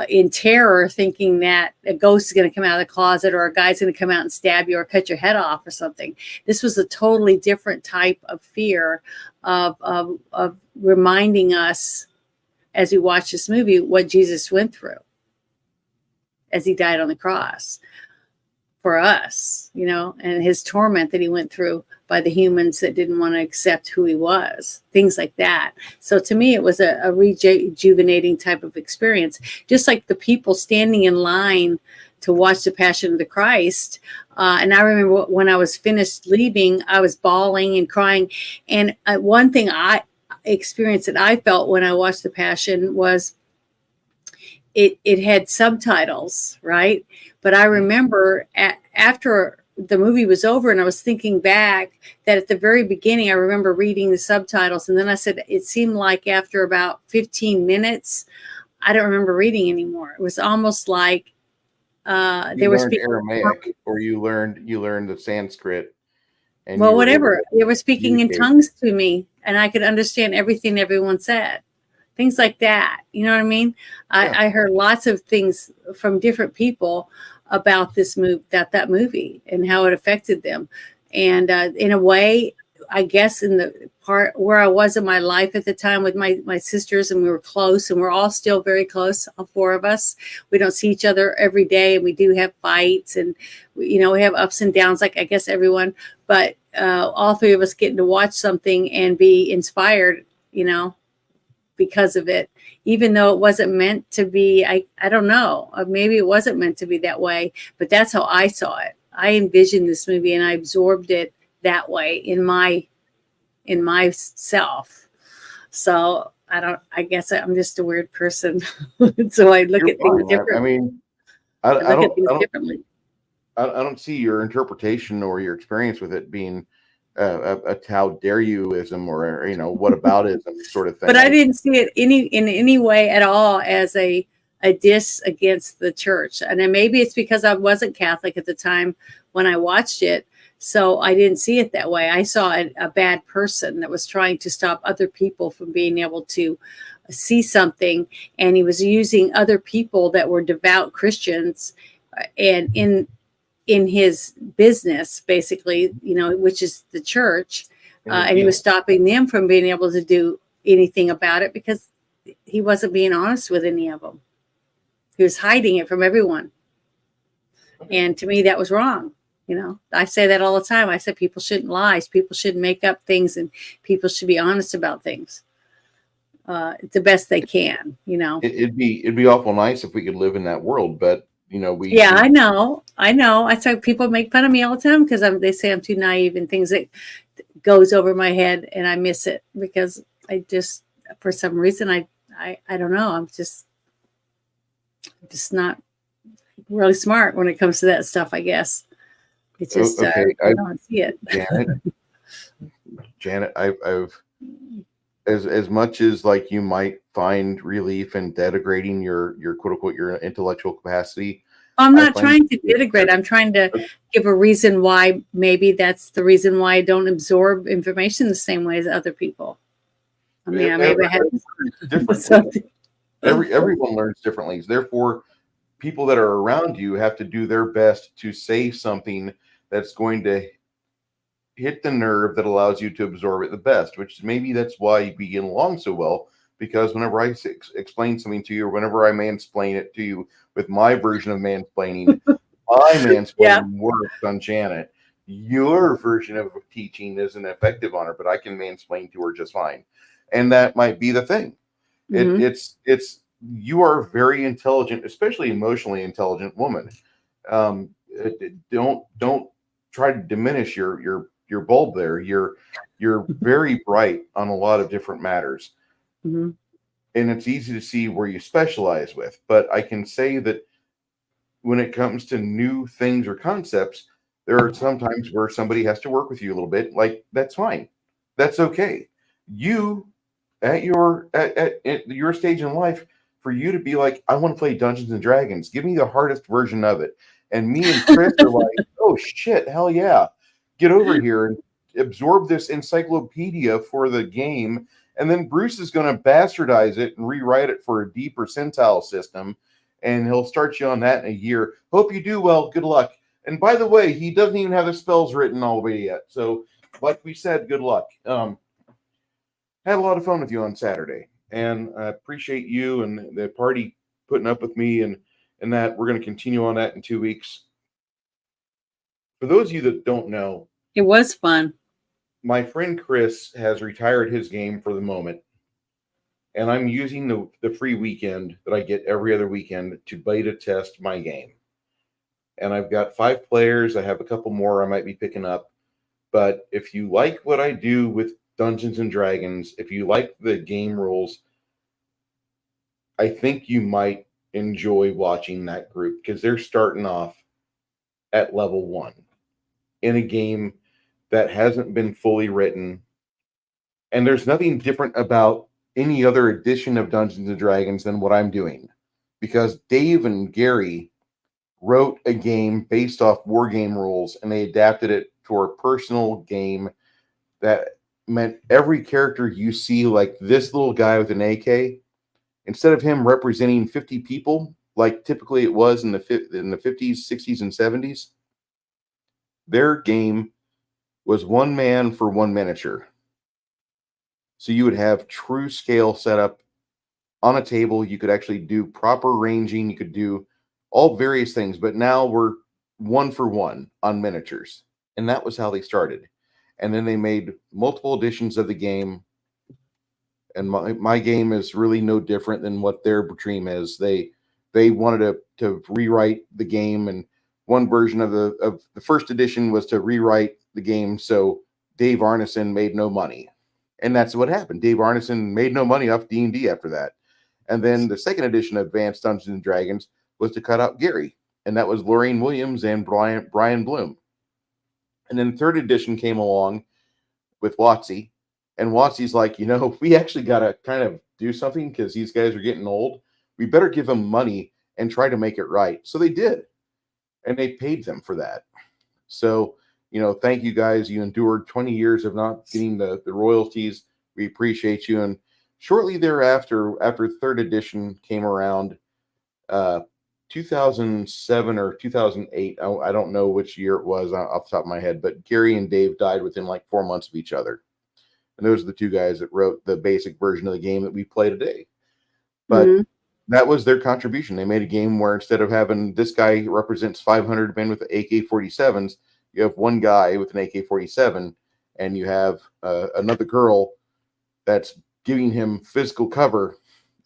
B: in terror, thinking that a ghost is going to come out of the closet or a guy's going to come out and stab you or cut your head off or something. This was a totally different type of fear of reminding us as we watch this movie what Jesus went through as he died on the cross for us, you know, and his torment that he went through by the humans that didn't want to accept who he was, things like that. So to me, it was a rejuvenating type of experience, just like the people standing in line to watch the Passion of the Christ. And I remember when I was finished leaving, I was bawling and crying. And one thing I experienced that I felt when I watched the Passion was it had subtitles, right? But I remember after the movie was over and I was thinking back that at the very beginning, I remember reading the subtitles. And then I said, it seemed like after about 15 minutes, I don't remember reading anymore. It was almost like they were speaking
A: Aramaic, or you learned the Sanskrit.
B: And well, whatever. They were speaking in tongues to me and I could understand everything everyone said. Things like that. You know what I mean? Yeah. I heard lots of things from different people about this movie, that movie and how it affected them. And in a way, I guess in the part where I was in my life at the time with my sisters, and we were close, and we're all still very close, all four of us. We don't see each other every day, and we do have fights, and we have ups and downs, like I guess everyone. But all three of us getting to watch something and be inspired, because of it, even though it wasn't meant to be. I don't know, maybe it wasn't meant to be that way, but that's how I saw it. I envisioned this movie and I absorbed it that way in myself. So I guess I'm just a weird person. So I look at things differently.
A: I mean, I look at things differently. I don't see your interpretation or your experience with it being a how dare youism or what aboutism sort of thing.
B: But I didn't see it in any way at all as a diss against the church. And then maybe it's because I wasn't Catholic at the time when I watched it, so I didn't see it that way. I saw a bad person that was trying to stop other people from being able to see something, and he was using other people that were devout Christians and in his business, basically, which is the church, and he was stopping them from being able to do anything about it because he wasn't being honest with any of them. He was hiding it from everyone. And to me, that was wrong. I say that all the time. I said people shouldn't lie. People shouldn't make up things, and people should be honest about things the best they can.
A: It'd be awful nice if we could live in that world, but
B: I know. I say people make fun of me all the time because they say I'm too naive and things that goes over my head, and I miss it because I just, for some reason, I don't know. I'm just not really smart when it comes to that stuff, I guess. It's just,
A: okay.
B: I don't see it.
A: Janet, I've as much as like you might find relief in denigrating your quote unquote your intellectual capacity.
B: I'm not trying to denigrate. I'm trying to give a reason why. Maybe that's the reason why I don't absorb information the same way as other people. I mean, maybe I have
A: different. Everyone learns differently. Therefore, people that are around you have to do their best to say something that's going to hit the nerve that allows you to absorb it the best, which maybe that's why you get along so well, because whenever I explain something to you, or whenever I mansplain it to you with my version of mansplaining, my mansplaining works on Janet. Your version of teaching isn't effective on her, but I can mansplain to her just fine. And that might be the thing. Mm-hmm. You are a very intelligent, especially emotionally intelligent woman. Don't try to diminish your bulb there. You're very bright on a lot of different matters. Mm-hmm. And it's easy to see where you specialize with. But I can say that when it comes to new things or concepts, there are some times where somebody has to work with you a little bit. Like, that's fine. That's okay. You, at your stage in life, for you to be like, I want to play Dungeons and Dragons. Give me the hardest version of it. And me and Chris are like, oh shit, hell yeah. Get over here and absorb this encyclopedia for the game. And then Bruce is going to bastardize it and rewrite it for a deep percentile system. and he'll start you on that in a year. Hope you do well. Good luck. And by the way, he doesn't even have the spells written all the way yet. So, like we said, good luck. Had a lot of fun with you on Saturday, and I appreciate you and the party putting up with me, and that we're going to continue on that in 2 weeks. For those of you that don't know,
B: it was fun.
A: My friend Chris has retired his game for the moment, and I'm using the free weekend that I get every other weekend to beta test my game. And I've got 5 players. I have a couple more I might be picking up. But if you like what I do with Dungeons and Dragons, if you like the game rules, I think you might enjoy watching that group, because they're starting off at level 1 in a game that hasn't been fully written. And there's nothing different about any other edition of Dungeons and Dragons than what I'm doing, because Dave and Gary wrote a game based off war game rules, and they adapted it to a personal game that meant every character you see, like this little guy with an AK, instead of him representing 50 people like typically it was in the 50s, 60s, and 70s, their game was one man for one miniature. So you would have true scale setup on a table. You could actually do proper ranging. You could do all various things, but now we're one for one on miniatures. And that was how they started. And then they made multiple editions of the game. And my game is really no different than what their dream is. They wanted to rewrite the game, and one version of the first edition was to rewrite the game so Dave Arneson made no money. And that's what happened. Dave Arneson made no money off D&D after that. And then the second edition of Advanced Dungeons and Dragons was to cut out Gary, and that was Lorraine Williams and Brian Bloom. And then third edition came along with WotC, and WotC's like, we actually got to kind of do something because these guys are getting old. We better give them money and try to make it right. So they did, and they paid them for that. So, thank you guys. You endured 20 years of not getting the royalties. We appreciate you. And shortly thereafter, after third edition came around, 2007 or 2008, I don't know which year it was off the top of my head, but Gary and Dave died within like 4 months of each other. And those are the two guys that wrote the basic version of the game that we play today. But that was their contribution. They made a game where instead of having this guy represents 500 men with AK-47s, you have one guy with an AK-47, and you have another girl that's giving him physical cover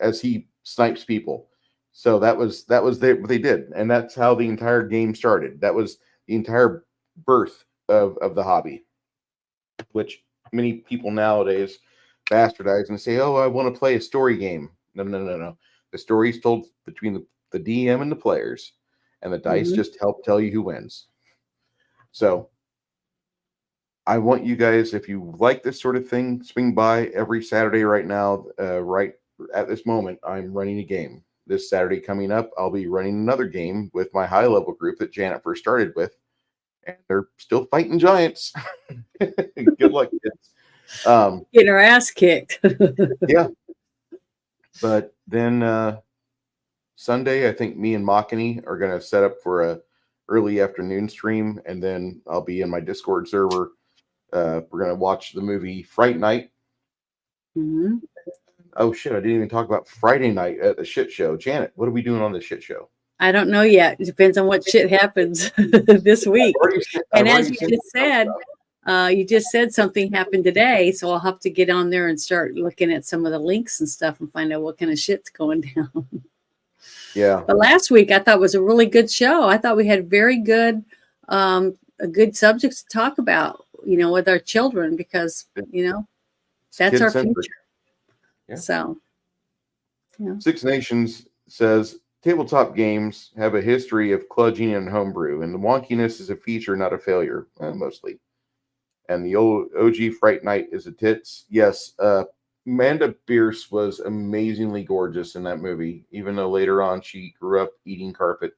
A: as he snipes people. So that was what they did, and that's how the entire game started. That was the entire birth of the hobby, which many people nowadays bastardize and say, "Oh, I want to play a story game." No. The story is told between the DM and the players, and the dice just help tell you who wins. So I want you guys, if you like this sort of thing, swing by every Saturday right now. Right at this moment, I'm running a game. This Saturday coming up, I'll be running another game with my high-level group that Janet first started with, and they're still fighting giants. Good luck, kids.
B: Getting our ass kicked.
A: Yeah. But then Sunday, I think me and Makani are going to set up for a early afternoon stream, and then I'll be in my Discord server. We're going to watch the movie Fright Night. Oh, shit, I didn't even talk about Friday night at the shit show. Janet, what are we doing on the shit show?
B: I don't know yet. It depends on what shit happens this week. And as you just said, something happened today, so I'll have to get on there and start looking at some of the links and stuff and find out what kind of shit's going down.
A: Yeah.
B: But last week I thought was a really good show. I thought we had very good, good subjects to talk about, with our children, because, that's our future. Yeah. So,
A: Six Nations says tabletop games have a history of kludging and homebrew, and the wonkiness is a feature, not a failure, mostly. And the old OG Fright Night is a tits. Yes, Amanda Bierce was amazingly gorgeous in that movie, even though later on she grew up eating carpet.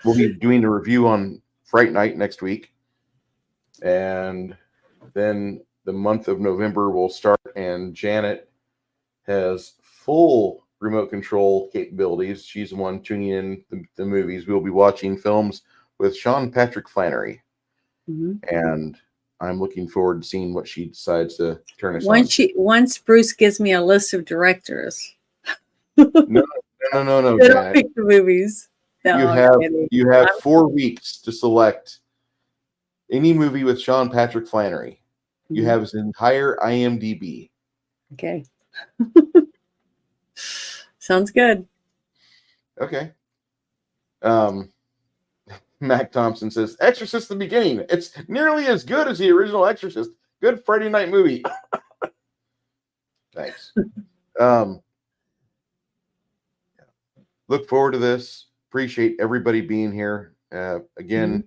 A: We'll be doing a review on Fright Night next week. And then the month of November will start, and Janet has full remote control capabilities. She's the one tuning in the movies. We'll be watching films with Sean Patrick Flannery. And I'm looking forward to seeing what she decides to turn us on.
B: Once Bruce gives me a list of directors.
A: No, Janet.
B: Pick the movies.
A: No, you have 4 weeks to select any movie with Sean Patrick Flannery. You have his entire IMDb.
B: Okay. Sounds good.
A: Okay. Mac Thompson says, Exorcist the beginning. It's nearly as good as the original Exorcist. Good Friday night movie. Thanks. Look forward to this. Appreciate everybody being here. Again,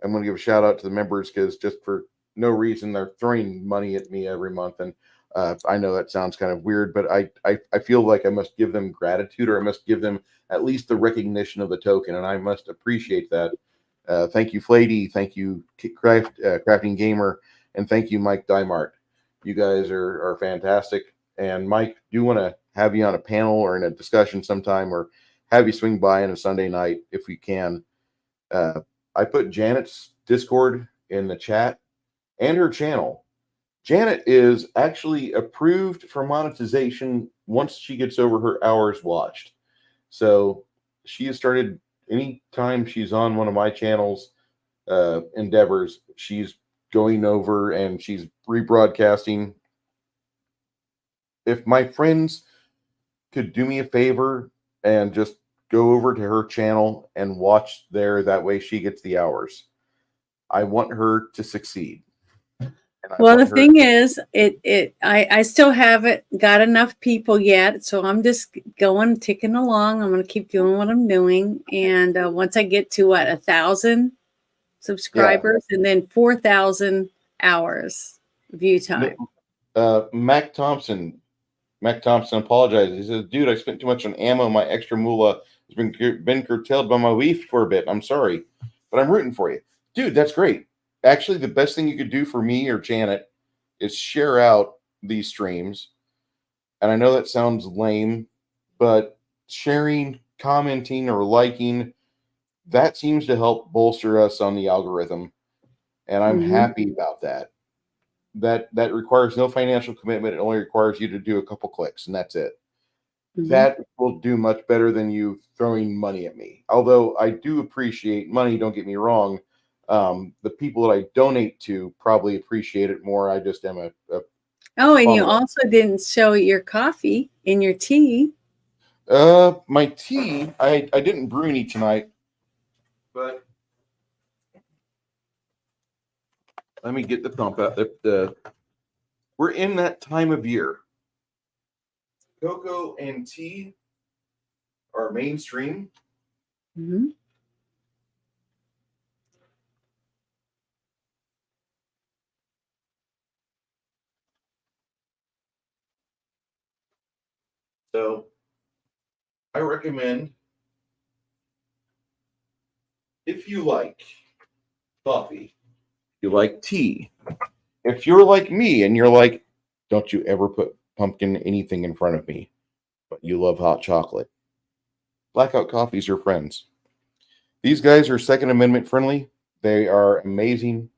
A: I'm going to give a shout out to the members because just for no reason, they're throwing money at me every month. And I know that sounds kind of weird, but I feel like I must give them gratitude, or I must give them at least the recognition of the token, and I must appreciate that. Thank you, Flady. Thank you, Crafting Gamer, and thank you, Mike Dymart. You guys are fantastic. And Mike, do want to have you on a panel or in a discussion sometime, or have you swing by on a Sunday night if we can. I put Janet's Discord in the chat and her channel. Janet is actually approved for monetization once she gets over her hours watched. So she has started, anytime she's on one of my channels endeavors, she's going over and she's rebroadcasting. If my friends could do me a favor and just go over to her channel and watch there, that way she gets the hours. I want her to succeed.
B: Well, the thing is, I still haven't got enough people yet, so I'm just ticking along. I'm going to keep doing what I'm doing, and once I get to 1,000 subscribers, and then 4,000 hours view time.
A: Mac Thompson apologizes. He says, "Dude, I spent too much on ammo. My extra moolah has been curtailed by my wife for a bit. I'm sorry, but I'm rooting for you, dude. That's great." Actually, the best thing you could do for me or Janet is share out these streams. And I know that sounds lame, but sharing, commenting, or liking, that seems to help bolster us on the algorithm. And I'm happy about that. That requires no financial commitment. It only requires you to do a couple clicks, and that's it. That will do much better than you throwing money at me. Although I do appreciate money, don't get me wrong. The people that I donate to probably appreciate it more. I just am a
B: and you also didn't show your coffee and your tea.
A: My tea, I didn't brew any tonight, but let me get the pump out. We're in that time of year. Cocoa and tea are mainstream. So I recommend, if you like coffee, you like tea, if you're like me and you're like, don't you ever put pumpkin anything in front of me, but you love hot chocolate, Blackout Coffee's your friends. These guys are Second Amendment friendly. They are amazing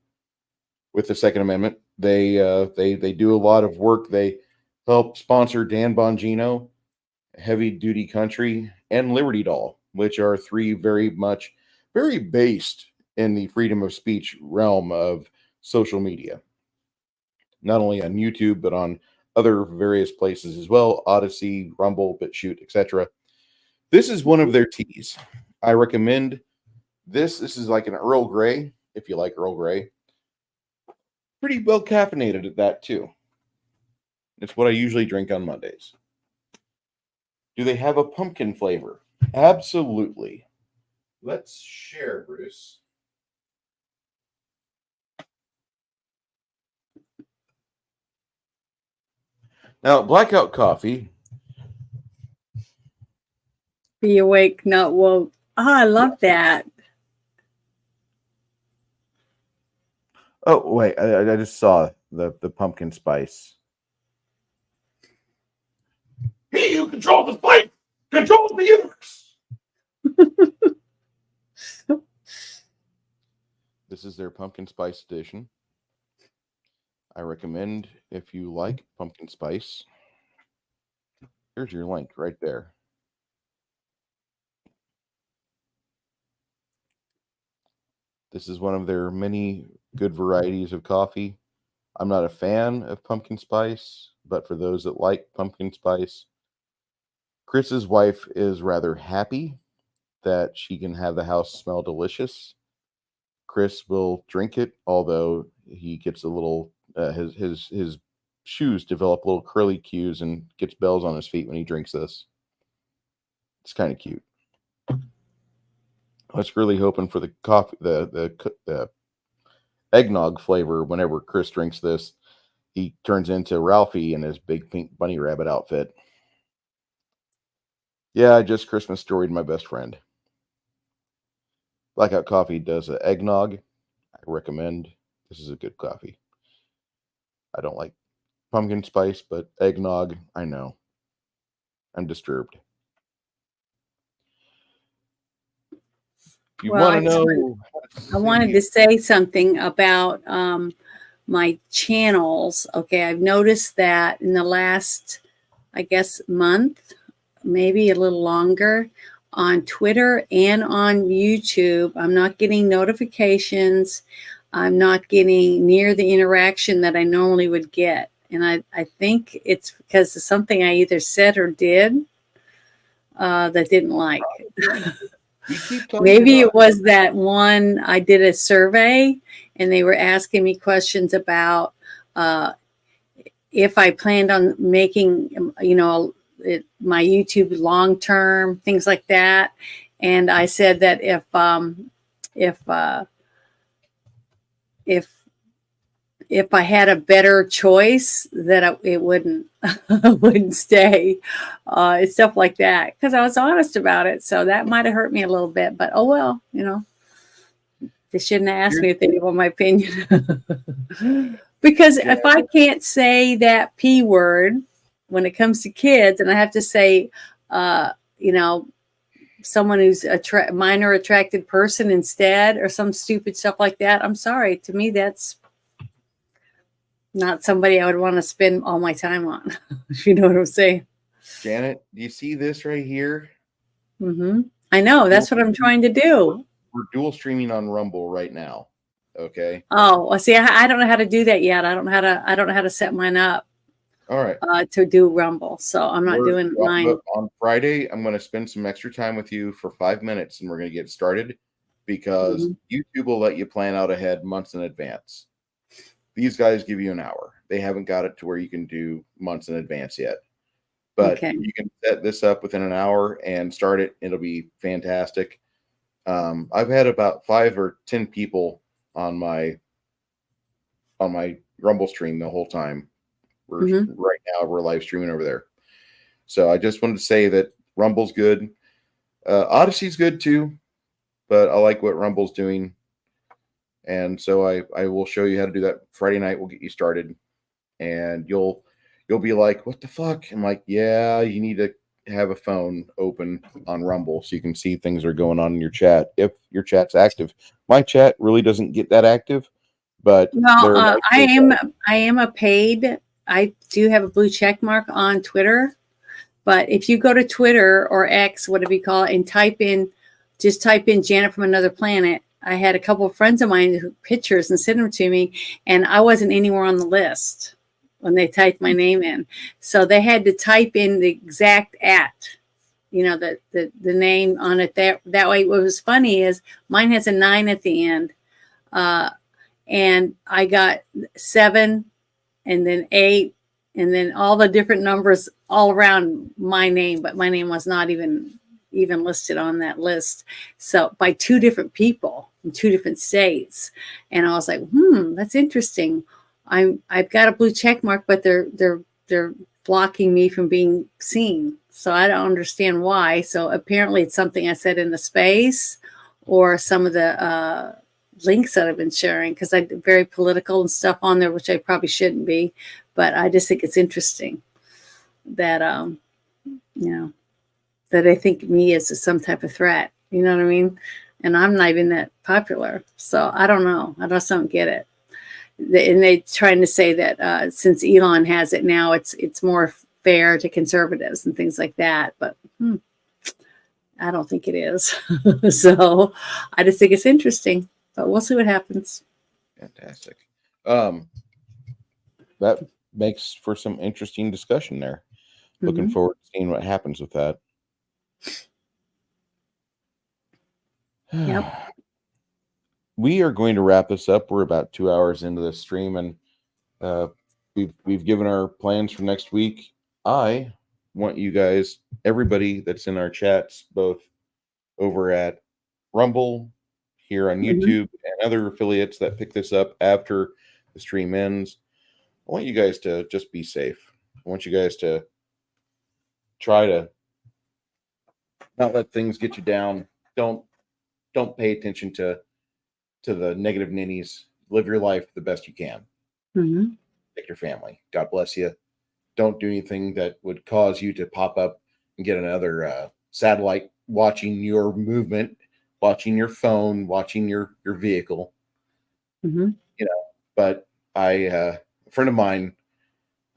A: with the Second Amendment. They do a lot of work. They help sponsor Dan Bongino, Heavy Duty Country, and Liberty Doll, which are three very based in the freedom of speech realm of social media. Not only on YouTube, but on other various places as well, Odyssey, Rumble, BitChute, etc. This is one of their teas. I recommend this. This is like an Earl Grey, if you like Earl Grey. Pretty well caffeinated at that, too. It's what I usually drink on Mondays. Do they have a pumpkin flavor? Absolutely. Let's share, Bruce. Now, Blackout Coffee.
B: Be awake, not woke. Oh, I love that.
C: Oh, wait. I just saw the pumpkin spice.
A: controls the spice controls the universe. This is their pumpkin spice edition. I recommend, if you like pumpkin spice, here's your link right there. This is one of their many good varieties of coffee. I'm not a fan of pumpkin spice, but for those that like pumpkin spice, Chris's wife is rather happy that she can have the house smell delicious. Chris will drink it, although he gets a little, his shoes develop little curly cues and gets bells on his feet when he drinks this. It's kind of cute. I was really hoping for the coffee, the eggnog flavor. Whenever Chris drinks this, he turns into Ralphie in his big pink bunny rabbit outfit. Yeah, I just Christmas storied my best friend. Blackout Coffee does an eggnog. I recommend. This is a good coffee. I don't like pumpkin spice, but eggnog, I know. I'm disturbed. You want to know?
B: I wanted to say something about my channels. Okay, I've noticed that in the last, I guess, month, maybe a little longer, on Twitter and on YouTube, I'm not getting notifications. I'm not getting near the interaction that I normally would get. And I think it's because of something I either said or did that didn't like. Maybe it was that one, I did a survey and they were asking me questions about if I planned on making, my YouTube long-term, things like that. And I said that if I had a better choice, that it wouldn't wouldn't stay, stuff like that, because I was honest about it. So that might have hurt me a little bit, but oh well, they shouldn't have asked me if they didn't want my opinion. Because if I can't say that P word when it comes to kids, and I have to say, someone who's a minor attracted person instead, or some stupid stuff like that, I'm sorry. To me, that's not somebody I would want to spend all my time on, if you know what I'm saying.
A: Janet, do you see this right here?
B: Mm-hmm. I know. That's what I'm trying to do.
A: We're dual streaming on Rumble right now. Okay.
B: Oh, well, see, I don't know how to do that yet. I don't know how to set mine up.
A: All right.
B: To do Rumble, so I'm not doing mine.
A: On Friday, I'm going to spend some extra time with you for 5 minutes, and we're going to get started, because YouTube will let you plan out ahead months in advance. These guys give you an hour. They haven't got it to where you can do months in advance yet, but you can set this up within an hour and start it. It'll be fantastic. I've had about 5 or 10 people on my Rumble stream the whole time. Right now we're live streaming over there. So I just wanted to say that Rumble's good. Odyssey's good too, but I like what Rumble's doing. And so I will show you how to do that Friday night. We'll get you started, and you'll be like, what the fuck? I'm like, yeah, you need to have a phone open on Rumble so you can see things that are going on in your chat. If your chat's active, my chat really doesn't get that active, but
B: I am a paid. I do have a blue check mark on Twitter, but if you go to Twitter or X, whatever you call it, and just type in Janet from Another Planet, I had a couple of friends of mine who pictures and sent them to me, and I wasn't anywhere on the list when they typed my name in. So they had to type in the exact the name on it. That way, what was funny is mine has a 9 at the end, and I got 7. And then 8, and then all the different numbers all around my name, but my name was not even listed on that list. So by 2 different people from 2 different states, and I was like, that's interesting. I've got a blue check mark, but they're blocking me from being seen. So I don't understand why. So apparently it's something I said in the space, or some of the links that I've been sharing, because I'm very political and stuff on there, which I probably shouldn't be, but I just think it's interesting that that they think of me as some type of threat. You know what I mean? And I'm not even that popular. So I don't know. I just don't get it. And they're trying to say that since Elon has it now, it's more fair to conservatives and things like that. But I don't think it is. So I just think it's interesting. But we'll see what happens.
A: Fantastic.
C: That makes for some interesting discussion there. Looking forward to seeing what happens with that.
B: Yep.
C: We are going to wrap this up. We're about 2 hours into the stream, and we've given our plans for next week. I want you guys, everybody that's in our chats, both over at Rumble, here on YouTube, and other affiliates that pick this up after the stream ends, I want you guys to just be safe. I want you guys to try to not let things get you down. Don't pay attention to the negative ninnies. Live your life the best you can. Take your family. God bless you. Don't do anything that would cause you to pop up and get another satellite watching your movement, watching your phone, watching your vehicle. But a friend of mine,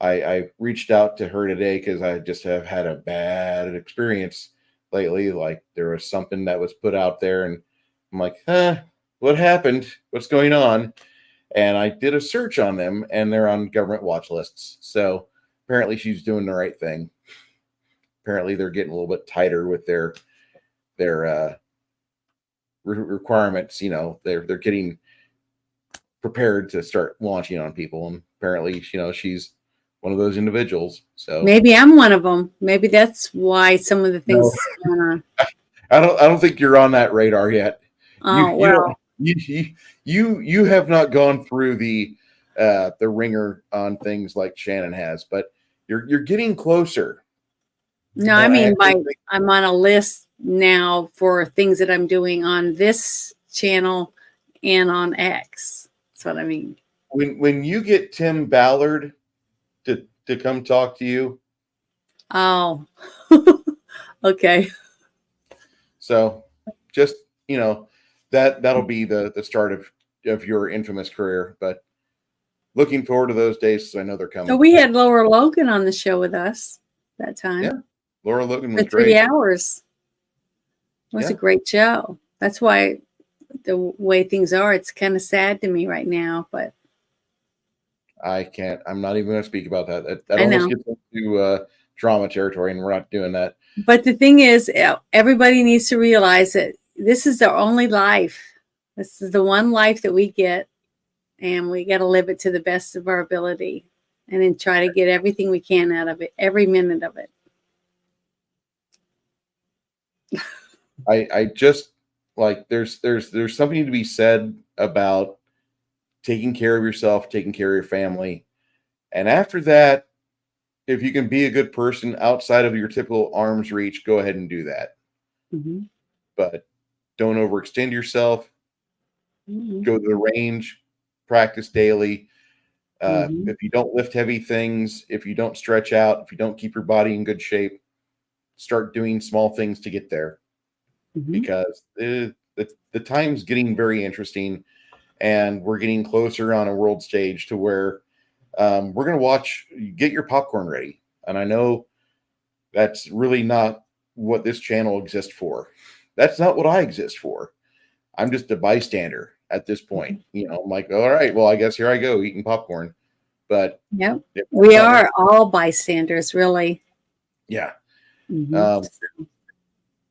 C: I reached out to her today because I just have had a bad experience lately. Like there was something that was put out there, and I'm like, what happened? What's going on? And I did a search on them, and they're on government watch lists. So apparently she's doing the right thing. Apparently they're getting a little bit tighter with their requirements. They're getting prepared to start launching on people. And apparently, she's one of those individuals. So
B: maybe I'm one of them. Maybe that's why some of the things going on.
A: I don't think you're on that radar yet.
B: Oh,
A: you have not gone through the ringer on things like Shannon has, but you're getting closer.
B: No, I mean, I'm on a list now for things that I'm doing on this channel and on X. That's what I mean.
A: When you get Tim Ballard to come talk to you.
B: Oh, okay.
A: So just, that'll be the start of your infamous career, but looking forward to those days. So I know they're coming.
B: So we had Laura Logan on the show with us that time.
A: Yeah. Laura Logan was
B: for 3
A: great.
B: hours. It was a great show. That's why the way things are, it's kind of sad to me right now, but
A: I'm not even going to speak about that. That almost gets into drama territory, and we're not doing that.
B: But the thing is, everybody needs to realize that this is their only life. This is the one life that we get, and we got to live it to the best of our ability, and then try to get everything we can out of it, every minute of it.
A: I just like there's something to be said about taking care of yourself, taking care of your family, and after that, if you can be a good person outside of your typical arm's reach, go ahead and do that. But don't overextend yourself. Go to the range, practice daily. If you don't lift heavy things, if you don't stretch out, if you don't keep your body in good shape, start doing small things to get there. Because the time's getting very interesting, and we're getting closer on a world stage to where we're going to get your popcorn ready. And I know that's really not what this channel exists for. That's not what I exist for. I'm just a bystander at this point. I'm like, all right, well, I guess here I go eating popcorn. But
B: we are all bystanders, really.
A: Yeah.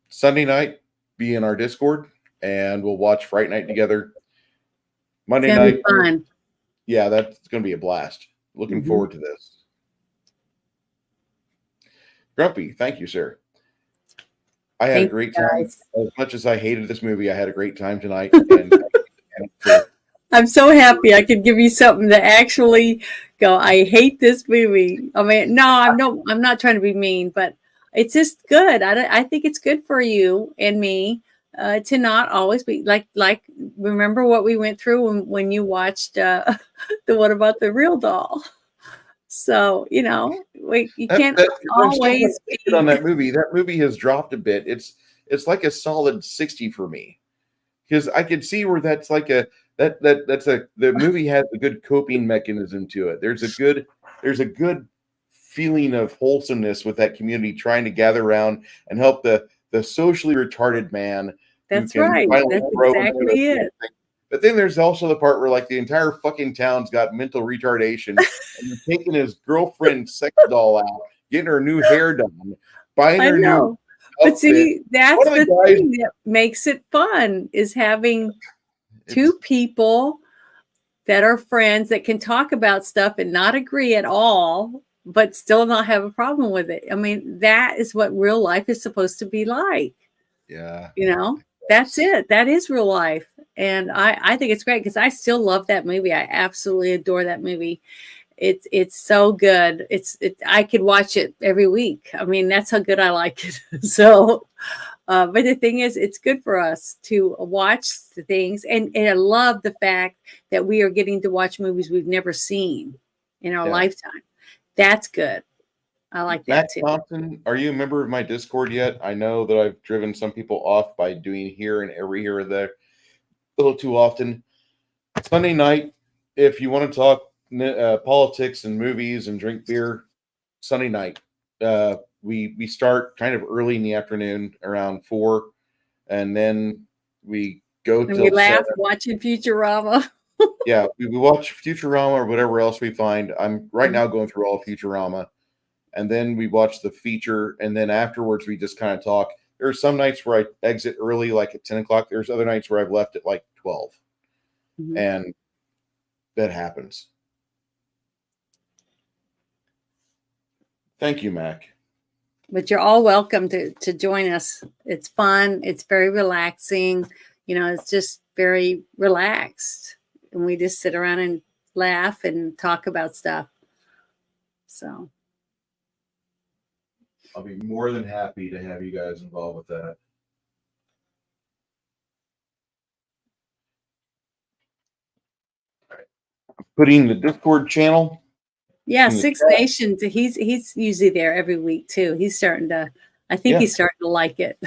A: Sunday night, be in our Discord, and we'll watch Fright Night together. Monday night,
B: fun.
A: Yeah, that's going to be a blast. Looking forward to this. Grumpy, thank you, sir. I had a great time. As much as I hated this movie, I had a great time tonight.
B: I'm so happy I could give you something to actually go, I hate this movie. I mean, no, I'm not trying to be mean, but it's just good. I think it's good for you and me to not always be like, remember what we went through when you watched the What About the Real Doll? So, you know, you can't
A: I'm still
B: always
A: thinking on that movie. That movie has dropped a bit. It's like a solid 60 for me. Because I can see where that's like the movie has a good coping mechanism to it. There's a good feeling of wholesomeness with that community trying to gather around and help the socially retarded man.
B: That's right. That's exactly it.
A: But then there's also the part where like the entire fucking town's got mental retardation and you're taking his girlfriend's sex doll out, getting her new hair done, buying her new.
B: But see, that's the thing that makes it fun is having two people that are friends that can talk about stuff and not agree at all, but still not have a problem with it. I mean, that is what real life is supposed to be like.
A: Yeah.
B: You know, that's it. That is real life. And I think it's great because I still love that movie. I absolutely adore that movie. It's so good. I could watch it every week. I mean, that's how good I like it. So, but the thing is, it's good for us to watch the things. And I love the fact that we are getting to watch movies we've never seen in our lifetime. That's good. I like that
A: Matt
B: too.
A: Thompson, are you a member of my Discord yet? I know that I've driven some people off by doing here and here or there a little too often. Sunday night, if you want to talk politics and movies and drink beer, Sunday night. We start kind of early in the afternoon, around 4, and then we go till
B: we laugh
A: 7.
B: Watching Futurama.
A: Yeah, we watch Futurama or whatever else we find. I'm right now going through all Futurama, and then we watch the feature, and then afterwards we just kind of talk. There are some nights where I exit early, like at 10 o'clock. There's other nights where I've left at like 12, and that happens. Thank you, Mac.
B: But you're all welcome to join us. It's fun. It's very relaxing. You know, it's just very relaxed. And we just sit around and laugh and talk about stuff. So
A: I'll be more than happy to have you guys involved with that. All right. Putting the Discord channel.
B: Yeah, Six Nations. He's usually there every week too. He's starting to. I think he's starting to like it.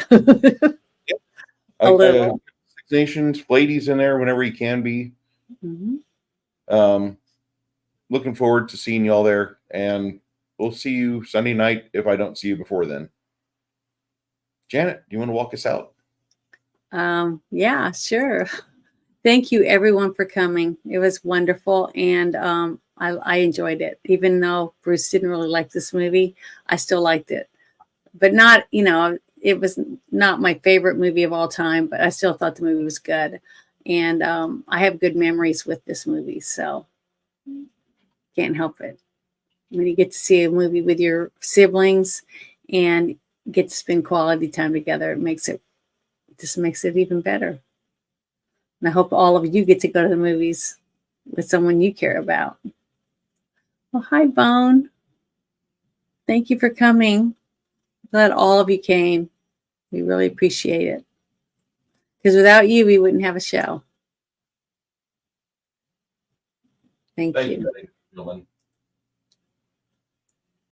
B: A little.
A: Six Nations, Flady's in there whenever he can be. Looking forward to seeing y'all there, and we'll see you Sunday night if I don't see you before then. Janet, do you want to walk us out?
B: Yeah, sure. Thank you everyone for coming. It was wonderful, and I enjoyed it. Even though Bruce didn't really like this movie, I still liked it. But not, you know, it was not my favorite movie of all time, but I still thought the movie was good. And I have good memories with this movie, so can't help it. When you get to see a movie with your siblings and get to spend quality time together, it just makes it even better. And I hope all of you get to go to the movies with someone you care about. Well, hi, Bone. Thank you for coming. Glad all of you came. We really appreciate it. Because without you, we wouldn't have a show. Thank you.